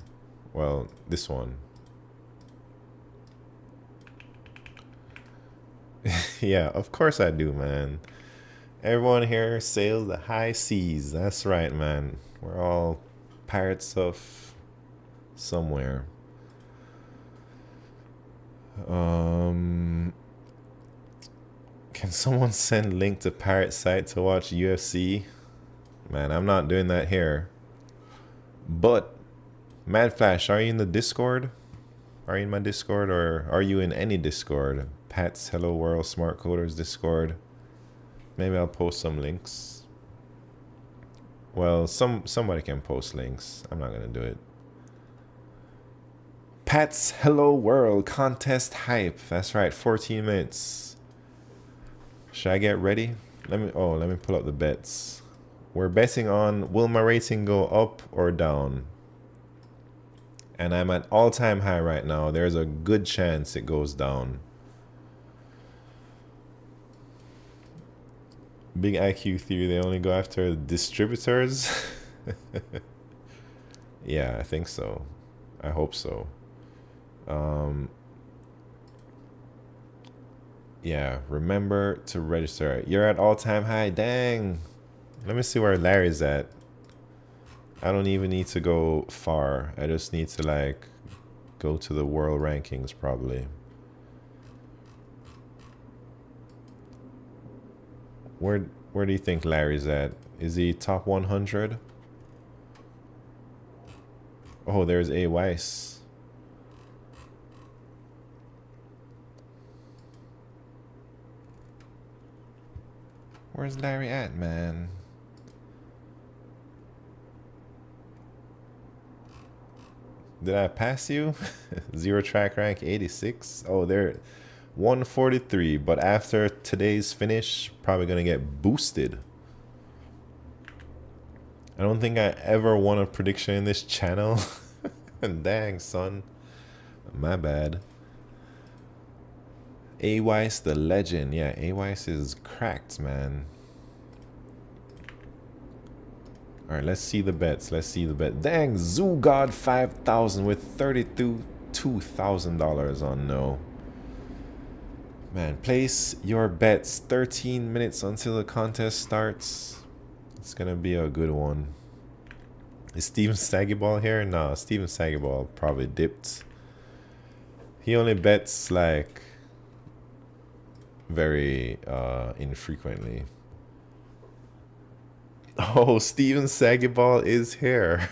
Well, this one. Yeah, of course I do, man. Everyone here sails the high seas. That's right, man. We're all pirates of somewhere. Can someone send link to pirate site to watch UFC? Man, I'm not doing that here. But Mad Flash, are you in the Discord? Are you in my Discord, or are you in any Discord? Pat's Hello World Smart Coders Discord. Maybe I'll post some links. Well, somebody can post links. I'm not gonna do it. Pat's Hello World Contest Hype. That's right, 14 minutes. Should I get ready? Let me pull up the bets. We're betting on, will my rating go up or down? And I'm at all-time high right now. There's a good chance it goes down. Big IQ theory, they only go after distributors. Yeah, I think so. I hope so. Yeah, remember to register. You're at all-time high. Dang. Let me see where Larry's at. I don't even need to go far. I just need to like go to the world rankings probably. Where do you think Larry's at? Is he top 100? Oh, there's A. Weiss. Where's Larry at, man? Did I pass you? Zero track rank 86. Oh, they're 143. But after today's finish, probably gonna get boosted. I don't think I ever won a prediction in this channel. Dang, son. My bad. A. Weiss, the legend. Yeah, A. Weiss is cracked, man. All right, let's see the bets. Let's see the bet. Dang, Zoo God 5,000 with $32,000 on no. Man, place your bets. 13 minutes until the contest starts. It's gonna be a good one. Is Steven Sagiball here? No, Steven Sagiball probably dipped. He only bets like very infrequently. Oh, Steven Sagiball is here.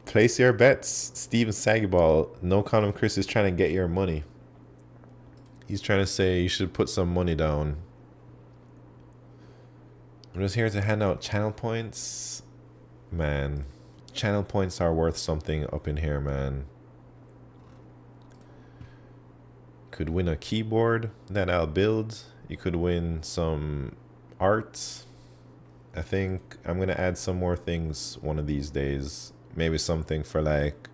Place your bets. Steven Sagiball. No Condom Chris is trying to get your money. He's trying to say you should put some money down. I'm just here to hand out channel points. Man, channel points are worth something up in here, man. Could win a keyboard that I'll build. You could win some art. I think I'm gonna add some more things one of these days. Maybe something for like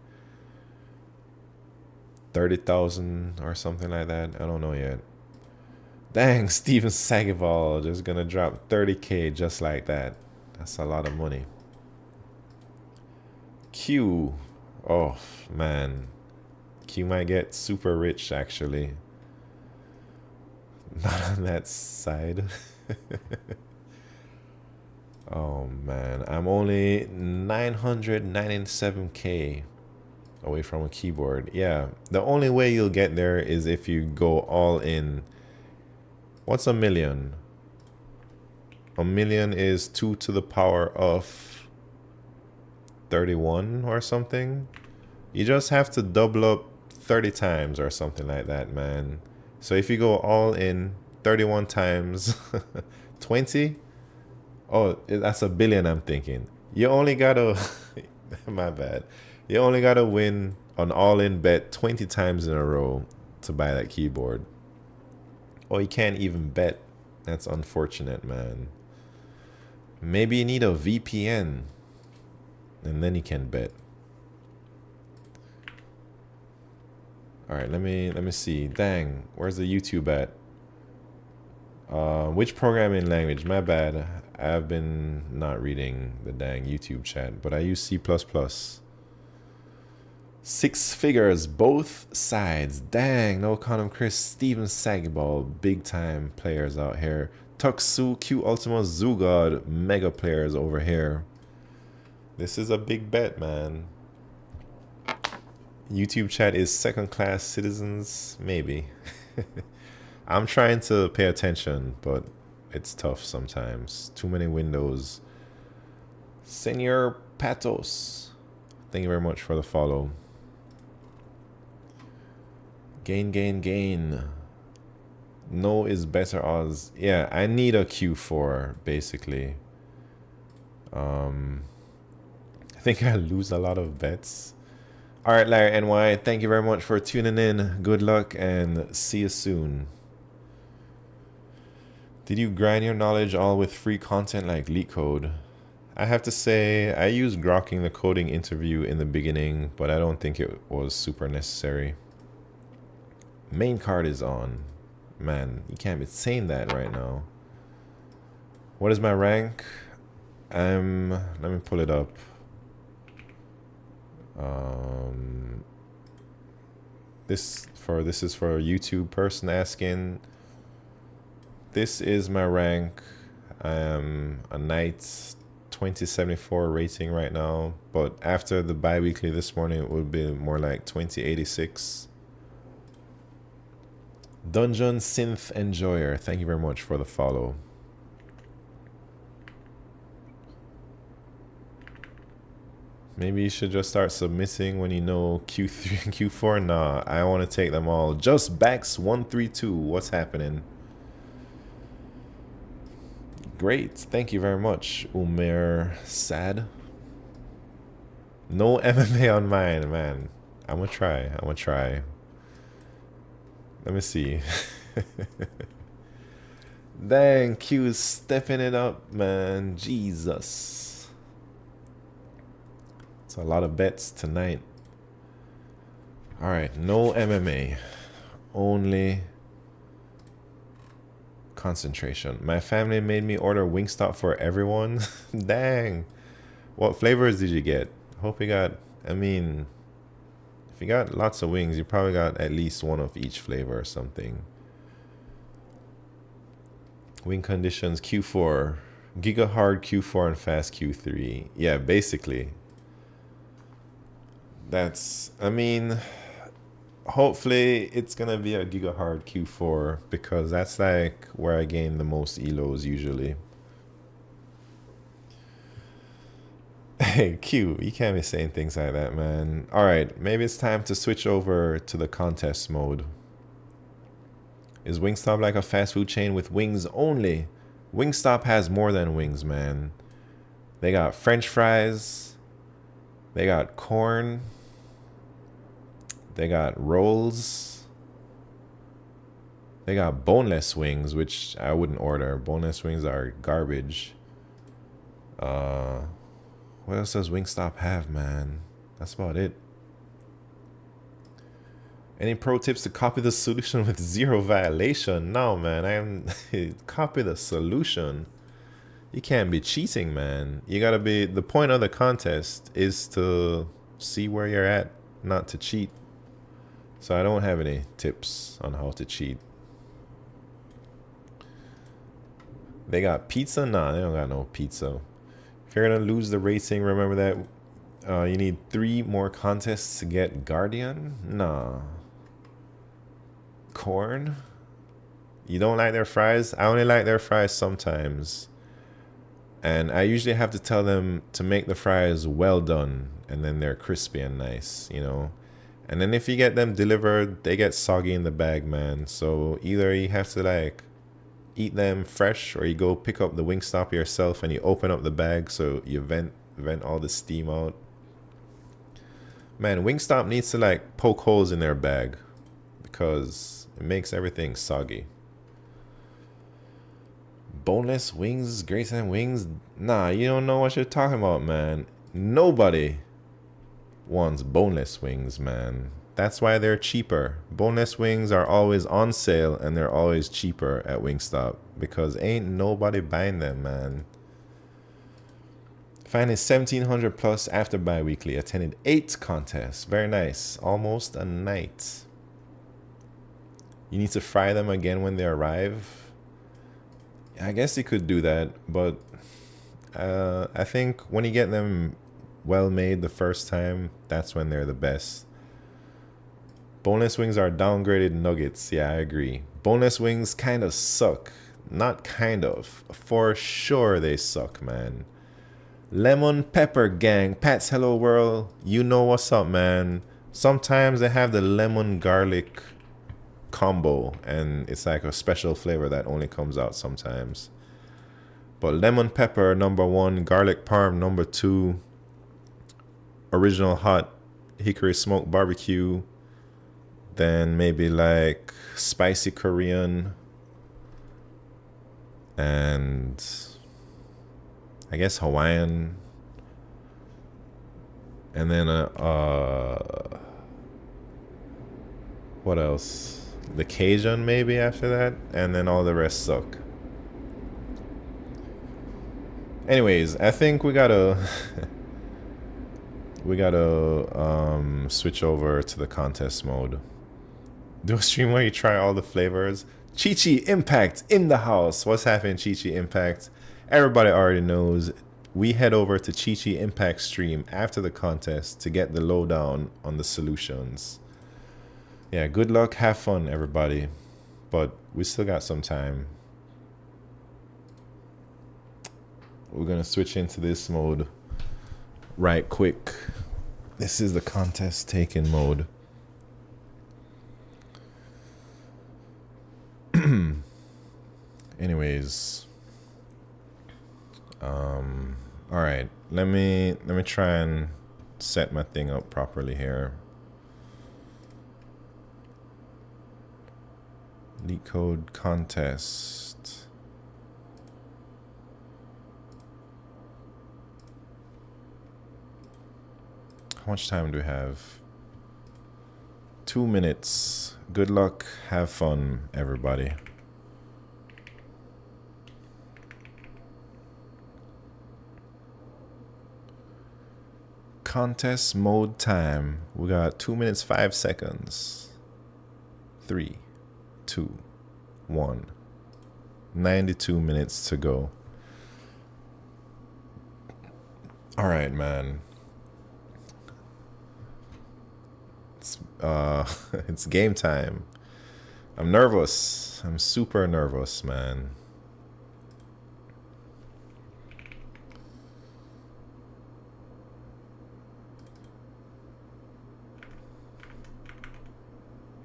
30,000 or something like that. I don't know yet. Dang, Steven Sagiball just gonna drop 30K just like that. That's a lot of money. Q. Oh, man. Q might get super rich, actually. Not on that side. Oh, man. I'm only 997K away from a keyboard. Yeah, the only way you'll get there is if you go all in. What's a million? A million is 2 to the power of 31 or something. You just have to double up 30 times or something like that, man. So if you go all in 31 times 20, oh, that's a billion, I'm thinking. You only gotta, my bad. You only gotta win an all-in bet 20 times in a row to buy that keyboard. Oh, you can't even bet. That's unfortunate, man. Maybe you need a VPN, and then you can bet. All right, let me see. Dang, where's the YouTube at? Which programming language? My bad. I've been not reading the dang YouTube chat, but I use C++. 6 figures, both sides. Dang, no Condom Chris, Steven Sagiball, big time players out here. Tuxu, Q Ultima, Zugod, mega players over here. This is a big bet, man. YouTube chat is second class citizens, maybe. I'm trying to pay attention, but it's tough sometimes. Too many windows. Senor Patos, thank you very much for the follow. Gain. No is better odds. Yeah, I need a Q4 basically. I think I lose a lot of bets. All right, Larry NY, thank you very much for tuning in. Good luck and see you soon. Did you grind your knowledge all with free content like LeetCode? I have to say, I used grokking the coding interview in the beginning, but I don't think it was super necessary. Main card is on. Man, you can't be saying that right now. What is my rank? Let me pull it up. This is for a YouTube person asking. This is my rank. I am a knight, 2074 rating right now, but after the bi-weekly this morning it would be more like 2086. Dungeon Synth Enjoyer, thank you very much for the follow. Maybe you should just start submitting when you know Q3 and Q4. Nah, I want to take them all. Just Bax 132. What's happening? Great. Thank you very much, Umair Sad. No MMA on mine, man. I'm going to try. Let me see. Dang, Q is stepping it up, man. Jesus. It's a lot of bets tonight. All right, no MMA. Only concentration. My family made me order Wingstop for everyone. Dang. What flavors did you get? Hope you got, I mean, if you got lots of wings, you probably got at least one of each flavor or something. Wing conditions Q4. Giga hard Q4 and fast Q3. Yeah, basically. That's, I mean, hopefully it's gonna be a giga hard Q4 because that's like where I gain the most elos usually. Hey Q, you can't be saying things like that, man. All right, maybe it's time to switch over to the contest mode. Is Wingstop like a fast food chain with wings only? Wingstop has more than wings, man. They got French fries. They got corn. They got rolls. They got boneless wings, which I wouldn't order. Boneless wings are garbage. What else does Wingstop have, man? That's about it. Any pro tips to copy the solution with zero violation? No, man. Copy the solution. You can't be cheating, man. You gotta be, the point of the contest is to see where you're at, not to cheat. So I don't have any tips on how to cheat. They got pizza? Nah, they don't got no pizza. If you're gonna lose the rating, remember that you need 3 more contests to get Guardian? Nah. Corn? You don't like their fries? I only like their fries sometimes. And I usually have to tell them to make the fries well done, and then they're crispy and nice, you know. And then if you get them delivered, they get soggy in the bag, man. So either you have to like eat them fresh, or you go pick up the Wingstop yourself and you open up the bag so you vent all the steam out. Man, Wingstop needs to like poke holes in their bag because it makes everything soggy. Boneless wings, Grayson wings? Nah, you don't know what you're talking about, man. Nobody wants boneless wings, man. That's why they're cheaper. Boneless wings are always on sale and they're always cheaper at Wingstop because ain't nobody buying them, man. Finding 1700 plus after bi-weekly. Attended 8 contests. Very nice. Almost a night. You need to fry them again when they arrive. I guess you could do that, but I think when you get them well made the first time, that's when they're the best. Boneless wings are downgraded nuggets. Yeah, I agree. Boneless wings kind of suck. Not kind of. For sure they suck, man. Lemon pepper gang. Pat's Hello World. You know what's up, man. Sometimes they have the lemon garlic combo and it's like a special flavor that only comes out sometimes. But lemon pepper #1, garlic parm #2, original hot hickory smoked barbecue, then maybe like spicy Korean, and I guess Hawaiian, and then what else? the Cajun maybe after that, and then all the rest suck. Anyways, I think we gotta switch over to the contest mode. Do a stream where you try all the flavors. Chi-Chi Impact in the house. What's happening, Chi-Chi Impact? Everybody already knows. We head over to Chi-Chi Impact stream after the contest to get the lowdown on the solutions. Yeah, good luck, have fun, everybody. But we still got some time. We're gonna switch into this mode right quick. This is the contest taken mode. Anyways, all right. Let me try and set my thing up properly here. LeetCode Contest. How much time do we have? 2 minutes. Good luck. Have fun, everybody. Contest mode time. We got 2 minutes, 5 seconds. 3, 2, 1. 92 minutes to go. All right, man. It's game time. I'm nervous. I'm super nervous, man.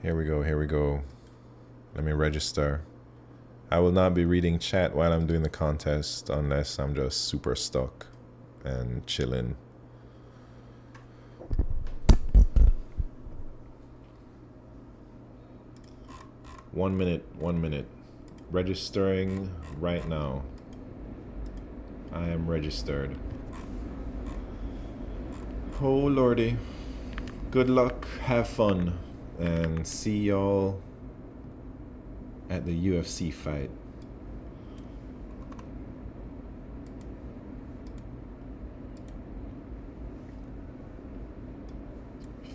Here we go, here we go. Let me register. I will not be reading chat while I'm doing the contest unless I'm just super stuck and chilling. One minute. Registering right now. I am registered. Oh lordy. Good luck, have fun, and see y'all at the UFC fight.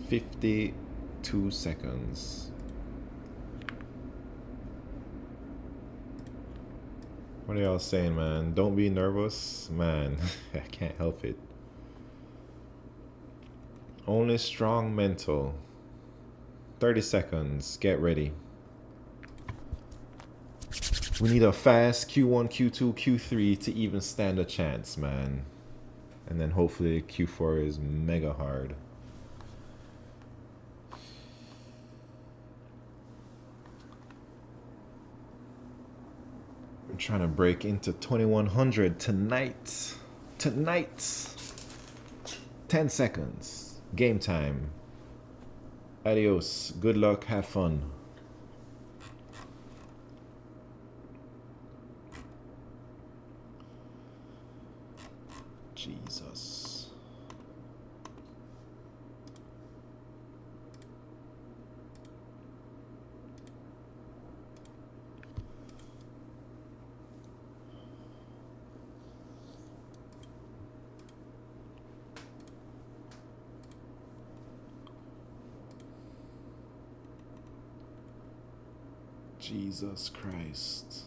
"52 seconds. What are y'all saying, man? Don't be nervous, man. I can't help it. Only strong mental. 30 seconds. Get ready. We need a fast Q1, Q2, Q3 to even stand a chance, man. And then hopefully Q4 is mega hard. I'm trying to break into 2100 tonight. 10 seconds. Game time. Adios. Good luck. Have fun. Jesus. Jesus Christ.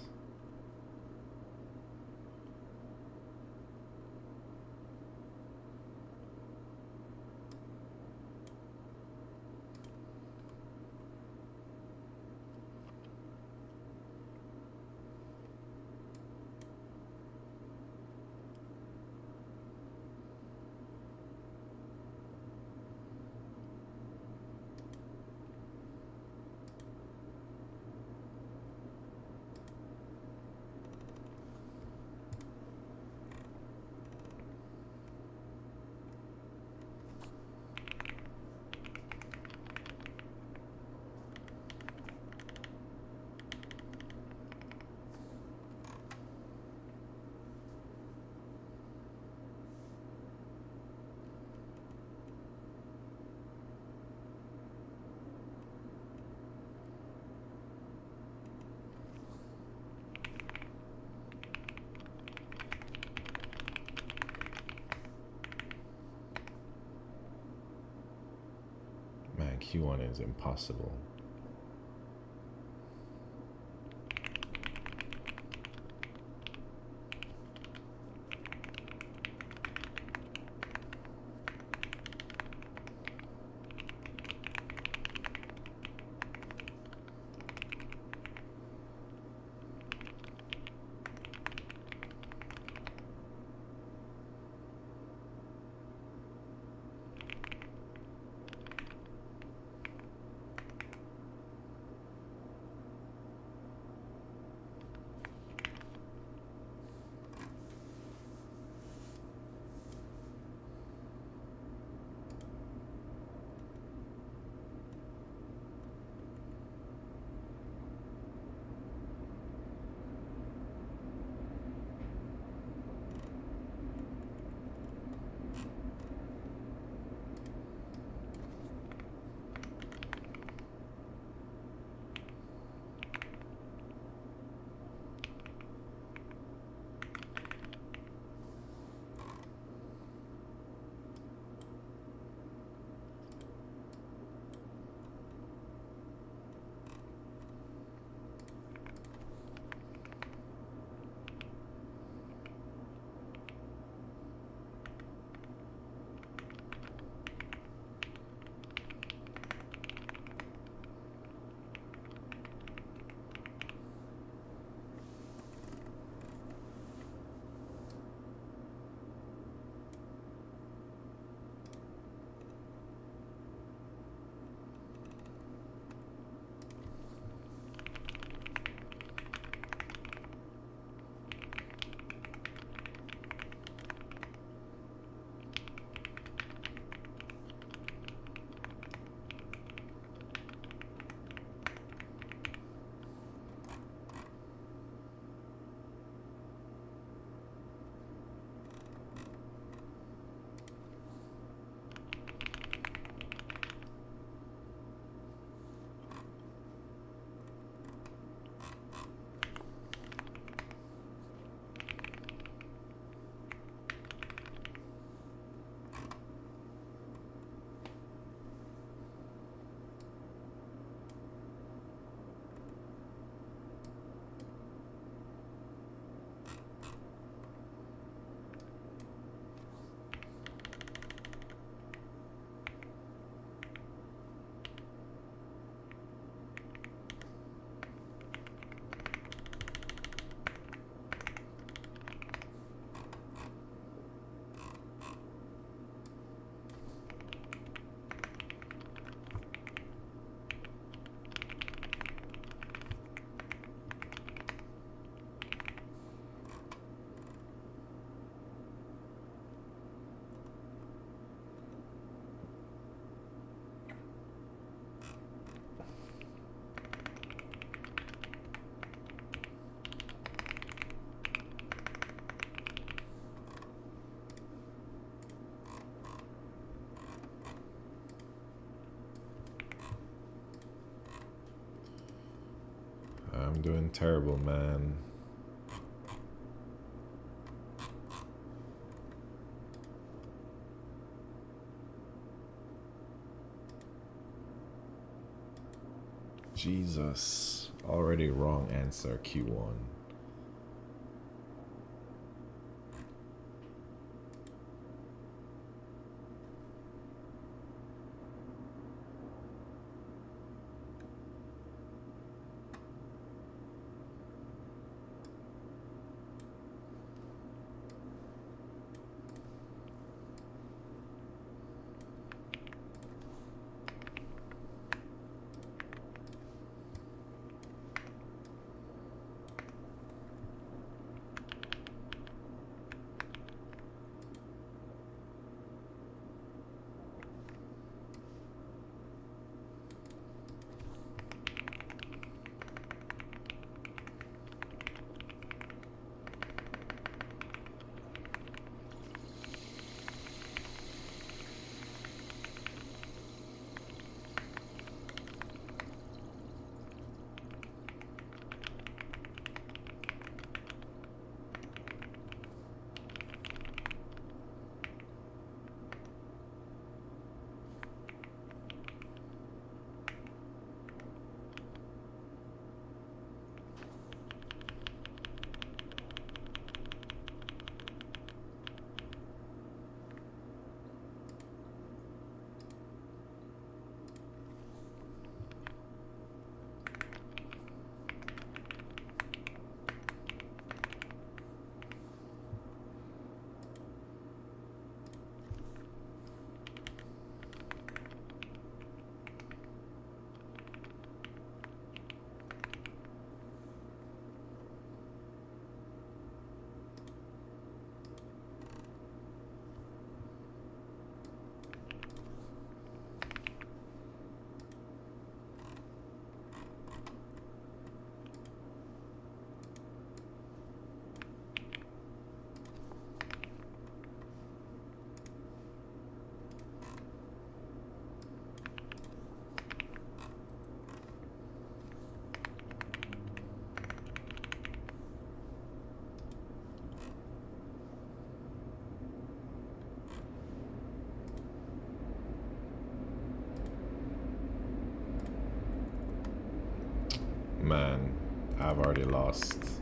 Q1 is impossible. I'm doing terrible, man. Jesus. Already wrong answer, Q1. I've already lost.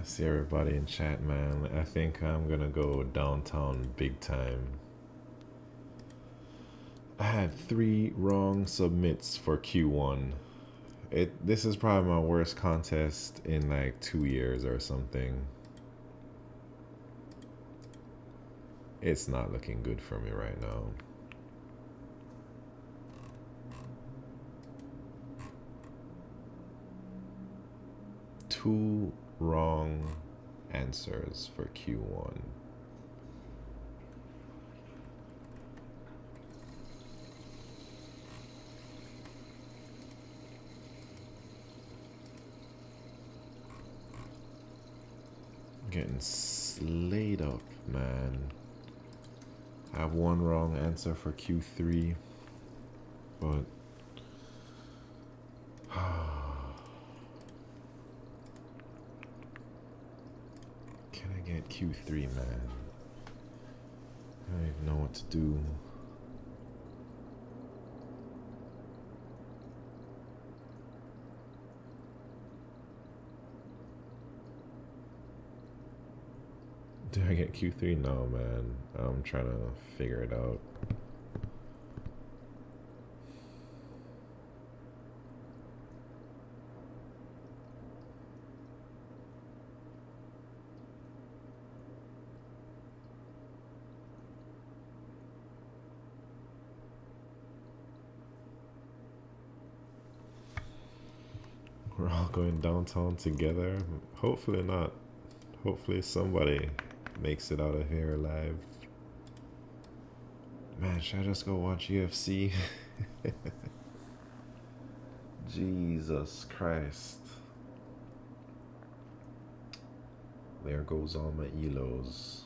See everybody in chat, man. I think I'm gonna go downtown big time. I had 3 wrong submits for Q1. This is probably my worst contest in like 2 years or something. It's not looking good for me right now. Two wrong answers for Q1. Getting slayed up, man. I have 1 wrong answer for Q3, but can I get Q3, man? I don't even know what to do. Did I get Q3? No, man. I'm trying to figure it out. We're all going downtown together. Hopefully not. Hopefully somebody makes it out of here alive. Man, should I just go watch UFC? Jesus Christ. There goes all my elos.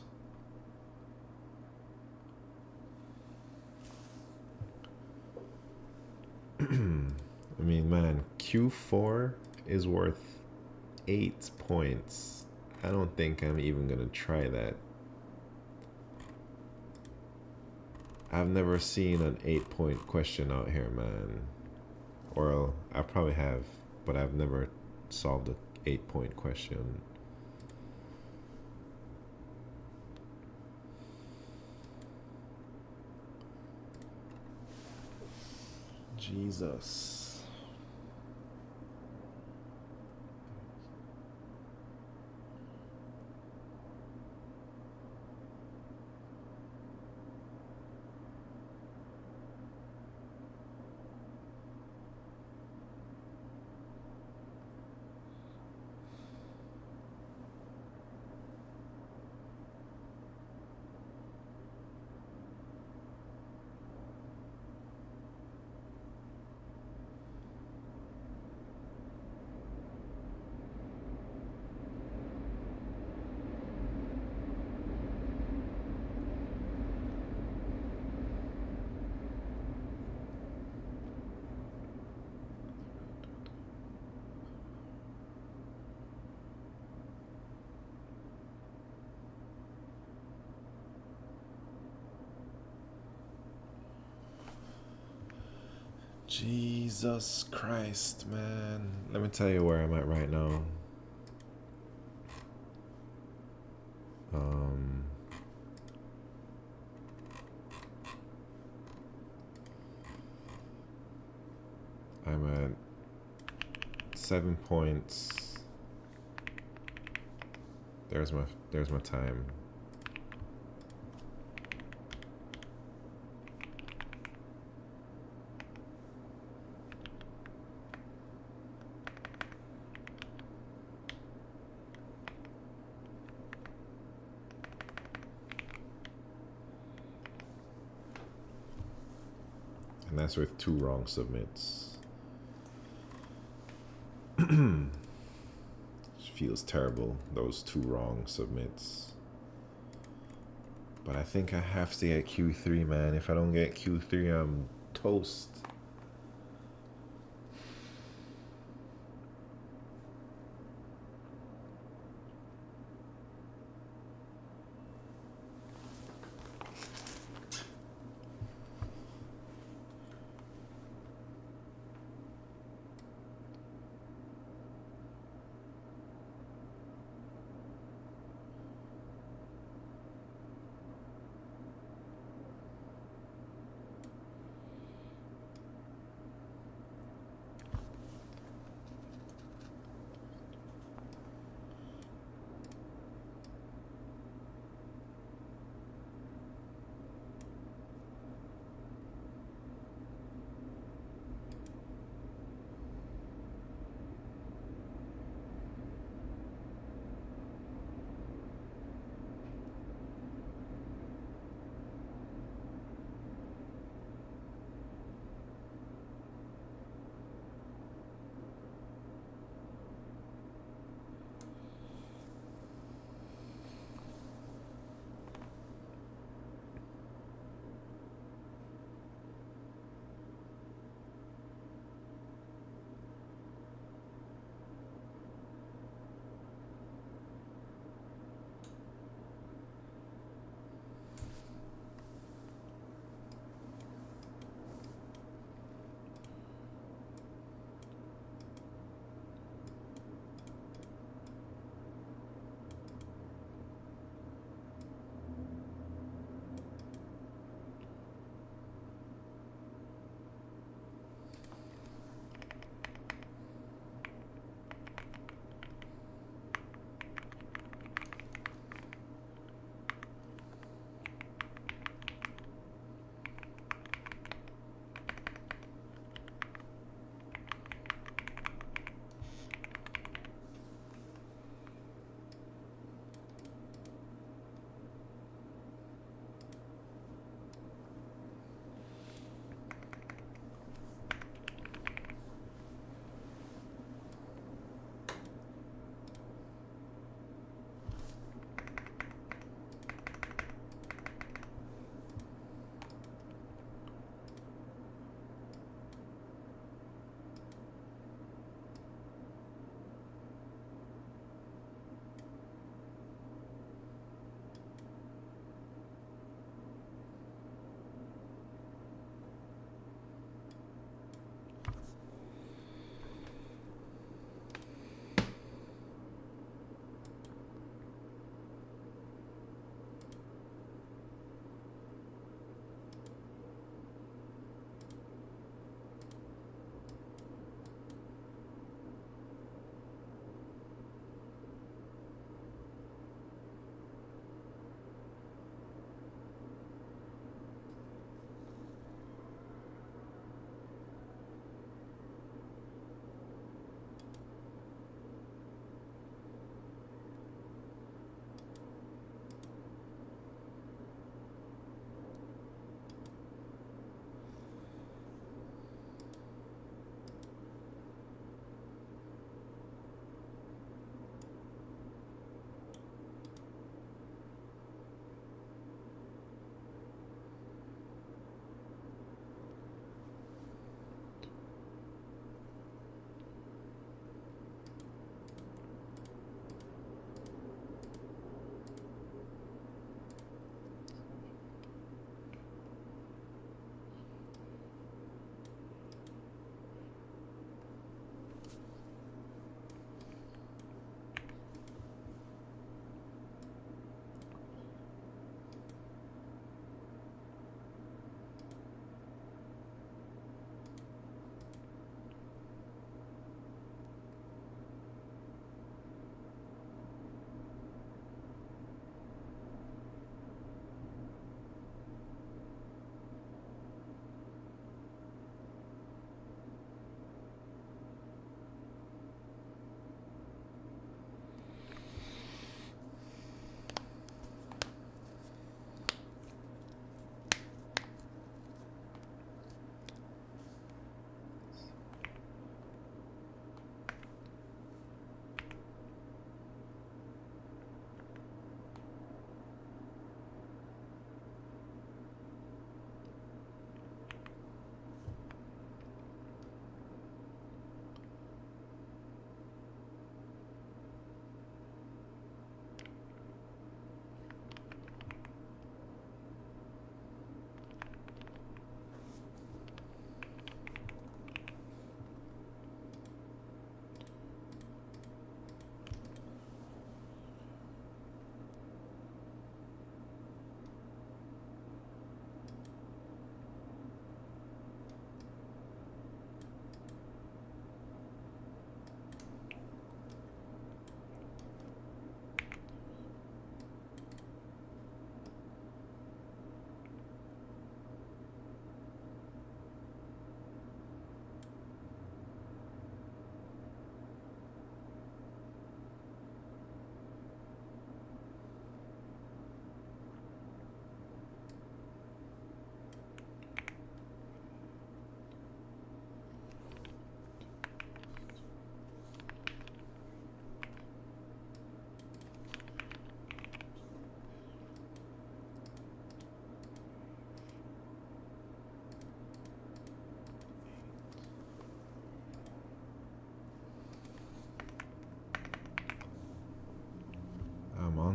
I mean, man, Q4 is worth 8 points. I don't think I'm even gonna try that. I've never seen an 8-point question out here, man. Or I probably have, but I've never solved an 8-point question. Jesus. Jesus Christ, man. Let me tell you where I'm at right now. I'm at 7 points. There's my time. And that's with 2 wrong submits. Feels terrible, those 2 wrong submits. But I think I have to get Q3, man. If I don't get Q3, I'm toast.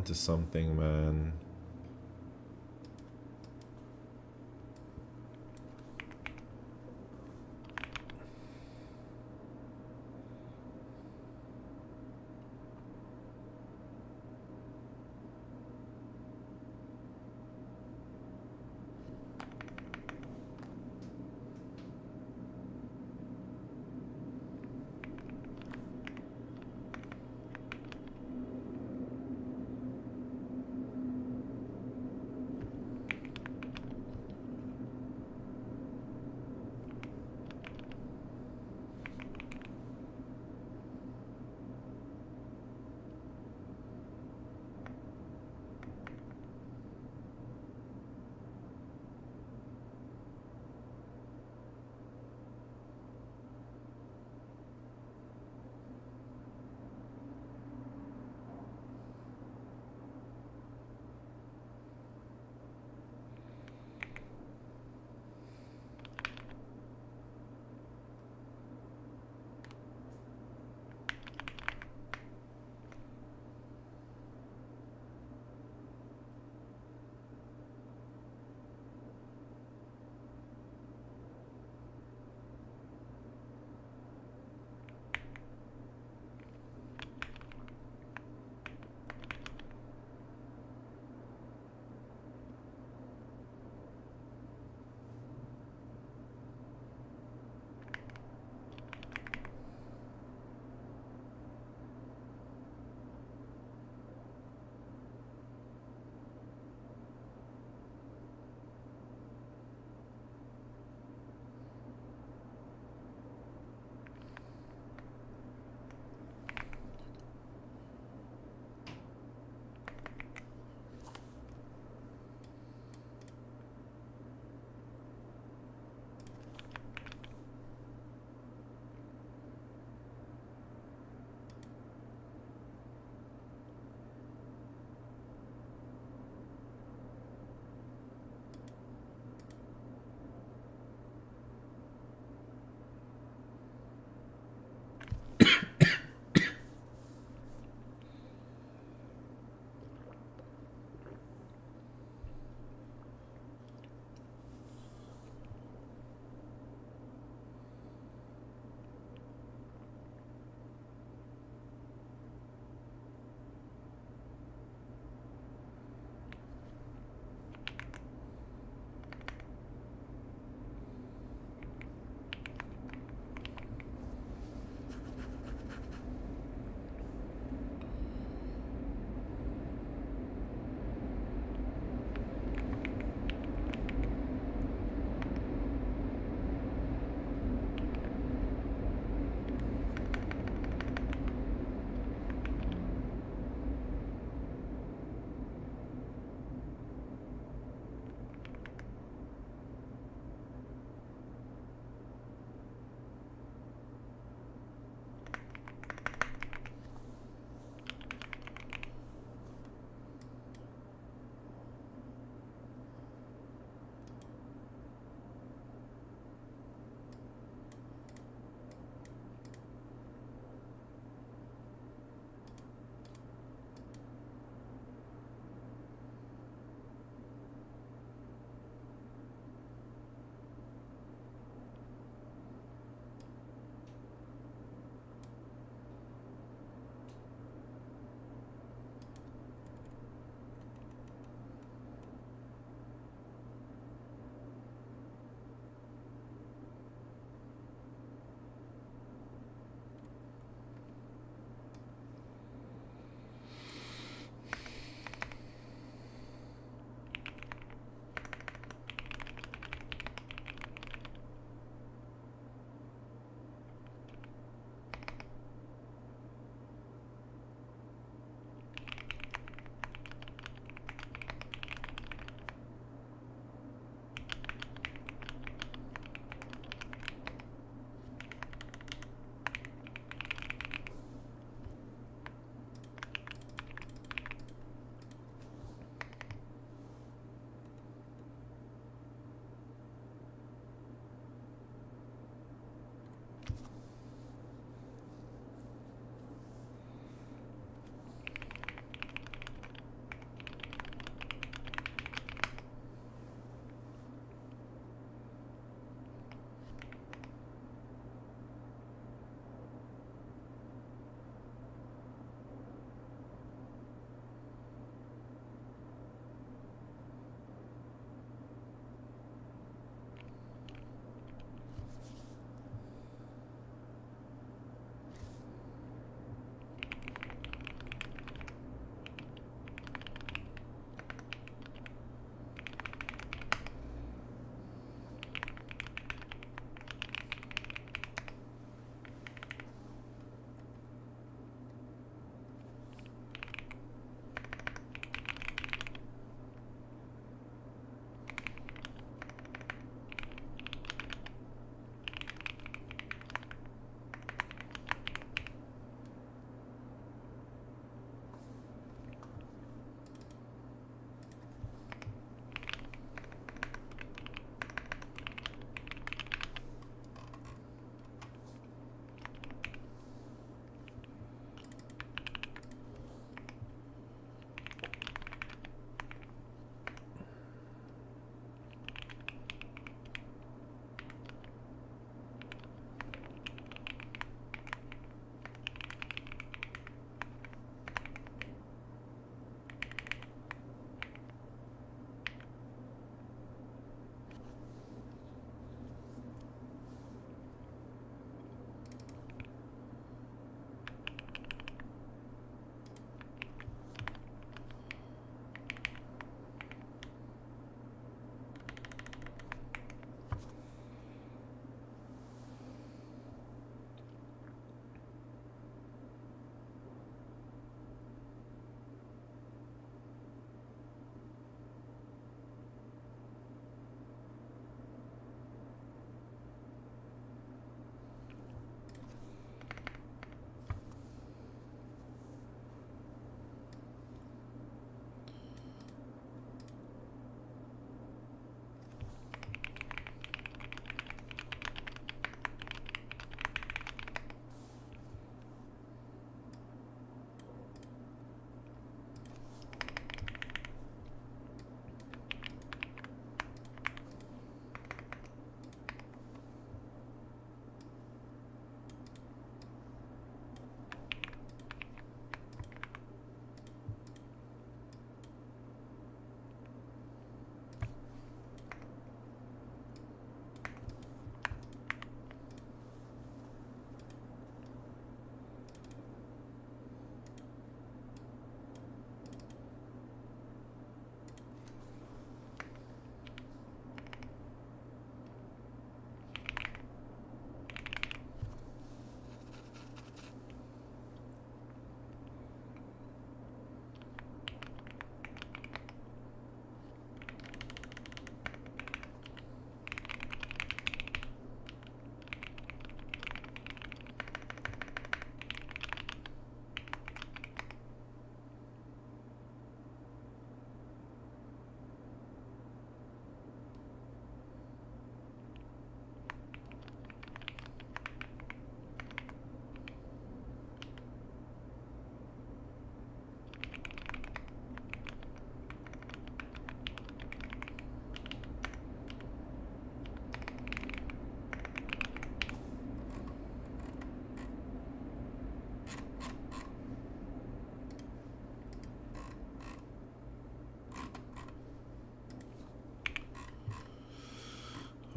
into something, man.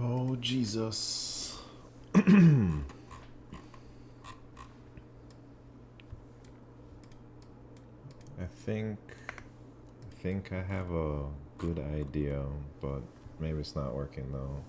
Oh, Jesus. I think I have a good idea, but maybe it's not working though.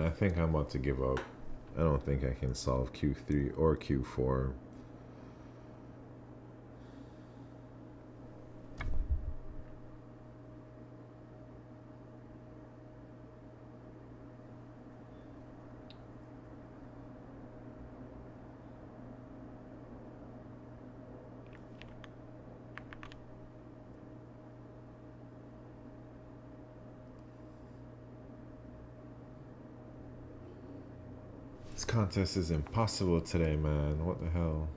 I think I'm about to give up. I don't think I can solve Q3 or Q4. This contest is impossible today, man. What the hell?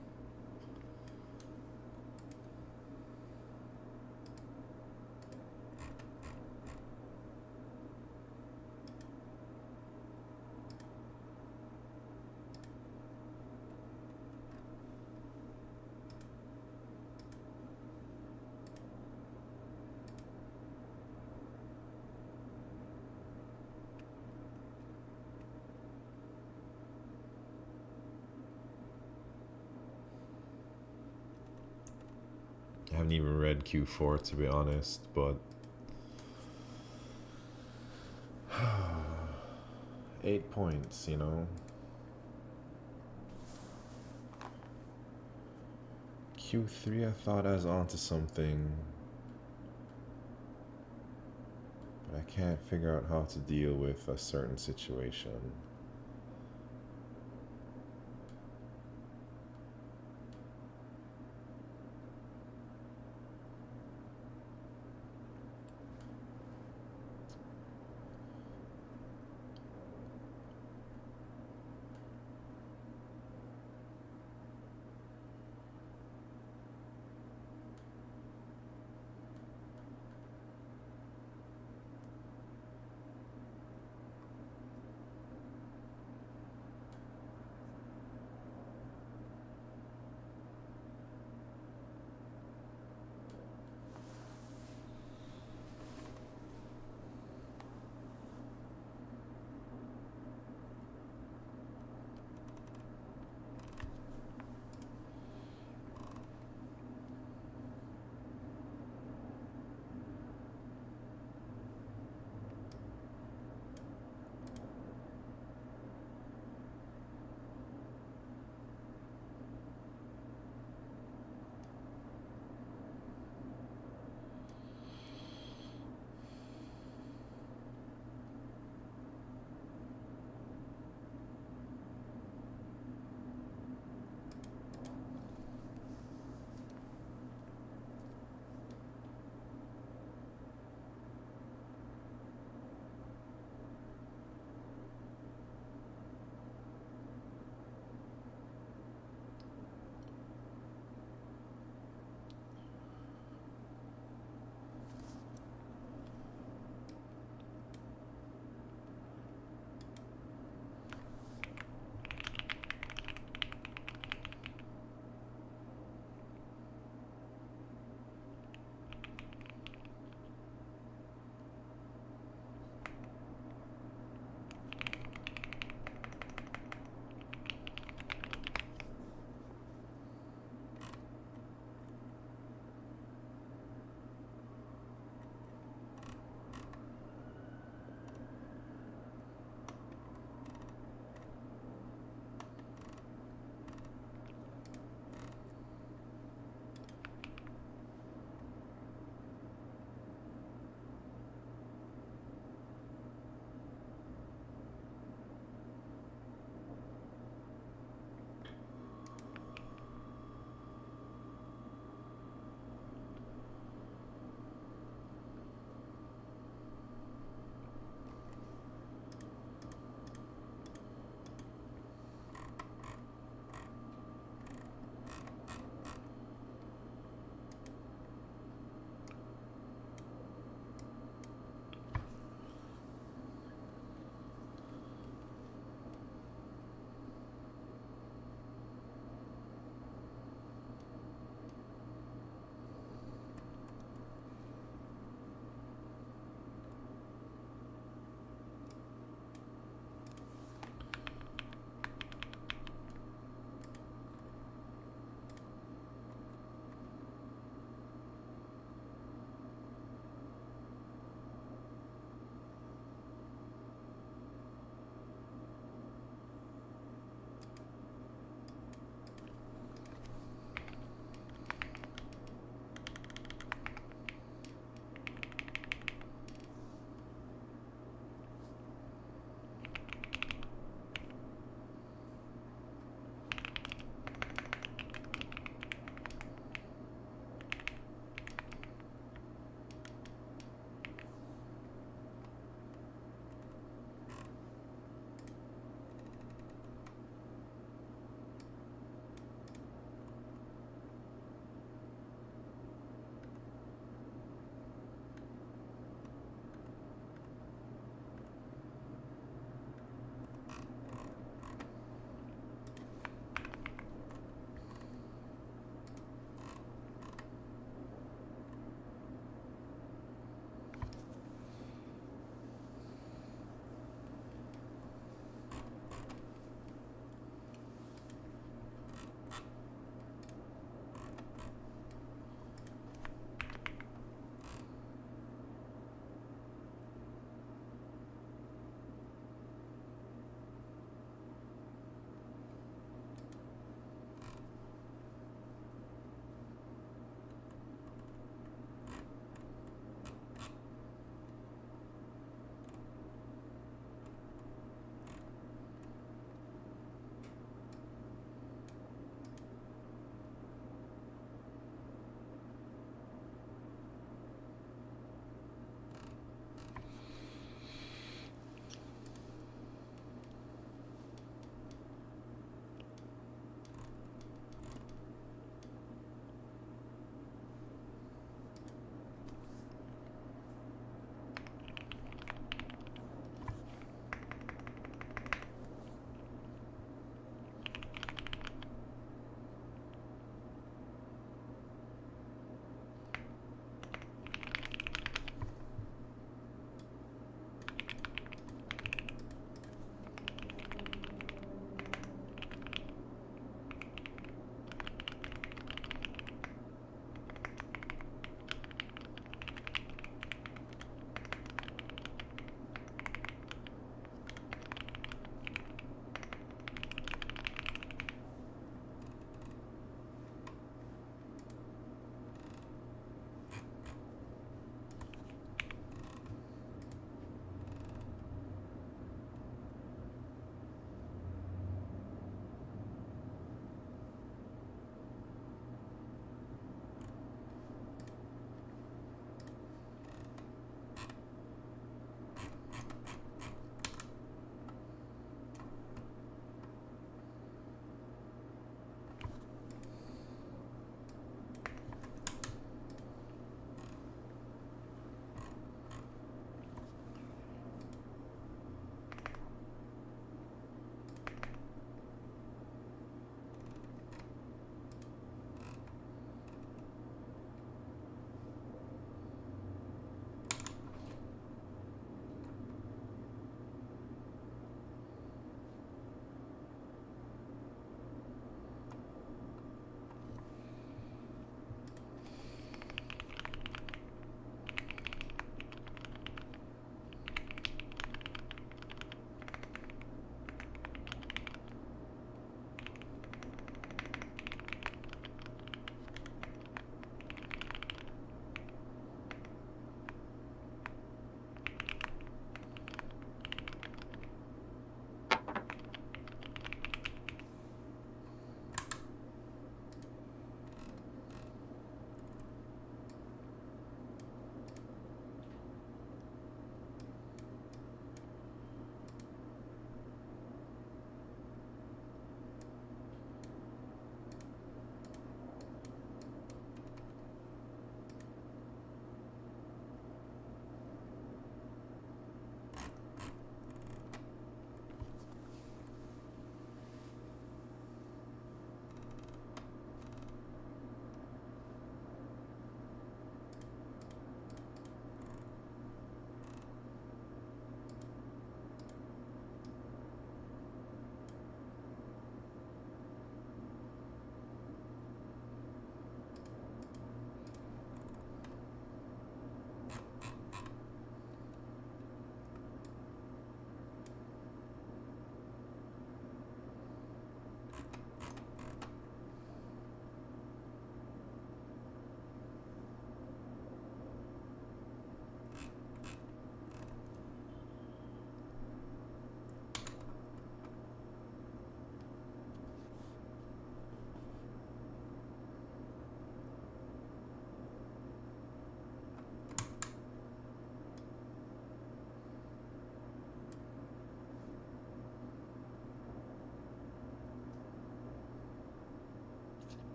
I haven't even read Q4 to be honest, but 8 points, you know. Q3 I thought I was onto something, but I can't figure out how to deal with a certain situation.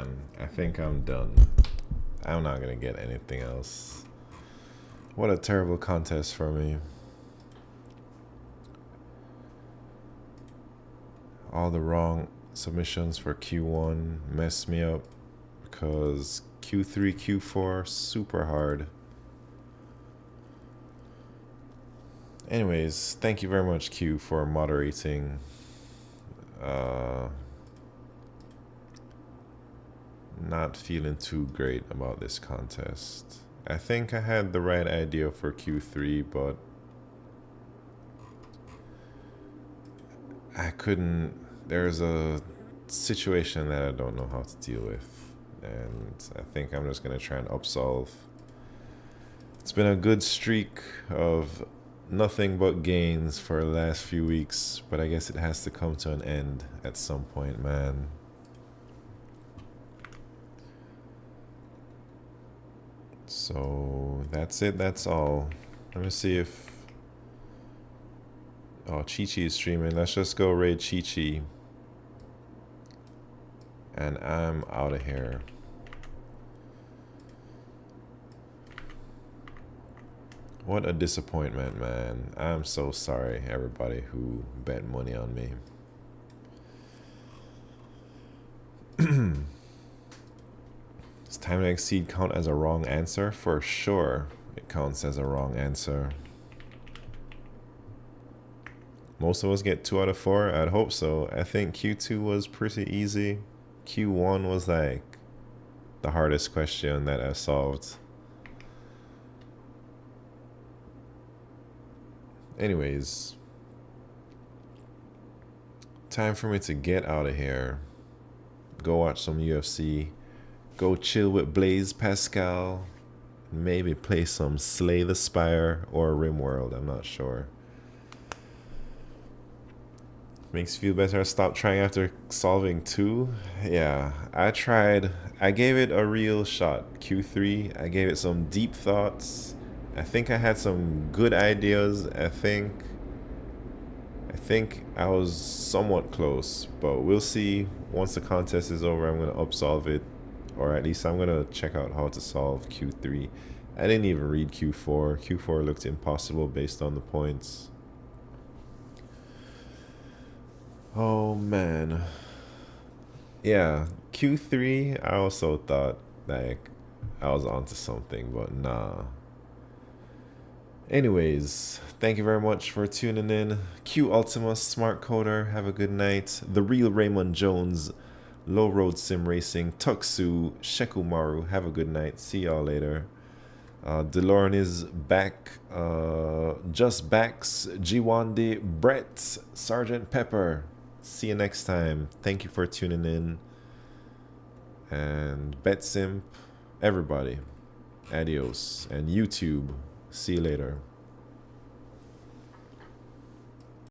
man. I think I'm done. I'm not gonna get anything else. What a terrible contest for me. All the wrong submissions for Q1 messed me up because Q3, Q4, super hard. Anyways, thank you very much, Q, for moderating. Not feeling too great about this contest. I think I had the right idea for Q3, but I couldn't. There's a situation that I don't know how to deal with, and I think I'm just gonna try and upsolve. It's been a good streak of nothing but gains for the last few weeks, but I guess it has to come to an end at some point, man. So that's it, that's all. Let me see if... Oh, Chi-Chi is streaming. Let's just go raid Chi-Chi. And I'm out of here. What a disappointment, man. I'm so sorry, everybody who bet money on me. Does time to exceed count as a wrong answer? For sure, it counts as a wrong answer. Most of us get 2 out of 4. I'd hope so. I think Q2 was pretty easy. Q1 was like the hardest question that I solved. Anyways, time for me to get out of here. Go watch some UFC. Go chill with Blaze Pascal. Maybe play some Slay the Spire or RimWorld. I'm not sure. Makes you feel better. Stop trying after solving 2. Yeah, I tried. I gave it a real shot. Q3, I gave it some deep thoughts. I think I had some good ideas. I think I was somewhat close, but we'll see. Once the contest is over, I'm gonna upsolve it, or at least I'm gonna check out how to solve Q3. I didn't even read Q4. Q4 looked impossible based on the points. Oh man. Yeah, Q3, I also thought like I was onto something, but nah. Anyways, thank you very much for tuning in. Q Ultima, Smart Coder, have a good night. The Real Raymond Jones, Low Road Sim Racing, Tuxu, Shekumaru, have a good night. See y'all later. DeLorean is back. Just Backs, Jiwande, Brett, Sergeant Pepper. See you next time. Thank you for tuning in. And BetSimp, everybody. Adios. And YouTube. See you later.